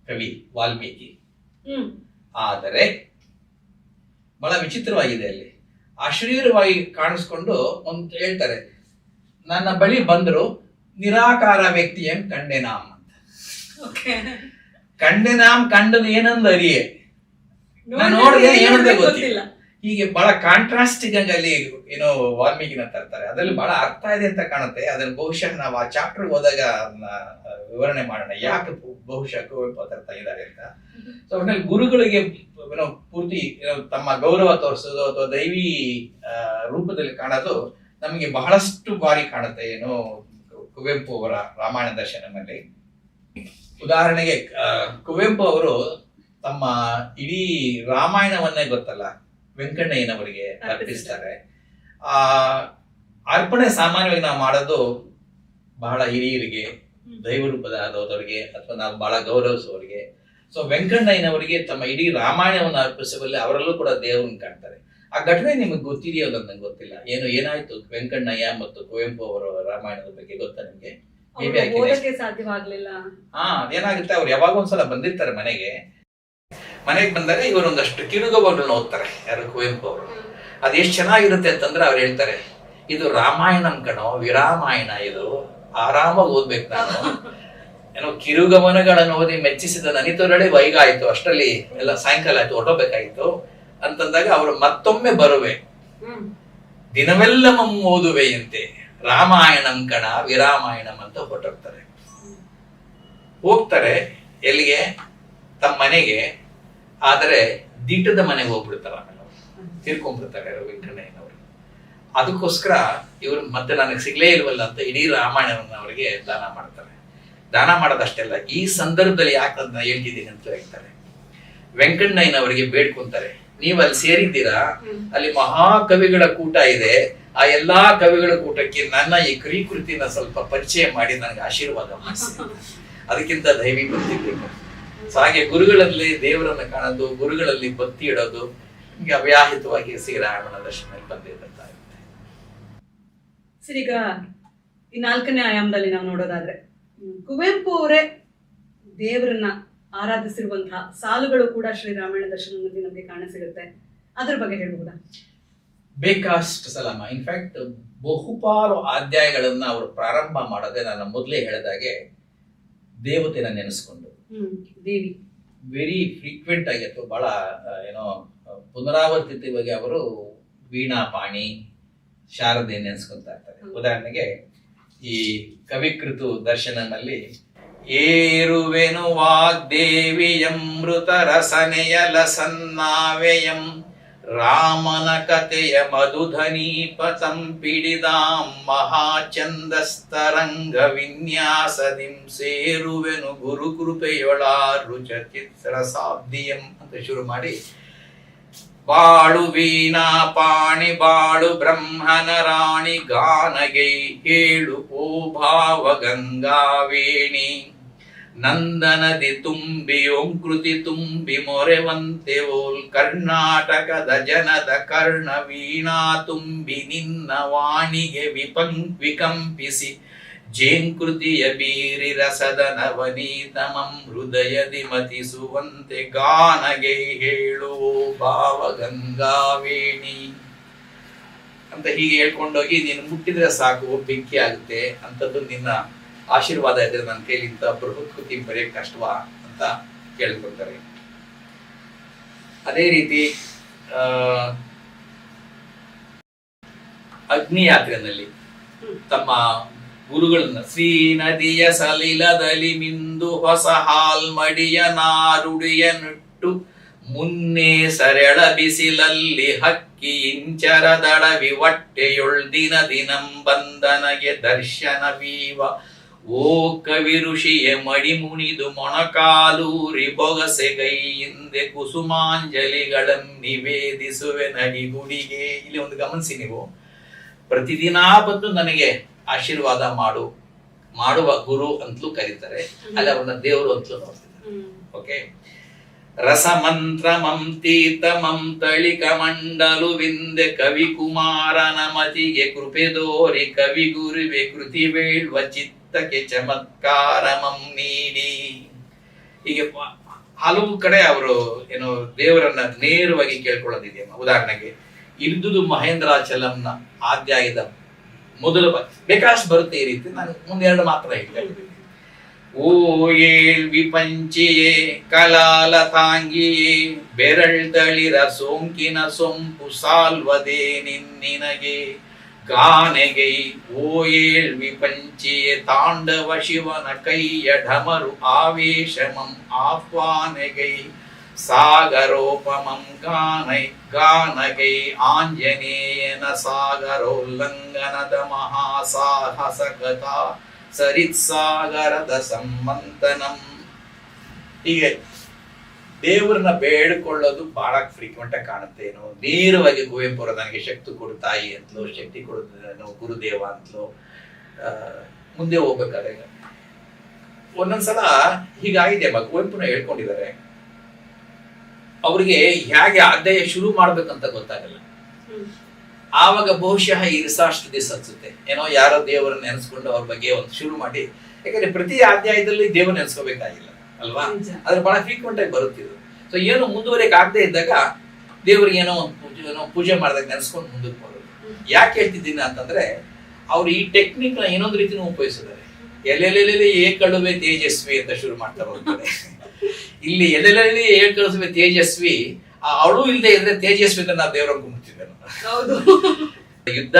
ಕವಿ ವಾಲ್ಮೀಕಿ. ಆದರೆ ಬಹಳ ವಿಚಿತ್ರವಾಗಿದೆ, ಅಲ್ಲಿ ಅಶರೀರವಾಗಿ ಕಾಣಿಸ್ಕೊಂಡು ಒಂದು ಹೇಳ್ತಾರೆ, ನನ್ನ ಬಳಿ ಬಂದ್ರು ನಿರಾಕಾರ ವ್ಯಕ್ತಿಯಂ ಕಂಡೆನಾಮ್ ಅಂತ. ಕಂಡೆನಾಮ್ ಕಂಡದು ಏನಂದ ಅರಿಯೇ, ನಾನು ನೋಡಿದೆ ಏನಂದ್ರೆ ಗೊತ್ತಿಲ್ಲ. ಹೀಗೆ ಬಹಳ ಕಾಂಟ್ರಾಸ್ಟಿಂಗ್ ಆಗಿ ಅಲ್ಲಿ ಏನೋ ವಾಲ್ಮೀಕಿನ ತರ್ತಾರೆ. ಅದ್ರಲ್ಲಿ ಬಹಳ ಅರ್ಥ ಇದೆ ಅಂತ ಕಾಣುತ್ತೆ. ಅದನ್ನ ಬಹುಶಃ ನಾವು ಆ ಚಾಪ್ಟರ್ ಹೋದಾಗ ವಿವರಣೆ ಮಾಡೋಣ, ಯಾಕೆ ಬಹುಶಃ ಕುವೆಂಪು ತರ್ತಾ ಇದ್ದಾರೆ ಅಂತ. ಸೊ ಒಟ್ಟಿನಲ್ಲಿ ಗುರುಗಳಿಗೆ ಏನೋ ಪೂರ್ತಿ ತಮ್ಮ ಗೌರವ ತೋರಿಸೋದು ಅಥವಾ ದೈವಿ ರೂಪದಲ್ಲಿ ಕಾಣೋದು ನಮಗೆ ಬಹಳಷ್ಟು ಬಾರಿ ಕಾಣುತ್ತೆ ಏನೋ ಕುವೆಂಪು ಅವರ ರಾಮಾಯಣ ದರ್ಶನದಲ್ಲಿ. ಉದಾಹರಣೆಗೆ ಕುವೆಂಪು ಅವರು ತಮ್ಮ ಇಡೀ ರಾಮಾಯಣವನ್ನೇ ಗೊತ್ತಲ್ಲ ವೆಂಕಣ್ಣಯ್ಯನವರಿಗೆ ಅರ್ಪಿಸ್ತಾರೆ. ಆ ಅರ್ಪಣೆ ಸಾಮಾನ್ಯವಾಗಿ ನಾವು ಮಾಡೋದು ಬಹಳ ಹಿರಿಯರಿಗೆ, ದೈವ ರೂಪದ ಆದವರಿಗೆ ಅಥವಾ ನಾವು ಬಹಳ ಗೌರವಿಸುವವರಿಗೆ. ಸೊ ವೆಂಕಣ್ಣಯ್ಯನವರಿಗೆ ತಮ್ಮ ಇಡೀ ರಾಮಾಯಣವನ್ನು ಅರ್ಪಿಸುವಲ್ಲಿ ಅವರಲ್ಲೂ ಕೂಡ ದೇವರನ್ನು ಕಾಣ್ತಾರೆ. ಆ ಘಟನೆ ನಿಮಗೆ ಗೊತ್ತಿದೆಯೋ ಅಂತ ನಂಗೆ ಗೊತ್ತಿಲ್ಲ. ಏನಾಯ್ತು ವೆಂಕಣ್ಣಯ್ಯ ಮತ್ತು ಕುವೆಂಪು ಅವರ ರಾಮಾಯಣದ ಬಗ್ಗೆ ಗೊತ್ತಾ ನಿಮ್ಗೆ? ಸಾಧ್ಯವಾಗ್ಲಿಲ್ಲ. ಅದೇನಾಗುತ್ತೆ, ಅವ್ರು ಯಾವಾಗ ಒಂದ್ಸಲ ಬಂದಿರ್ತಾರೆ ಮನೆಗೆ ಬಂದಾಗ ಇವರು ಒಂದಷ್ಟು ಕಿರುಗವನ್ನು ಓದ್ತಾರೆ ಯಾರು, ಕುವೆಂಪು ಅವರು. ಅದ್ ಎಷ್ಟು ಚೆನ್ನಾಗಿರುತ್ತೆ ಅಂತಂದ್ರೆ ಅವ್ರು ಹೇಳ್ತಾರೆ, ಇದು ರಾಮಾಯಣಂ ಕಣೋ, ವಿರಾಮಾಯಣ, ಇದು ಆರಾಮಾಗಿ ಓದ್ಬೇಕು ನಾನು. ಏನೋ ಕಿರುಗಮನಗಳನ್ನು ಓದಿ ಮೆಚ್ಚಿಸಿದ ನನಿತೊರಳೆ ವೈಗ ಆಯ್ತು, ಅಷ್ಟರಲ್ಲಿ ಎಲ್ಲ ಸಾಯಂಕಾಲ ಆಯ್ತು, ಹೊರಟೋಗ್ಬೇಕಾಯ್ತು ಅಂತಂದಾಗ ಅವರು ಮತ್ತೊಮ್ಮೆ ಬರುವೆ, ದಿನವೆಲ್ಲ ಓದುವೆಯಂತೆ, ರಾಮಾಯಣಂ ಕಣ ವಿರಾಮಾಯಣಂ ಅಂತ ಹೋಗ್ತಾರೆ. ಎಲ್ಲಿಗೆ? ತಮ್ಮ ಮನೆಗೆ. ಆದರೆ ದೀಟದ ಮನೆಗೆ ಹೋಗ್ಬಿಡ್ತಾರ, ಆಮೇಲೆ ತೀರ್ಕೊಂಡ್ಬಿಡ್ತಾರೆ ವೆಂಕಣ್ಣಯ್ಯನವರು. ಅದಕ್ಕೋಸ್ಕರ ಇವರು ಮತ್ತೆ ನನಗೆ ಸಿಗ್ಲೇ ಇಲ್ವಲ್ಲ ಅಂತ ಇಡೀ ರಾಮಾಯಣವನ್ನು ಅವರಿಗೆ ದಾನ ಮಾಡ್ತಾರೆ. ದಾನ ಮಾಡೋದಷ್ಟೆಲ್ಲ, ಈ ಸಂದರ್ಭದಲ್ಲಿ ಯಾಕಂತ ಹೇಳ್ತಿದ್ದೀನಿ ಅಂತ ಹೇಳ್ತಾರೆ. ವೆಂಕಣ್ಣಯ್ಯನವರಿಗೆ ಬೇಡ್ಕೊಂತಾರೆ, ನೀವು ಅಲ್ಲಿ ಸೇರಿದ್ದೀರಾ, ಅಲ್ಲಿ ಮಹಾಕವಿಗಳ ಕೂಟ ಇದೆ, ಆ ಎಲ್ಲಾ ಕವಿಗಳ ಕೂಟಕ್ಕೆ ನನ್ನ ಈ ಕೃತಿನ ಸ್ವಲ್ಪ ಪರಿಚಯ ಮಾಡಿ ನನಗೆ ಆಶೀರ್ವಾದ ಮಾಡಿಸಿ, ಅದಕ್ಕಿಂತ ದೈವಿ ಭಕ್ತಿ ಬೇಕು. ಸೊ ಹಾಗೆ ಗುರುಗಳಲ್ಲಿ ದೇವರನ್ನು ಕಾಣೋದು, ಗುರುಗಳಲ್ಲಿ ಭಕ್ತಿ ಇಡೋದು ನಿಮ್ಗೆ ಅವ್ಯಾಹಿತವಾಗಿ ಶ್ರೀರಾಮನ ದರ್ಶನದಲ್ಲಿ ಬಂದಿರ್ತಾ ಇರುತ್ತೆ. ಸರ್, ಈಗ ಈ 4ನೇ ಆಯಾಮದಲ್ಲಿ ನಾವು ನೋಡೋದಾದ್ರೆ ಕುವೆಂಪು ಅವರೇ ದೇವರನ್ನ ಆರಾಧಿಸಿರುವಂತಹ ಸಾಲುಗಳು ಕೂಡ ಶ್ರೀರಾಮಾಯಣ ದರ್ಶನದಲ್ಲಿ ನಮಗೆ ಕಾಣಸಿಗುತ್ತೆ. ಅದ್ರ ಬಗ್ಗೆ ಹೇಳ್ಬೋದಾ? ಬೇಕಷ್ಟು ಸಲಾಮ. ಇನ್ಫ್ಯಾಕ್ಟ್ ಬಹುಪಾಲು ಅಧ್ಯಾಯಗಳನ್ನ ಅವರು ಪ್ರಾರಂಭ ಮಾಡೋದೇ ನಾನು ಮೊದಲೇ ಹೇಳಿದಾಗೆ ದೇವತೆನ ನೆನೆಸ್ಕೊಂಡು, ದೇವಿ ವೆರಿ ಫ್ರೀಕ್ವೆಂಟ್ ಆಗಿ ಅಥವಾ ಬಹಳ ಏನೋ ಪುನರಾವರ್ತಿತವಾಗಿ ಅವರು ವೀಣಾಪಾಣಿ, ಶಾರದೆ ನೆನೆಸ್ಕೊಂತಾ ಇರ್ತಾರೆ. ಉದಾಹರಣೆಗೆ ಈ ಕವಿಕೃತು ದರ್ಶನದಲ್ಲಿ ಏರುವೆನು ವಾಗ್ದೇವಿಯಂ ಮೃತ ರಸನೆಯ ಲಸನ್ನಾವೆಯಂ ರಾಮನ ಕಥೆಯ ಮಧುಧನೀಪ ತಂಪಿಡಿದಾಂ ಮಹಾಚಂದಸ್ತರಂಗ ವಿನ್ಯಾಸದಿಂ ಸೇರುವೆನು ಗುರು ಕೃಪೆಯೊಳಾರುಚ ಚಿತ್ರ ಸಾಬ್ದಿಯಂ ಅಂತ ಶುರು ಮಾಡಿ ಬಾಳು ವೀಣಾ ಪಾಣಿ ಬಾಳು ಬ್ರಹ್ಮನ ರಾಣಿ ಗಾನಗೈ ಹೇಳು ಓ ಭಾವ ಗಂಗಾವೇಣಿ ನಂದನದಿ ತುಂಬಿ ಓಂಕೃತಿ ತುಂಬಿ ಮೊರೆವಂತೆ ಓಲ್ ಕರ್ನಾಟಕದ ಜನದ ಕರ್ಣ ವೀಣಾ ತುಂಬಿ ನಿನ್ನ ವಾಣಿಗೆ ವಿಕಂಪಿಸಿ ಜೇಂಕೃತಿಯ ಬೀರಿ ರಸದ ನವನೀತಮಂ ಹೃದಯದಿ ಮತಿಸುವಂತೆ ಗಾನಗೆ ಹೇಳುವ ಭಾವ ಗಂಗಾವೇಣಿ ಅಂತ ಹೀಗೆ ಹೇಳ್ಕೊಂಡೋಗಿ ನೀನು ಮುಟ್ಟಿದ್ರೆ ಸಾಕು ಬೆಂಕಿ ಆಗುತ್ತೆ ಅಂತದ್ದು ನಿನ್ನ ಆಶೀರ್ವಾದ ಇದ್ರೆ ನನ್ನ ಕೈಲಿ ಇಂಥ ಬೃಹತ್ ಕೃತಿ ಬರೆಯಕ್ ಕಷ್ಟವಾ ಅಂತ ಕೇಳ್ಕೊಳ್ತಾರೆ. ಅದೇ ರೀತಿ ಅಗ್ನಿ ಯಾತ್ರೆಯಲ್ಲಿ ತಮ್ಮ ಗುರುಗಳನ್ನ ಶ್ರೀ ನದಿಯ ಸಲಿಲದಲ್ಲಿ ಮಿಂದು ಹೊಸ ಹಾಲ್ಮಡಿಯ ನಾರುಡಿಯ ನುಟ್ಟು ಮುನ್ನೆ ಸರಳ ಬಿಸಿಲಲ್ಲಿ ಹಕ್ಕಿ ಇಂಚರದಡವಿ ಹೊಟ್ಟೆಯೊಳ್ ದಿನ ದಿನಂ ಬಂದನಗೆ ದರ್ಶನವೀವ ಓ ಕವಿ ಋಷಿಯ ಮಡಿ ಮುನಿದು ಮೊಣಕಾಲೂರಿ ಬೊಗಸೆಗೈ ಹಿಂದೆ ಕುಸುಮಾಂಜಲಿಗಳನ್ನು ನಿವೇದಿಸುವೆ ನಗಿ ಗುಡಿಗೆ. ಇಲ್ಲಿ ಒಂದು ಗಮನಿಸಿ, ನೀವು ಪ್ರತಿದಿನ ಬಂದು ನನಗೆ ಆಶೀರ್ವಾದ ಮಾಡುವ ಗುರು ಅಂತಲೂ ಕರೀತಾರೆ, ಅಲ್ಲಿ ಅವ್ರನ್ನ ದೇವರು ಅಂತಲೂ ನೋಡ್ತಿದ್ದಾರೆ. ಓಕೆ, ರಸಮಂತ್ರ ಮಂ ತೀರ್ಥ ಮಂ ತಳಿಕ ಮಂಡಲು ವಿಂದೆ ಕವಿ ಕುಮಾರನ ಮತಿಗೆ ಕೃಪೆ ದೋರಿ ಕವಿ ಗುರುವೆ ಕೃತಿ ವೇಳ್ವ ಚಿತ್ತಕ್ಕೆ ಚಮತ್ಕಾರ ಮಂ ನೀಡಿ. ಹೀಗೆ ಹಲವು ಕಡೆ ಅವರು ಏನು ದೇವರನ್ನ ನೇರವಾಗಿ ಕೇಳ್ಕೊಳ್ಳೋದಿದೆಯಮ್ಮ. ಉದಾಹರಣೆಗೆ ಇರ್ದುದು ಮಹೇಂದ್ರಾಚಲಂನ ಆಧ್ಯಾಯದ ಮೊದಲು ಬೇಕಾಷ್ಟು ಬರುತ್ತೆ ಈ ರೀತಿ. ನಾನು ಮುಂದೆರಡು ಮಾತ್ರ ಹೇಳ್ತೇನೆ. ಓ ಏಳ್ವಿ ಪಂಚಿಯೇ ಕಲಾಲತಾಂಗಿಯೇ ಬೆರಳ್ದಳಿರ ಸೋಂಕಿನ ಸೊಂಪು ಸಾಲ್ವದೆ ನಿನ್ನಿನಗೆ ಗಾನೆಗೈ. ಓ ಏಳ್ವಿ ಪಂಚಿಯೇ ತಾಂಡವ ಶಿವನ ಕೈಯ ಢಮರು ಆವೇಶಮಂ ಆಹ್ವಾನೆಗೈ ಸಾಗರೋಪಮಂ ಗಾನಗೈ ಆಂಜನೇಯನ ಸಾಗರೋಲ್ಲಂಘನದ ಮಹಾಸಾಹಸ ಕಥಾ ಸರಿತ್ಸಾಗರದ ಸಂಮಂಥನಂ. ಹೀಗೆ ದೇವರನ್ನ ಬೇಡ್ಕೊಳ್ಳೋದು ಬಹಳ ಫ್ರೀಕ್ವೆಂಟ್ ಆಗಿ ಕಾಣುತ್ತೆ. ಏನೋ ನೇರವಾಗಿ ಕುವೆಂಪುರ ನನಗೆ ಶಕ್ತಿ ಕೊಡು ತಾಯಿ ಅಂತಲೋ, ಶಕ್ತಿ ಕೊಡು ಗುರುದೇವ ಅಂತಲೋ ಮುಂದೆ ಹೋಗ್ಬೇಕಾದ್ರೆ ಒಂದೊಂದ್ಸಲ ಹೀಗಾಗಿದೆ. ಕುವೆಂಪುನ ಹೇಳ್ಕೊಂಡಿದ್ದಾರೆ, ಅವ್ರಿಗೆ ಹೇಗೆ ಅಧ್ಯಾಯ ಶುರು ಮಾಡ್ಬೇಕಂತ ಗೊತ್ತಾಗಲ್ಲ. ಆವಾಗ ಬಹುಶಃ ಇರಿಸಾಷ್ಟು ದಿವಸ ಅನ್ಸುತ್ತೆ, ಏನೋ ಯಾರೋ ದೇವರನ್ನ ನೆನೆಸ್ಕೊಂಡು ಅವ್ರ ಬಗ್ಗೆ ಒಂದು ಶುರು ಮಾಡಿ. ಯಾಕಂದ್ರೆ ಪ್ರತಿ ಅಧ್ಯಾಯದಲ್ಲಿ ದೇವ್ರ ನೆನೆಸ್ಕೋಬೇಕಾಗಿಲ್ಲ ಅಲ್ವಾ, ಅದ್ರ ಬಹಳ ಫ್ರೀಕ್ವೆಂಟ್ ಆಗಿ ಬರುತ್ತಿದ್ರು. ಸೊ ಏನು ಮುಂದುವರೆಯಕ್ಕೆ ಆಗದೆ ಇದ್ದಾಗ ದೇವ್ರಿಗೆ ಏನೋ ಪೂಜೆ ಮಾಡಿದಾಗ ನೆನೆಸ್ಕೊಂಡು ಮುಂದಕ್ಕೆ ಬರೋದು. ಯಾಕೆ ಹೇಳ್ತಿದ್ದೀನಿ ಅಂತಂದ್ರೆ, ಅವ್ರು ಈ ಟೆಕ್ನಿಕ್ ನ ಇನ್ನೊಂದು ರೀತಿನೂ ಉಪಯೋಗಿಸಿದ್ದಾರೆ. ಎಲ್ಲೆಲ್ಲೆಲ್ಲಿ ಏಕಳುವೆ ತೇಜಸ್ವಿ ಅಂತ ಶುರು ಮಾಡ್ತಾ ಹೋಗ್ತಾರೆ. ಇಲ್ಲಿ ಎಲ್ಲೆಲ್ಲಿ ಏಕಳುವೆ ತೇಜಸ್ವಿ, ಅವಳು ಇಲ್ಲದೆ ಇದ್ರೆ ತೇಜಸ್ವಿ ಅಂತ ನಾವು ದೇವರ ಗುಂಬಿಟ್ಟಿದ್ದೇನೆ. ಯುದ್ಧ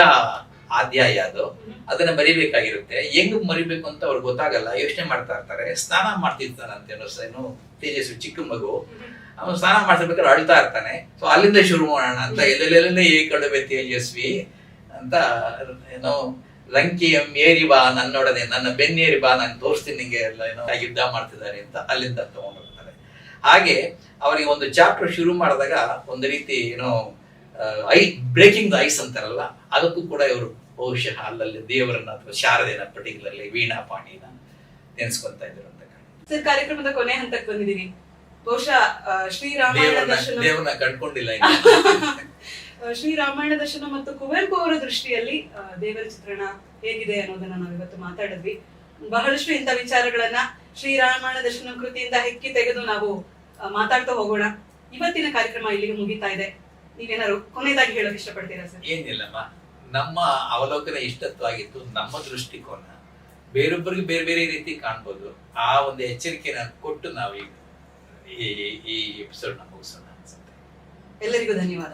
ಅಧ್ಯಾಯ ಅದು, ಅದನ್ನ ಮರಿಬೇಕಾಗಿರುತ್ತೆ. ಹೆಂಗ್ ಮರಿಬೇಕು ಅಂತ ಅವ್ರಿಗೆ ಗೊತ್ತಾಗಲ್ಲ, ಯೋಚನೆ ಮಾಡ್ತಾ ಇರ್ತಾರೆ. ಸ್ನಾನ ಮಾಡ್ತಿರ್ತಾನಂತೆ ಏನೋ ತೇಜಸ್ವಿ ಚಿಕ್ಕ ಮಗು, ಅವನು ಸ್ನಾನ ಮಾಡ್ತಿರ್ಬೇಕಾದ್ರೆ ಅಳ್ತಾ ಇರ್ತಾನೆ. ಸೊ ಅಲ್ಲಿಂದ ಶುರು ಮಾಡೋಣ ಅಂತ ಎಲ್ಲೆಲ್ಲೆಲ್ಲೇ ಏಕಳುವೆ ತೇಜಸ್ವಿ ಅಂತ ಏನೋ ಲಂಕೆಯ ಮೇರಿ ಬಾ ನನ್ನೊಡನೆ, ನನ್ನ ಬೆನ್ನೇರಿ ಬಾ, ನಾನು ತೋರಿಸ್ತೀನಿ ನಿಂಗೆ ಎಲ್ಲ ಏನೋ ಯುದ್ಧ ಮಾಡ್ತಿದ್ದಾರೆ ಅಂತ ಅಲ್ಲಿಂದ ತಗೊಂಡಿರ್ತಾರೆ. ಹಾಗೆ ಅವರಿಗೆ ಒಂದು ಚಾಪ್ಟರ್ ಶುರು ಮಾಡಿದಾಗ ಒಂದು ರೀತಿ ಏನೋ ಬ್ರೇಕಿಂಗ್ ದ ಐಸ್ ಅಂತಾರಲ್ಲ, ಅದಕ್ಕೂ ಕೂಡ ಇವರು ಬಹುಶಃ ಅಲ್ಲಲ್ಲಿ ದೇವರನ್ನ ಅಥವಾ ಶಾರದೆನ ಪರ್ಟಿಕ್ಯುಲರ್ಲಿ ವೀಣಾ ಪಾಣಿನ ನೆನೆಸ್ಕೊಂತ ಇದ್ರು ಅಂತ ಸರ್. ಕಾರ್ಯಕ್ರಮದ ಕೊನೆ ಹಂತಕ್ಕೆ ಬಂದಿದ್ದೀವಿ. ಬಹುಶಃ ಶ್ರೀರಾಮಾಯಣ ದರ್ಶನ ದೇವರನ್ನ ಕಂಡ್ಕೊಂಡಿಲ್ಲ. ಶ್ರೀರಾಮಾಯಣ ದರ್ಶನ ಮತ್ತು ಕುವೆಂಪು ಅವರ ದೃಷ್ಟಿಯಲ್ಲಿ ದೇವರ ಚಿತ್ರಣ ಹೇಗಿದೆ ಅನ್ನೋದನ್ನ ನಾವು ಇವತ್ತು ಮಾತಾಡಿದ್ವಿ. ಬಹಳಷ್ಟು ಇಂಥ ವಿಚಾರಗಳನ್ನ ಶ್ರೀರಾಮಾಯಣ ದರ್ಶನ ಕೃತಿಯಿಂದ ಹೆಕ್ಕಿ ತೆಗೆದು ನಾವು ಮಾತಾಡ್ತಾ ಹೋಗೋಣ. ಇವತ್ತಿನ ಕಾರ್ಯಕ್ರಮ ಇಲ್ಲಿಗೆ ಮುಗಿತಾ ಇದೆ. ನೀವೇನಾದ್ರು ಕೊನೆಯದಾಗಿ ಹೇಳೋಕೆ ಇಷ್ಟಪಡ್ತೀರಾ ಸರ್? ಏನಿಲ್ಲಮ್ಮ, ನಮ್ಮ ಅವಲೋಕನ ಇಷ್ಟತ್ವಾಗಿತ್ತು. ನಮ್ಮ ದೃಷ್ಟಿಕೋನ ಬೇರೊಬ್ಬರಿಗೆ ಬೇರೆ ಬೇರೆ ರೀತಿ ಕಾಣ್ಬೋದು. ಆ ಒಂದು ಎಚ್ಚರಿಕೆನ ಕೊಟ್ಟು ನಾವು ಈ ಎಪಿಸೋಡ್ ಮುಗಿಸೋಣ ಅನ್ಸುತ್ತೆ. ಎಲ್ಲರಿಗೂ ಧನ್ಯವಾದ.